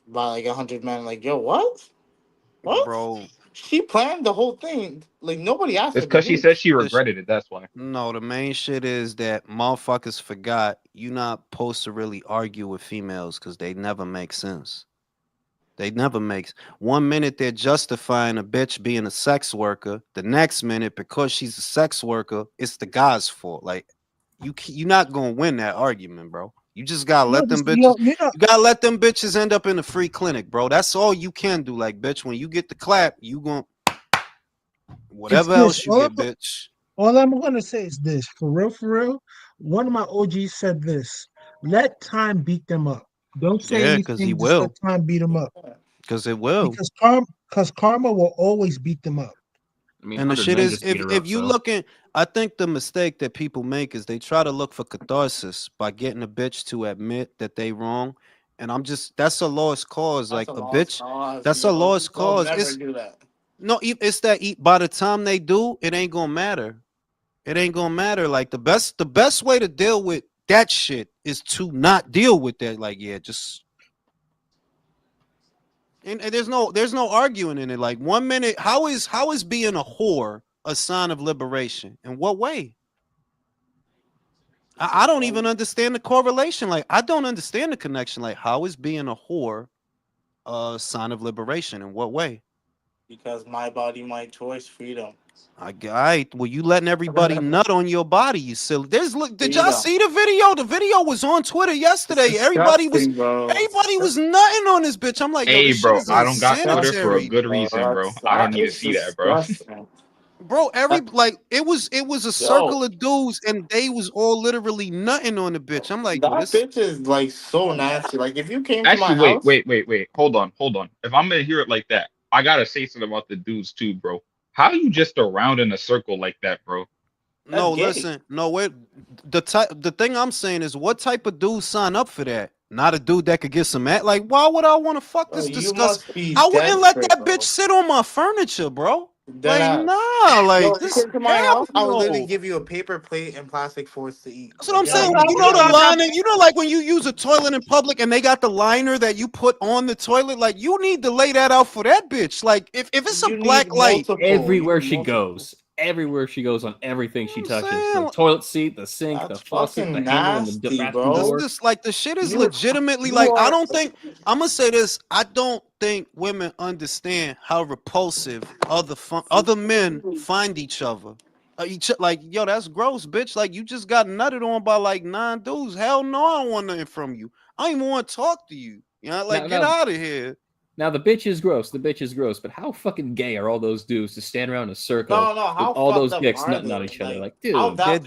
by like 100 men. Like, yo, what? What? bro, She planned the whole thing. Like nobody asked It's her to because she do said she this. regretted it. That's why. No, the main shit is that motherfuckers forgot you not supposed to really argue with females because they never make sense. They never makes 1 minute they're justifying a bitch being a sex worker. The next minute, because she's a sex worker, it's the guy's fault. Like you're not gonna win that argument, bro. You just gotta let them bitches. You gotta let them bitches end up in a free clinic, bro. That's all you can do. Like, bitch, when you get the clap, you gonna whatever else you get, bitch. All I'm gonna say is this, for real. One of my OGs said this: "Let time beat them up. Don't say Yeah, because he anything. Just let will. time beat them up. Because it will. Because karma will always beat them up." I mean, And the 100 shit men is, just beat her if up, you so. looking, I think the mistake that people make is they try to look for catharsis by getting a bitch to admit that they wrong. And that's a lost cause. That's Like a a lost bitch, cause. that's a Yo, lost don't cause. never It's do that. no, it's that by the time they do, it ain't gonna matter. It ain't gonna matter. Like the best way to deal with that shit is to not deal with that. Like, yeah, just and there's no arguing in it. Like 1 minute, how is being a whore a sign of liberation? In what way? I don't even understand the correlation. Like, I don't understand the connection. Like, how is being a whore a sign of liberation? In what way? Because my body, my choice, freedom. Well, you letting everybody nut on your body, you silly. Did y'all Freedom. see the video? The video was on Twitter yesterday. Everybody was nutting on this bitch. I'm like, yo, Hey, this shit bro, is I don't got Twitter for a unsanitary. good reason, bro. I don't need to see that, bro. Bro, it was a circle of dudes and they was all literally nutting on the bitch. I'm like, yo, That this bitch is like so nasty. Like if you came to my Actually, house, wait. Hold on. If I'm gonna hear it like that, I gotta say something about the dudes too, bro. How you just around in a circle like that, bro? no, gay. listen, no, the thing I'm saying is what type of dude sign up for that? Not a dude that could get some at. Like, why would I want to fuck this you disgust? must be I wouldn't let desperate, that bro. bitch sit on my furniture, bro. Dead Like, ass. nah, Yo, like if you this. came to my Hell house, I would literally no. give you a paper plate and plastic forks to eat. That's what Like I'm you're not saying. even You know the getting liner. You know, like when you use a toilet in public and they got the liner that you put on the toilet. Like you need to lay that out for that bitch. Like if it's a You need black light, multiple. Everywhere she goes on everything she I'm touches, saying, the toilet seat, the sink, the That's faucet, the fucking handle, and the nasty, bathroom this door. bro. this like the shit is You legitimately you like I are don't think I'm gonna say this. I don't think women understand how repulsive other men find each other. Like yo, that's gross, bitch. Like you just got nutted on by like 9 dudes. Hell no, I don't want nothing from you. I don't even want to talk to you. You know, like get out of here. Now the bitch is gross. The bitch is gross. But how fucking gay are all those dudes to stand around in a circle no. with How all fucked those up dicks are nutting on they? each other? Like, How dude, down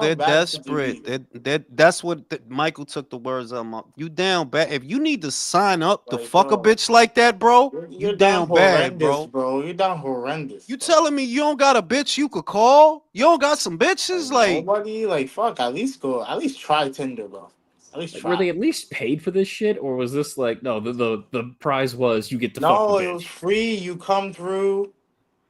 They're bad could you desperate. be? That's what Michael took the words out of my. You down bad. If you need to sign up to Like, fuck a bro, bitch like that, bro, you you're down down bad, horrendous, bro. bro. You're down horrendous. You Bro. telling me you don't got a bitch you could call? You don't got some bitches? Like, Nobody, like fuck. At least try Tinder, bro. At least like, were try. they at least paid for this shit, or was this like no? The prize was you get to fuck the No, it bitch. was free. You come through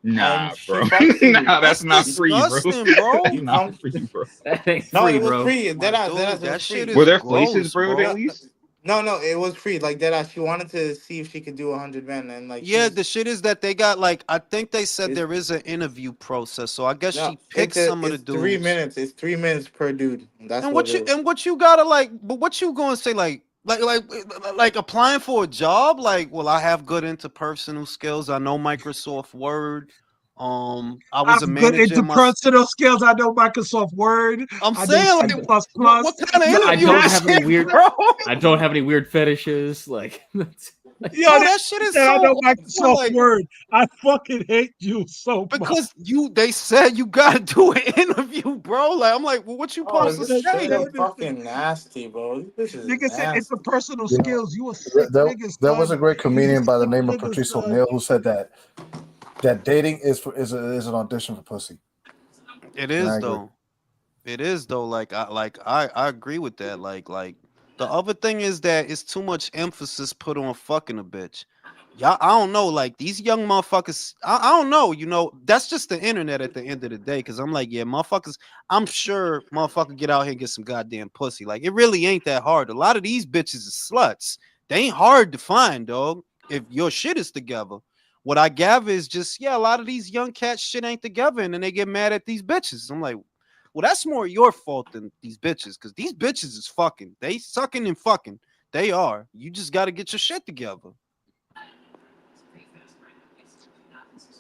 and Nah, she bro. fucks you. Nah, that's that's not free, bro. disgusting, bro. That's You not come. free, bro. That ain't No, free, it was bro. free. My Deadass, dude, it was that shit free. Were is there places gross, for it at bro. least? No, it was free. Like deadass, she wanted to see if she could do 100 men, and like Yeah, she's the shit is that they got like I think they said it's, there is an interview process, so I guess no, she picked some of the it's 3 dudes. minutes. It's 3 minutes per dude. That's And what it is. what you gotta like, but what you gonna say like applying for a job? Like, well, I have good interpersonal skills. I know Microsoft Word. I was a I'm good manager. interpersonal skills. I know Microsoft Word. I'm I saying, know like, C++. what kind of I interview don't is have any it, weird. bro? I don't have any weird fetishes. Like, Yo, Bro, that shit is I so know awful, Microsoft like, Word. I fucking hate you so much. because they said you gotta do an interview, bro. Like, I'm like, well, what you Oh, supposed to this say? shit is fucking nasty, bro. This is Nigga said nasty. interpersonal You know, skills. You a sick nigga, there was son. a great You comedian by the sick name of nigga, Patrice son. O'Neill who said that dating is an audition for pussy. It And I is agree. though. It is though. I agree with that. Like the other thing is that it's too much emphasis put on fucking a bitch. Y'all, I don't know. Like these young motherfuckers, I don't know. You know, that's just the internet at the end of the day. Cause I'm like, yeah, motherfuckers. I'm sure motherfucker get out here and get some goddamn pussy. Like it really ain't that hard. A lot of these bitches is sluts. They ain't hard to find, dog. If your shit is together. What I gather is just, yeah, a lot of these young cats shit ain't together, and then they get mad at these bitches. I'm like, well, that's more your fault than these bitches, because these bitches is fucking. They sucking and fucking. They are. You just got to get your shit together.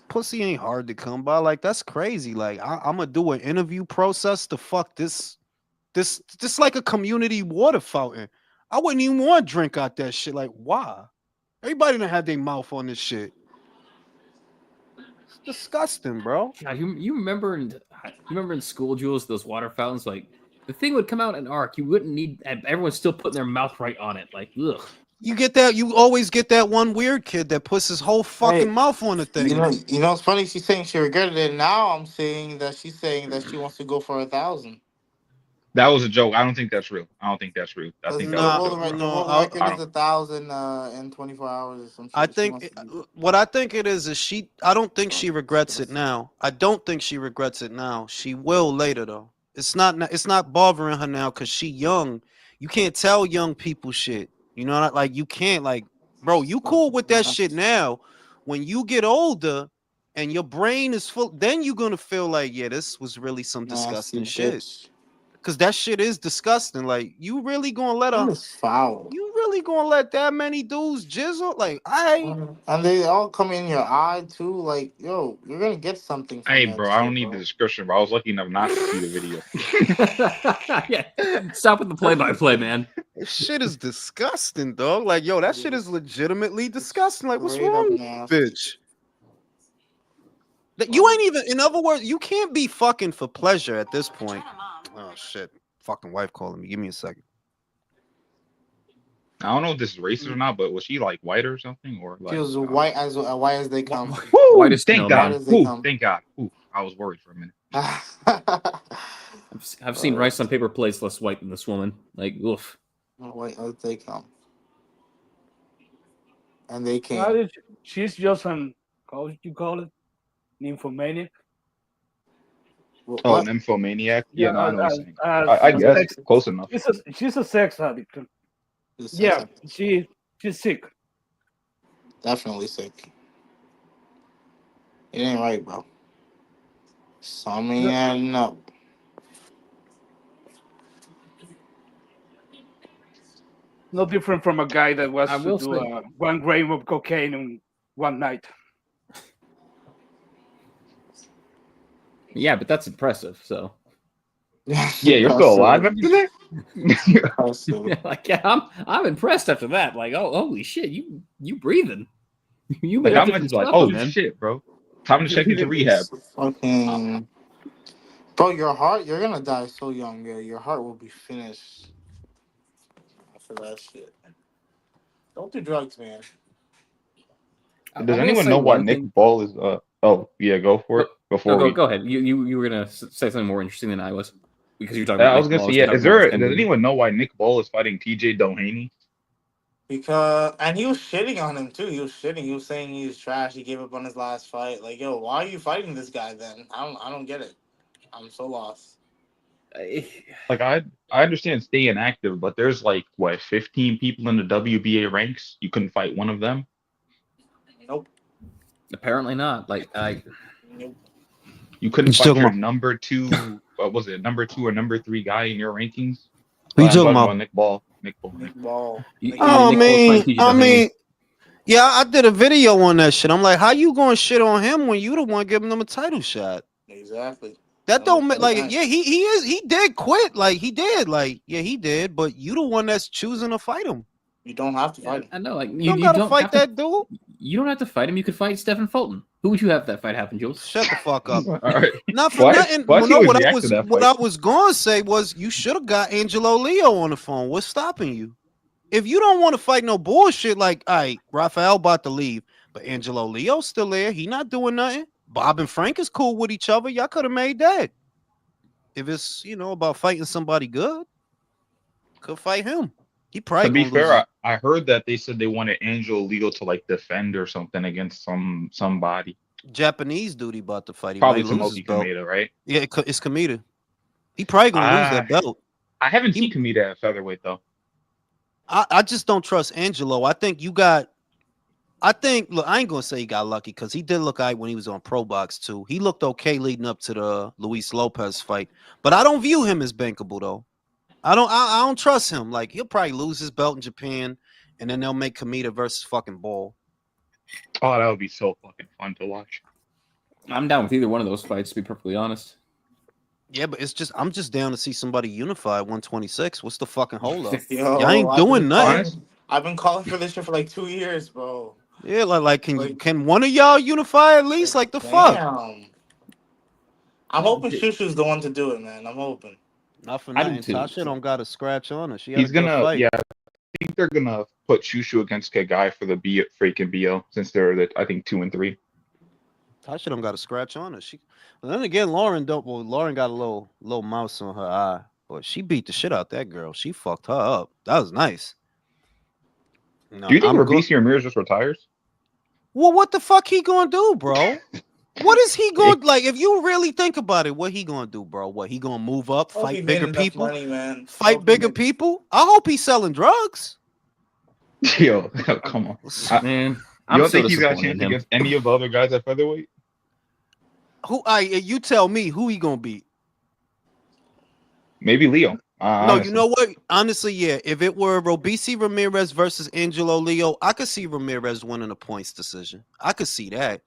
Pussy ain't hard to come by. Like, that's crazy. Like, I'm going to do an interview process to fuck this like a community water fountain. I wouldn't even want to drink out that shit. Like, why? Everybody done had their mouth on this shit. It's disgusting, bro. God, you remember in school, Jules, those water fountains, like the thing would come out in arc. You wouldn't need everyone's still putting their mouth right on it. Like, ugh. You get that. You always get that one weird kid that puts his whole fucking mouth on the thing. You know, it's funny. She's saying she regretted it. Now I'm saying that she's saying that she wants to go for 1,000. That was a joke. I don't think that's real. I think that was a The joke. world record is 1,000 in 24 hours or some shit. I think what I think it is she. I don't think she regrets it now. I don't think she regrets it now. She will later though. It's not bothering her now because she young. You can't tell young people shit. You know, like you can't like, bro. You cool with that shit now. When you get older and your brain is full, then you're gonna feel like, yeah, this was really some disgusting shit. Cause that shit is disgusting. Like, you really gonna let her? Foul. You really gonna let that many dudes jizzle? Like, and they all come in your eye too. Like, yo, you're gonna get something from Hey, that bro, shit, I don't need the description, bro. I was lucky enough not to see the video. Yeah, stop with the play-by-play, man. This shit is disgusting, dog. Like, yo, that shit is legitimately disgusting. Like, what's wrong with you, bitch? You ain't even. In other words, you can't be fucking for pleasure at this point. Oh shit! Fucking wife calling me. Give me a second. I don't know if this is racist or not, but was she like white or something, or like she was white as they come. Woo, thank God. Thank God. Ooh, I was worried for a minute. I've seen rice on paper plates less white than this woman. Like, oof. White as they come. And they came. She's just an, how would you call it? Nymphomaniac. Oh, nymphomaniac? Yeah, no, I know what you're saying. I a guess sex, close enough. She's a sex addict. Yeah, she's sick. Definitely sick. It ain't right, bro. Something adding up. No different from a guy that was to do 1 gram of cocaine in one night. Yeah, but that's impressive. So. Yeah, you're still alive after that. Yeah, like, yeah, I'm impressed after that. Like, oh, holy shit, you breathing? You like, made I'm just like, oh man. shit, bro. Time to check into rehab. Fucking, bro, your heart, you're gonna die so young. Yeah, your heart will be finished after that shit. Don't do drugs, man. Does anyone know why Nick Ball is? Oh yeah, go for it. Go ahead. You were gonna say something more interesting than I was because you're talking about. I was gonna say, yeah. Does anyone know why Nick Ball is fighting TJ Doheny? Because he was shitting on him too. He was shitting. He was saying he was trash. He gave up on his last fight. Like, yo, why are you fighting this guy then? I don't get it. I'm so lost. Like, I understand staying active, but there's like what 15 people in the WBA ranks. You couldn't fight one of them. Nope. Apparently not. Like Nope. You couldn't fight your number 2. What was it? Number 2 or number 3 guy in your rankings? Who you talking about? Nick Ball. Nick Ball. I mean, Yeah, I did a video on that shit. I'm like, how you going to shit on him when you the one giving him a title shot? Exactly. That don't make like nice. yeah, he did quit. Like he did. Like, yeah, he did, but you the one that's choosing to fight him. You don't have to fight him. I know, like You don't gotta fight that dude. You don't have to fight him. You could fight Stephen Fulton. Who would you have that fight happen, Jules? Shut the fuck up. All right. Not for nothing. Why Well, no, what I was going to say was you should have got Angelo Leo on the phone. What's stopping you? If you don't want to fight no bullshit, like, all right, Rafael about to leave, but Angelo Leo's still there. He not doing nothing. Bob and Frank is cool with each other. Y'all could have made that. If it's, about fighting somebody good, could fight him. He probably to be fair, I heard that they said they wanted Angelo Leo to like defend or something against somebody. Japanese dude he about to fight. He Probably might lose his Tomoki belt. Kameda, right? Yeah, it's Kameda. He probably gonna lose that belt. I haven't seen Kameda at featherweight though. I just don't trust Angelo. Look, I ain't gonna say he got lucky because he did look right when he was on Pro Box too. He looked okay leading up to the Luis Lopez fight, but I don't view him as bankable though. I don't trust him. Like he'll probably lose his belt in Japan, and then they'll make Kameda versus fucking Ball. Oh, that would be so fucking fun to watch. I'm down with either one of those fights, to be perfectly honest. Yeah, but I'm just down to see somebody unify 126. What's the fucking hold up? Yo, Y'all ain't doing nothing. I've been calling for this shit for like 2 years, bro. Yeah, can one of y'all unify at least? Like the fuck? I'm hoping Shushu's the one to do it, man. I'm hoping. Not for nothing. Tasha don't got a scratch on her. He's gonna, yeah. I think they're gonna put Shushu against a guy for the freaking BO since they're I think 2 and 3. Tasha don't got a scratch on her. Then again, Lauren got a little mouse on her eye, but she beat the shit out that girl. She fucked her up. That was nice. No, do you think Robeisy Ramirez just retires? Well, what the fuck he gonna do, bro? What is he going like? If you really think about it, what he gonna do, bro? What he gonna move up, fight bigger people, man. Fight bigger people? I hope he's selling drugs. Yo, come on, man. You don't think he's got a chance against any of the other guys at featherweight? You tell me who he gonna beat. Maybe Leo. No, honestly. you know what? Honestly, yeah. If it were Robeisy Ramirez versus Angelo Leo, I could see Ramirez winning a points decision. I could see that.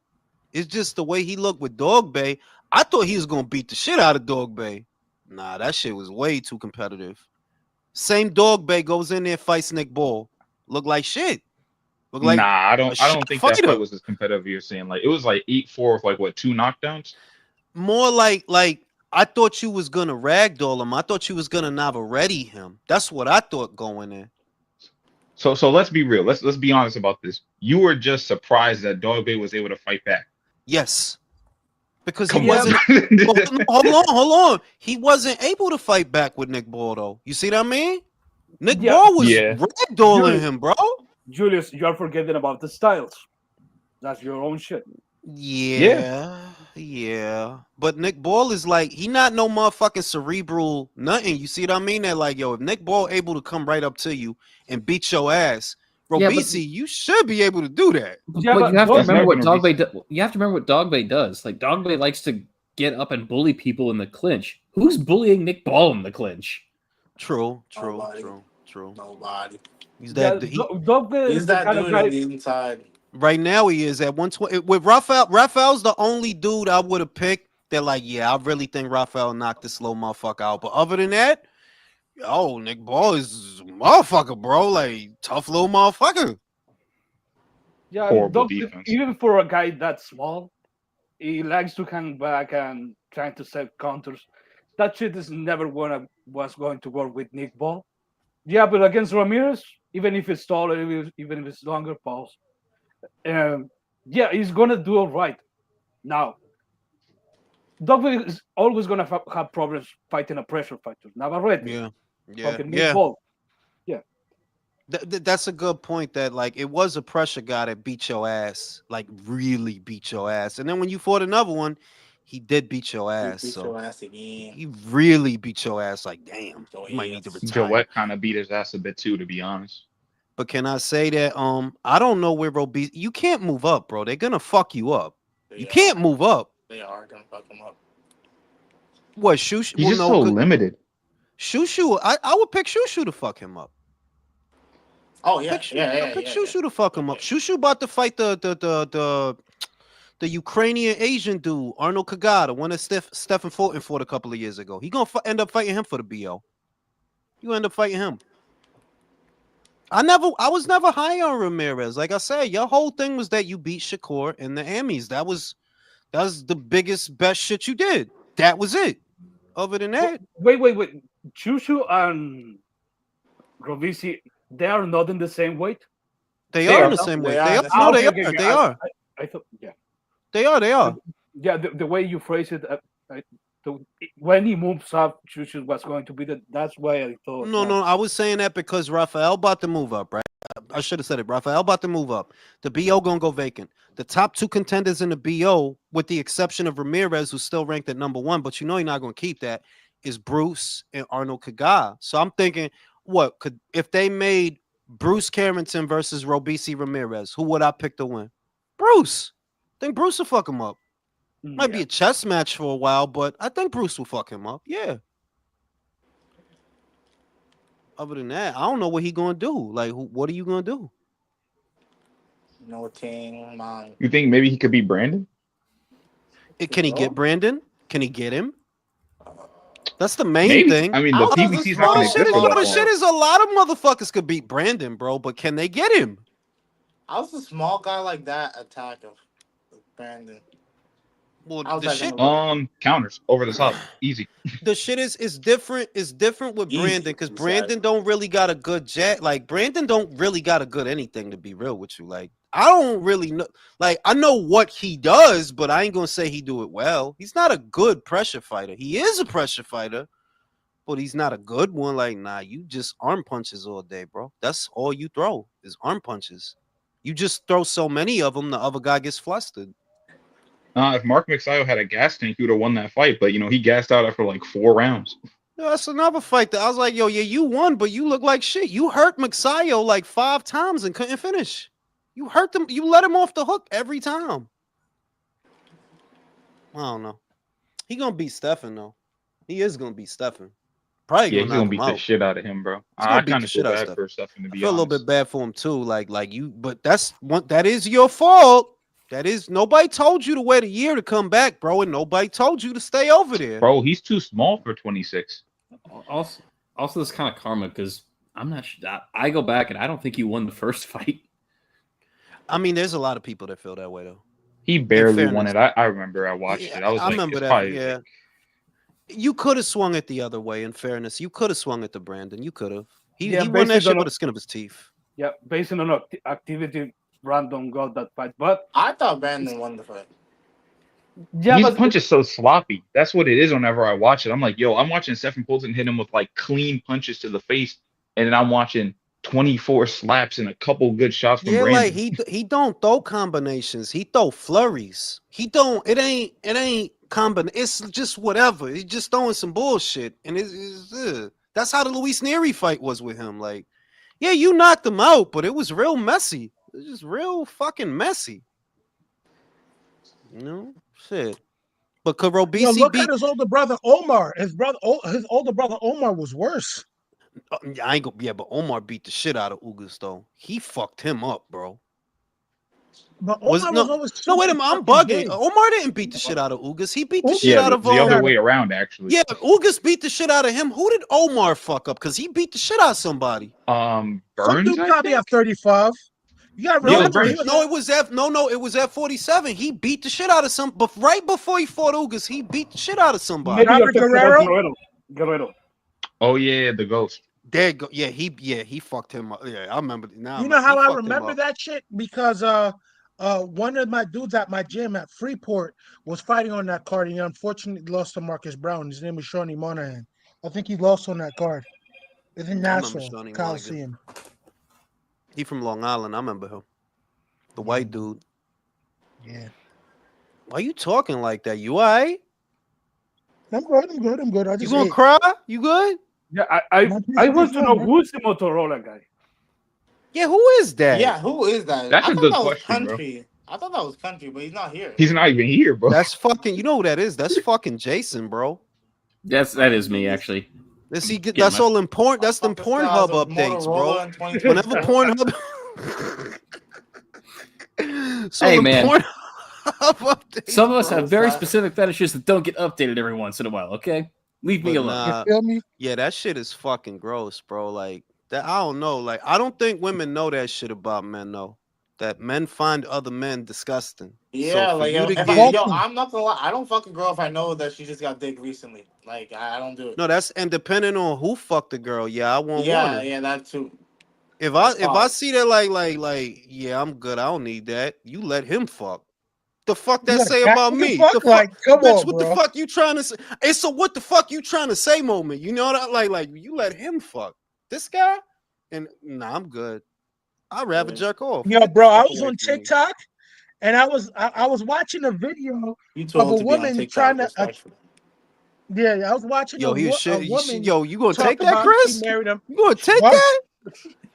It's just the way he looked with Dog Bay. I thought he was gonna beat the shit out of Dog Bay. Nah, that shit was way too competitive. Same Dog Bay goes in there, fights Nick Ball. Look like shit. Look like I don't think that fight was as competitive as you're saying. Like it was like 8-4 with like what 2 knockdowns. More like I thought you was gonna ragdoll him. I thought you was gonna Navarrete him. That's what I thought going in. So let's be real. Let's be honest about this. You were just surprised that Dog Bay was able to fight back. Yes. Because he wasn't hold on. He wasn't able to fight back with Nick Ball though. You see what I mean? Nick Ball was ragdolling him, bro. Julius, you're forgetting about the styles. That's your own shit. Yeah. But Nick Ball is like, he not no motherfucking cerebral nothing. You see what I mean? That like, yo, if Nick Ball able to come right up to you and beat your ass, Robeisy, you should be able to do that. But you have to remember what Dog Bay does. You have to remember what Dog Bay does. Like Dog Bay likes to get up and bully people in the clinch. Who's bullying Nick Ball in the clinch? True. Nobody. He's that. Dog Bay he's that dude on the inside. Right now he is at 120. With Rafael, Rafael's the only dude I would have picked that like, yeah, I really think Rafael knocked this little motherfucker out. But other than that, yo, Nick Ball is a motherfucker, bro. Like, tough little motherfucker. Yeah, even for a guy that small, he likes to hang back and trying to set counters. That shit is never was going to work with Nick Ball. Yeah, but against Ramirez, even if it's taller, even if it's longer, pause. Yeah, he's gonna do all right. Now, Dogville is always gonna have problems fighting a pressure fighter. Navarrete, yeah. That's a good point. That like it was a pressure guy that beat your ass, like really beat your ass, and then when you fought another one, he did beat your ass. He beat your ass again. He really beat your ass. Like damn, you might need to retire. Joette kind of beat his ass a bit too, to be honest. But can I say that I don't know where Robeisy. You can't move up, bro. They're gonna fuck you up. You can't move up. They are gonna fuck him up. What Shushu? He's just so limited. Shushu, I would pick Shushu to fuck him up. Oh yeah, Pick Shushu to fuck him up. Yeah. Shushu about to fight the Ukrainian Asian dude, Arnold Kagada, one that Stephen Fulton fought a couple of years ago. He gonna end up fighting him for the BO. You end up fighting him. I was never high on Ramirez. Like I said, your whole thing was that you beat Shakur in the Emmys. That was the biggest, best shit you did. That was it. Other than that, wait. Chushu and Rovisi, they are not in the same weight. They are in the same weight. They are. No, they are. They are. I thought, yeah. They are. Yeah, the way you phrase it, when he moves up, Chushu was going to be that's why I thought. No, I was saying that because Rafael about to move up, right? I should have said it. Rafael about to move up. The BO gonna go vacant. The top two contenders in the BO, with the exception of Ramirez, who's still ranked at number 1, but you know you're not gonna keep that, is Bruce and Arnold Kaga. So I'm thinking, if they made Bruce Carrington versus Robisi Ramirez, who would I pick to win? Bruce. I think Bruce will fuck him up. Might be a chess match for a while, but I think Bruce will fuck him up. Yeah. Other than that, I don't know what he gonna do. Like, what are you gonna do? No thing, man. You think maybe he could beat Brandon? Can he get Brandon? Can he get him? That's the main thing. I mean, the PBC's not going to get the shit is a lot of motherfuckers could beat Brandon, bro, but can they get him? How's a small guy like that attack of Brandon? Well, the shit, counters over the top, easy. The shit is different. It's different with Brandon because Brandon don't really got a good jet. Like Brandon don't really got a good anything, to be real with you. Like I don't really know. Like I know what he does, but I ain't gonna say he do it well. He's not a good pressure fighter. He is a pressure fighter, but he's not a good one. Like nah, you just arm punches all day, bro. That's all you throw is arm punches. You just throw so many of them, the other guy gets flustered. If Mark Mixayo had a gas tank, he would have won that fight. But, he gassed out after like 4 rounds. Yeah, that's another fight that I was like, yo, yeah, you won, but you look like shit. You hurt Mixayo like 5 times and couldn't finish. You hurt them. You let him off the hook every time. I don't know. He going to beat Stephen, though. He is going to beat Stephen. Probably he's going to beat the shit out of him, bro. I kind of feel bad for Stephen, to be honest. I feel a little bit bad for him, too. Like you, but that is your fault. That is, nobody told you to wait a year to come back, bro, and nobody told you to stay over there. Bro, he's too small for 26. Also this kind of karma, because I'm not sure. I go back, and I don't think he won the first fight. I mean, there's a lot of people that feel that way, though. He barely won it. I remember I watched it. I remember that, yeah. You could have swung it the other way, in fairness. You could have swung it to Brandon. You could have. He won that shit with the skin of his teeth. Yeah, based on activity, Brandon got that fight, but I thought Brandon won the fight. Yeah, his punch is so sloppy. That's what it is whenever I watch it. I'm like, yo, I'm watching Stephen Fulton hit him with like clean punches to the face, and then I'm watching 24 slaps and a couple good shots from Brandon. Like he don't throw combinations. He throw flurries. He don't. It ain't combination. It's just whatever. He's just throwing some bullshit, and that's how the Luis Nery fight was with him. Like, yeah, you knocked him out, but it was real messy. It was just real fucking messy. Shit. But could Robisi look at his older brother Omar. His older brother Omar was worse. I ain't gonna. Yeah, but Omar beat the shit out of Ugas though. He fucked him up, bro. But Omar was always wait a minute. I'm bugging. Omar didn't beat the shit out of Ugas. He beat the shit out of the other way around, actually. Yeah, Ugas beat the shit out of him. Who did Omar fuck up? Because he beat the shit out of somebody. Burns. Probably at 35. You got it was at 47. He beat the shit out of some, but right before he fought Ugas, he beat the shit out of somebody. Guerrero. Oh yeah, the ghost. There you go. Yeah, he fucked him up. Yeah, I remember now. You know how I remember that shit? Because one of my dudes at my gym at Freeport was fighting on that card, and he unfortunately lost to Marcus Brown. His name was Shawnee Monahan. I think he lost on that card. It's in Nassau Coliseum. He from Long Island. I remember him. The white dude. Yeah. Why you talking like that? You all right? I'm good. I just you gonna cry? You good? Yeah, I want to know who's the Motorola guy. Yeah, who is that? Yeah, who is that? That's a good question, bro. I thought that was Country, but he's not here. He's not even here, bro. That's fucking. You know who that is? That's fucking Jason, bro. That is me, actually. That's all important. That's the Pornhub updates, bro. Whenever Pornhub. Hey man, updates, some of us have very specific fetishes that don't get updated every once in a while. Okay, leave me alone. You feel me? Yeah, that shit is fucking gross, bro. Like that, I don't know. Like I don't think women know that shit about men, though. That men find other men disgusting. Yeah, so like yo, I'm not gonna lie. I don't fuck a girl if I know that she just got dick recently. Like I don't do it. No, that's and depending on who fucked the girl. Yeah, I won't want her. Yeah, that too. If I see that like yeah, I'm good. I don't need that. You let him fuck. The fuck that say about me? The fuck, like, come bitch, on, what bro. the fuck you trying to say? It's a what the fuck you trying to say moment. You know what I like you let him fuck this guy? And nah, I'm good. I'd rather jerk off. Yo, bro, I was on TikTok and I was watching a video of a woman trying to I was watching a woman. Yo, you gonna take that, Chris? She married him. You gonna take that?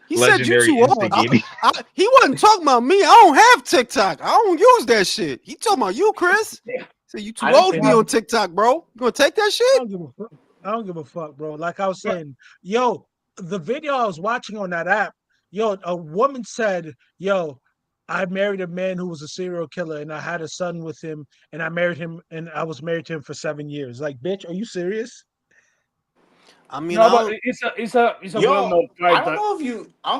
He Legendary said you too old. He wasn't talking about me. I don't have TikTok. I don't use that shit. He talking about you, Chris. Said you too old to be on TikTok, bro. You gonna take that shit? I don't give a fuck, bro. Like I was saying, yo, the video I was watching on that app, yo, a woman said, yo, I married a man who was a serial killer and I had a son with him and I married him and I was married to him for 7 years. Like, bitch, are you serious? I mean, no, but it's a well-known I don't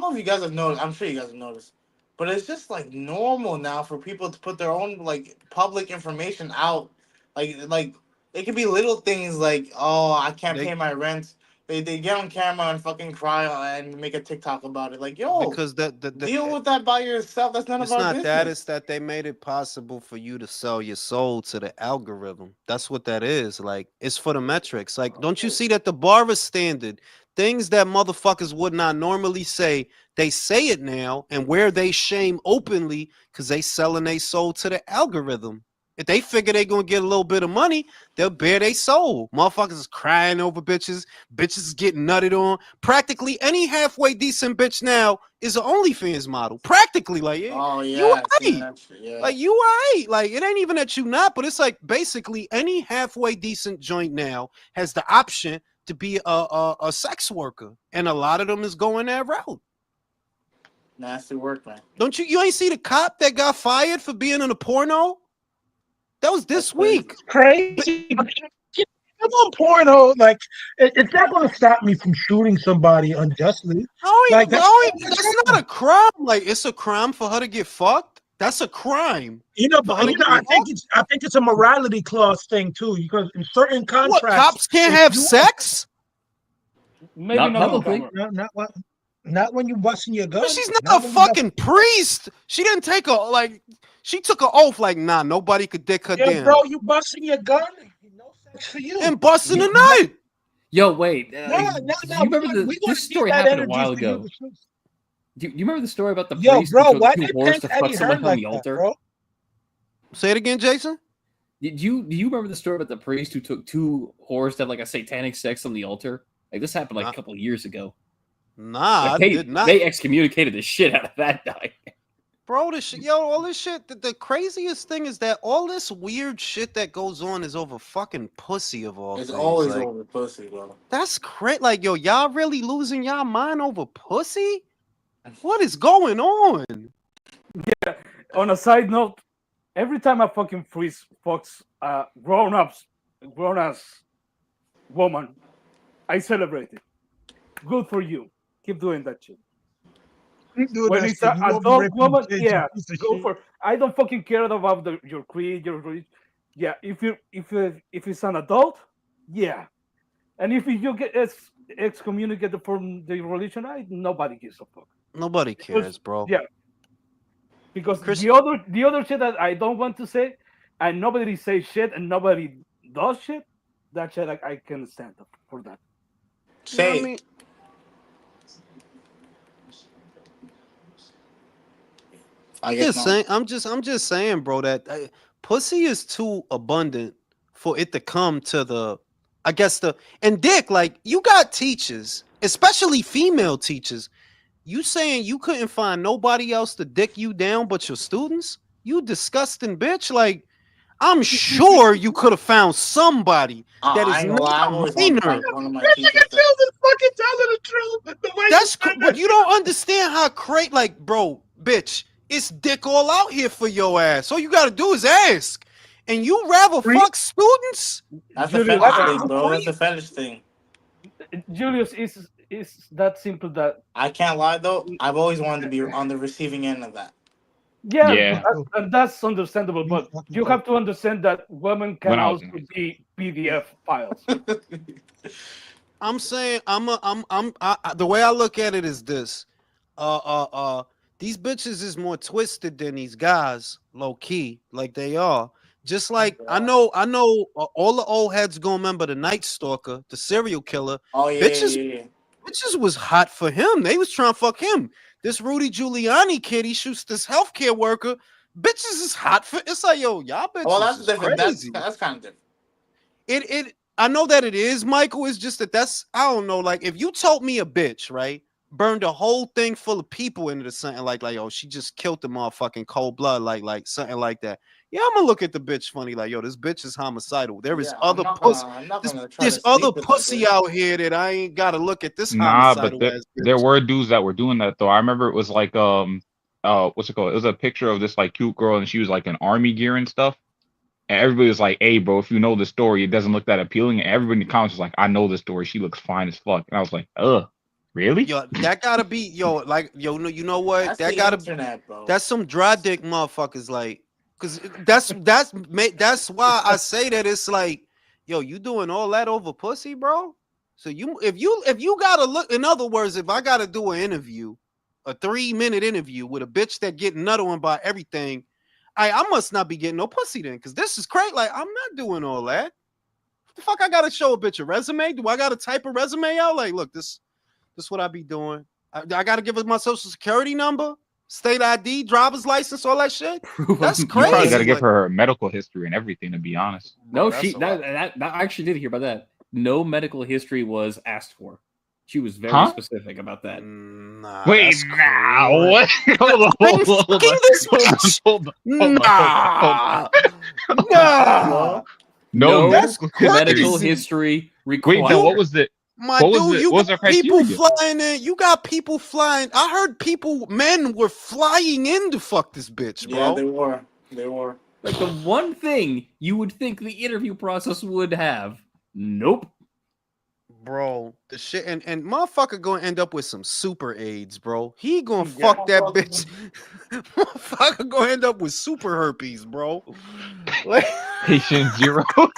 know if you guys have noticed. I'm sure you guys have noticed, but it's just like normal now for people to put their own like public information out. Like it could be little things like, oh, I can't pay my rent. They get on camera and fucking cry and make a TikTok about it. Like, yo, because deal with that by yourself. That's none of our business. It's not that. It's that they made it possible for you to sell your soul to the algorithm. That's what that is. Like, it's for the metrics. Like, don't you see that the bar is standard? Things that motherfuckers would not normally say, they say it now, and where they shame openly because they selling their soul to the algorithm. If they figure they gonna get a little bit of money, they'll bare their soul. Motherfuckers is crying over bitches. Bitches is getting nutted on. Practically any halfway decent bitch now is an OnlyFans model. Practically, like, oh yeah, you right. Like you right. Like it ain't even that you not, but it's like basically any halfway decent joint now has the option to be a sex worker, and a lot of them is going that route. Nasty work, man. Don't you ain't see the cop that got fired for being in a porno? That was this week. Crazy. I'm on porno. Like, it's not going to stop me from shooting somebody unjustly. That's not a crime. Like, it's a crime for her to get fucked. That's a crime. I think it's a morality clause thing too, because in certain contracts, what, cops can't have sex. Maybe not when you're busting your gun. But she's not a fucking priest. She didn't take she took an oath like, nah, nobody could dick her down. Bro, you busting your gun? No sex for you. And busting a nut. Yo, wait. You remember this story happened a while ago? Do you remember the story about the priest who took two whores to fuck someone on the altar? Say it again, Jason. Do you remember the story about the priest who took two whores to have like a satanic sex on the altar? Like this happened like a couple of years ago. Nah, like, I did not. They excommunicated the shit out of that guy. Bro, all this shit. The craziest thing is that all this weird shit that goes on is over fucking pussy of all things. It's always over pussy, bro. That's crazy. Like, yo, y'all really losing y'all mind over pussy? What is going on? Yeah. On a side note, every time a fucking priest fucks a grown-ass woman, I celebrate it. Good for you. Keep doing that shit. When it's an adult woman, yeah, go for. I don't fucking care about your creed, your religion. Yeah, if it's an adult, yeah, and if you get excommunicated from the religion, nobody gives a fuck. Nobody cares, bro. Yeah, because the other shit that I don't want to say, and nobody says shit, and nobody does shit. That shit I can stand up for that. Say. You know what I mean? I'm just saying, bro, that pussy is too abundant for it to come to and dick, like you got teachers, especially female teachers. You saying you couldn't find nobody else to dick you down but your students? You disgusting bitch. Like, I'm sure you could have found somebody that is not I've always wanted to minor. fight one of my Richard teachers. Fields is fucking telling the truth. The way That's you said but you don't understand how crazy. Like, bro, bitch, it's dick all out here for your ass. All you gotta do is ask, and you rather fuck students. That's the Julius, fetish thing, bro. That's the fetish thing. Julius, is that simple that I can't lie though. I've always wanted to be on the receiving end of that. yeah, Yeah. and that's understandable, but you have to understand that women can When I was also be PDF files. I'm saying the way I look at it is this. These bitches is more twisted than these guys, low key, like they are. Just like I know all the old heads gonna remember the Night Stalker, the serial killer. Oh yeah, Bitches was hot for him. They was trying to fuck him. This Rudy Giuliani kid, he shoots this healthcare worker. Bitches is hot for. It's like, yo, y'all bitches. Well, that's is different. crazy. That's kind of different. It. I know that it is, Michael. It's just that's I don't know. Like, if you told me a bitch, right, burned a whole thing full of people into something like, oh, she just killed the motherfucking cold blood, like something like that. Yeah, I'm gonna look at the bitch funny, like, yo, this bitch is homicidal. There is other pussy. There's other pussy out here that I ain't gotta look at this Nah, homicidal but ass there bitch. were dudes that were doing that though. I remember it was like what's it called? It was a picture of this like cute girl and she was like in army gear and stuff. And everybody was like, "Hey, bro, if you know the story, it doesn't look that appealing." And everybody in the comments was like, "I know the story. She looks fine as fuck." And I was like, "Ugh, really?" Yo, that gotta be like yo. You know what? That's that the gotta internet, bro. That's some dry dick motherfuckers, like, cause that's why I say that it's like, yo, you doing all that over pussy, bro. So if you gotta look, in other words, if I gotta do an interview, a 3-minute interview with a bitch that get nutted on by everything, I must not be getting no pussy then, cause this is crazy. Like, I'm not doing all that. What the fuck I gotta show a bitch a resume? Do I gotta type a resume out? Like, look, this what I be doing. I gotta give her my social security number, state ID, driver's license, all that shit. That's You probably crazy. gotta give her medical history and everything, to be honest. No, Bro, that I actually did hear about that. No medical history was asked for. She was very Huh? specific about that. Nah, Wait, now what? Hold on, I'm hold on, fucking this bitch. hold on. Nah, nah. No That's medical crazy. history required. Wait, then what was the My what was dude, the you what was got the people criteria? flying in. You got people flying. I heard men were flying in to fuck this bitch, bro. Yeah, they were. They were. Like the one thing you would think the interview process would have. Nope. Bro, the shit and motherfucker gonna end up with some super AIDS, bro. He gonna fuck that bitch. Motherfucker gonna end up with super herpes, bro. Like, Patient zero. yo,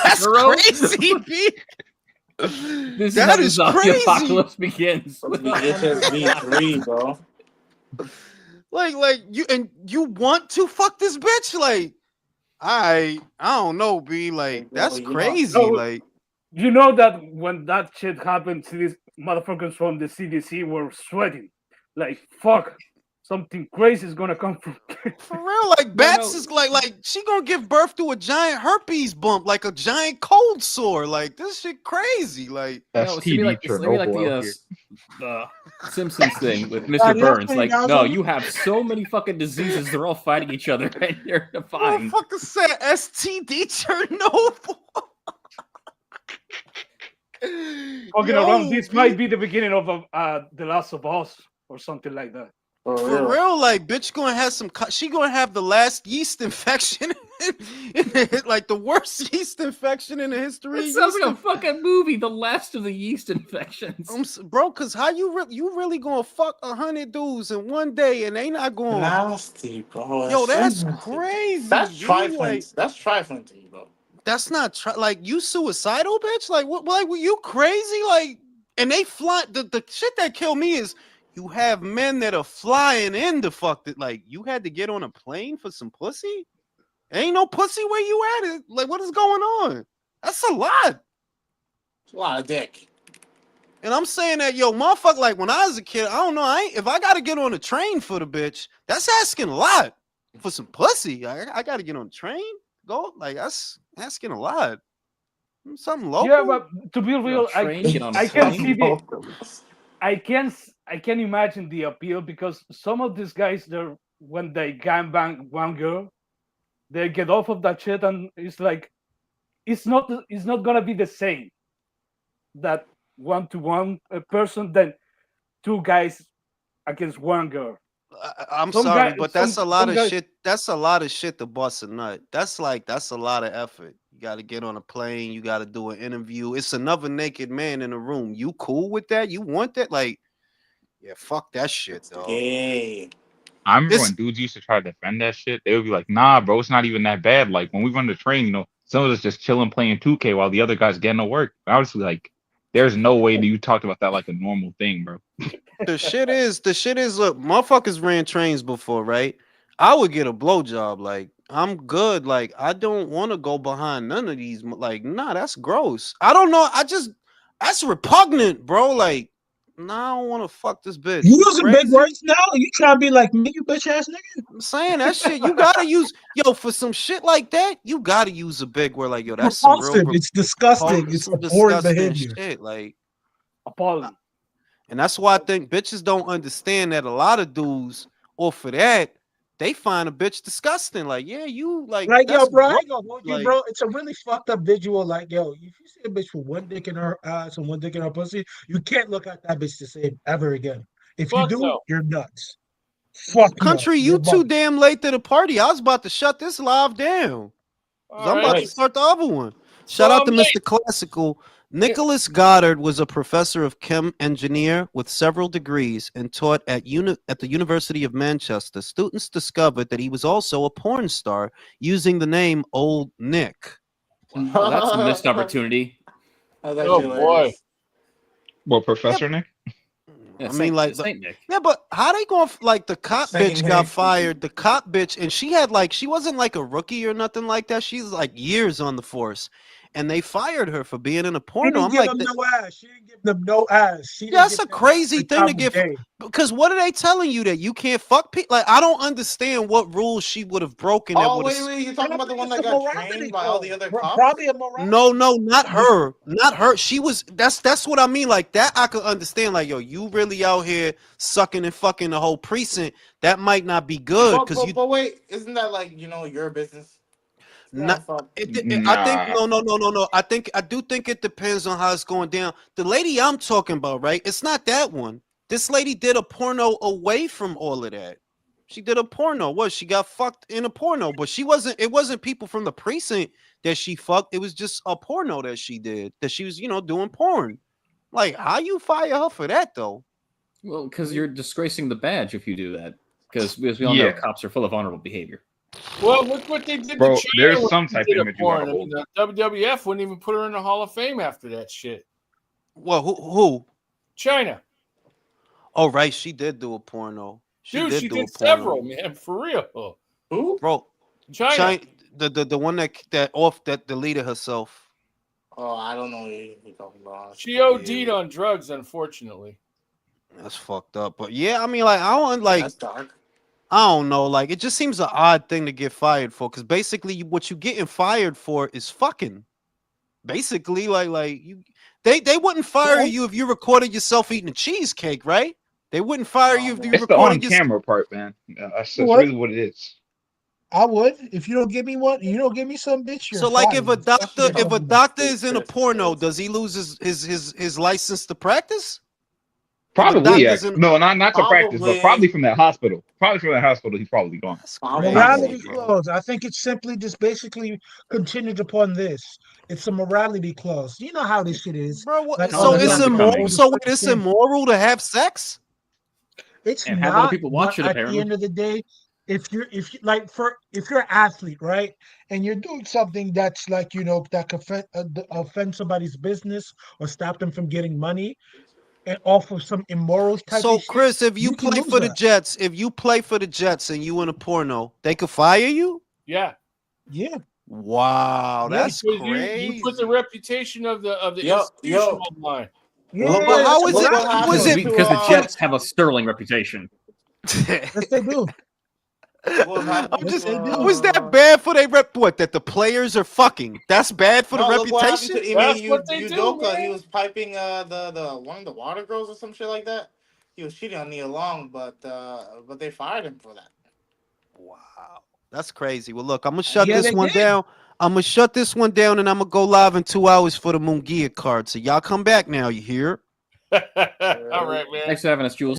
that's crazy, B. This That is how is the crazy. apocalypse begins. HSV3, bro. Like you want to fuck this bitch? Like, I don't know, B. Like, that's crazy. Like, you know that when that shit happened, these motherfuckers from the CDC were sweating. Like, fuck, something crazy is gonna come from. For real, like Bats is like she gonna give birth to a giant herpes bump, like a giant cold sore. Like, this shit crazy. Like, No, it's gonna be like the Simpsons thing with Mr. Burns. Like, no, you have so many fucking diseases, they're all fighting each other, and you're fine. Motherfucker said STD Chernobyl. Talking around, this might be the beginning of The Last of Us or something like that. For real, like, bitch gonna have she gonna have the last yeast infection, like the worst yeast infection in the history. It sounds like a fucking movie, the last of the yeast infections. Bro, cause how you really gonna fuck 100 dudes in one day and they not going nasty, bro? Yo, that's crazy. That's trifling. Like, that's trifling to you, bro. That's not like you suicidal, bitch. Like what? Like were you crazy? Like, and they fly. The shit that killed me is you have men that are flying in to fuck it. Like, you had to get on a plane for some pussy. Ain't no pussy where you at. Like, what is going on? That's a lot. It's a lot of dick. And I'm saying that, yo, motherfucker, like when I was a kid, I don't know. If I gotta get on a train for the bitch, that's asking a lot for some pussy. I gotta get on a train. Go, like, that's asking a lot. Something local. Yeah, but to be real, I can see I can imagine the appeal because some of these guys, when they gangbang one girl, they get off of that shit, and it's like it's not gonna be the same that 1-to-1 person than two guys against one girl. I'm sorry, but that's a lot of shit. That's a lot of shit to bust a nut. That's a lot of effort. You got to get on a plane. You got to do an interview. It's another naked man in the room. You cool with that? You want that? Like, yeah, fuck that shit, though. Hey. I remember when dudes used to try to defend that shit. They would be like, "Nah, bro, it's not even that bad." Like when we run the train, some of us just chilling playing 2K while the other guys getting to work. I was like, "There's no way that you talked about that like a normal thing, bro." The shit is, look, motherfuckers ran trains before, right? I would get a blowjob. Like, I'm good. Like, I don't want to go behind none of these. Like, nah, that's gross. I don't know. That's repugnant, bro. Like, nah, I don't want to fuck this bitch. You using big words now? You trying to be like me, you bitch ass nigga? I'm saying that shit. You gotta use, for some shit like that. You gotta use a big word. Like, yo, that's some real. It's disgusting. It's abhorrent behavior. Shit. Like, appalling. And that's why I think bitches don't understand that a lot of dudes, or for that, they find a bitch disgusting. Like, yeah, you like yo, bro, I ain't gonna hold you, bro. It's a really fucked up visual. Like, yo, if you see a bitch with one dick in her ass and one dick in her pussy, you can't look at that bitch the same ever again. If you do, you're nuts. Fuck country, nuts. you too damn late to the party. I was about to shut this live down. I'm about to start the other one. Shout out to Mr. Classical. Nicholas Goddard was a professor of chem engineer with several degrees and taught at the University of Manchester. Students discovered that he was also a porn star using the name Old Nick. Well, that's a missed opportunity. Oh boy. Well, Professor Nick? Yeah, I mean, like, yeah, but how they going? Like, the cop bitch got fired. The cop bitch, and she had she wasn't like a rookie or nothing like that. She's like years on the force, and they fired her for being in a porno. She didn't give them no ass. She didn't give them no ass. That's a crazy thing to give. Because what are they telling you, that you can't fuck people? Like, I don't understand what rules she would have broken. Oh, wait, you're talking about the one that got trained by all the other cops? Probably a morality. No, not her. Not her. She was, that's what I mean. Like, that I could understand. Like, yo, you really out here sucking and fucking the whole precinct. That might not be good. But wait, isn't that like, your business? I think no. I do think it depends on how it's going down. The lady I'm talking about, right? It's not that one. This lady did a porno away from all of that. She did a porno. She got fucked in a porno, but it wasn't people from the precinct that she fucked. It was just a porno that she did, that she was, doing porn. Like, how you fire her for that though? Well, because you're disgracing the badge if you do that. Because we all know cops are full of honorable behavior. Well, look what they did. Bro, to there's some type of image you gotta hold. The WWF wouldn't even put her in the Hall of Fame after that shit. Well, who? China. Oh, right, she did do a porno. She did several, man, for real. Who? Bro, China. The one that deleted herself. Oh, I don't know what you're talking about. She OD'd on drugs, unfortunately. That's fucked up. But yeah, I mean, like, I don't like. That's dark. I don't know. Like, it just seems an odd thing to get fired for, because basically, what you getting fired for is fucking. Basically, they wouldn't fire you if you recorded yourself eating a cheesecake, right? They wouldn't fire you if you recorded the on-camera part, man. That's really what it is. I would. If you don't give me one, you don't give me some bitch. So, like, if a doctor is in a porno, does he lose his license to practice? Probably, yeah. No, not to practice, but probably from that hospital. Probably from that hospital, he's probably gone. Morality clause. I think it's simply just basically contingent upon this. It's a morality clause. You know how this shit is. Bro, so it's immoral. So it's immoral to have sex? It's and not. Have other people watch it. At Apparently, the end of the day, if you're an athlete, right, and you're doing something that's like that could offend somebody's business or stop them from getting money, and off of some immoral type. So, of Chris, shit, if you play for the Jets, and you in a porno, they could fire you? Yeah. Yeah. Wow, that's crazy. You put the reputation of the institution on line. Yeah, but how is it? Because the Jets have a sterling reputation. Yes, they do. Was that bad for their rep? What, that the players are fucking? That's bad for the reputation. That's what they do, man. He was piping the one of the water girls or some shit like that. He was cheating on Nia Long, but they fired him for that. Wow. That's crazy. Well, look, I'm gonna shut Yeah, this they one did. down. I'm gonna shut this one down, and I'm gonna go live in 2 hours for the Mungia card. So y'all come back now. You hear? All right, man. Thanks for having us, Jules.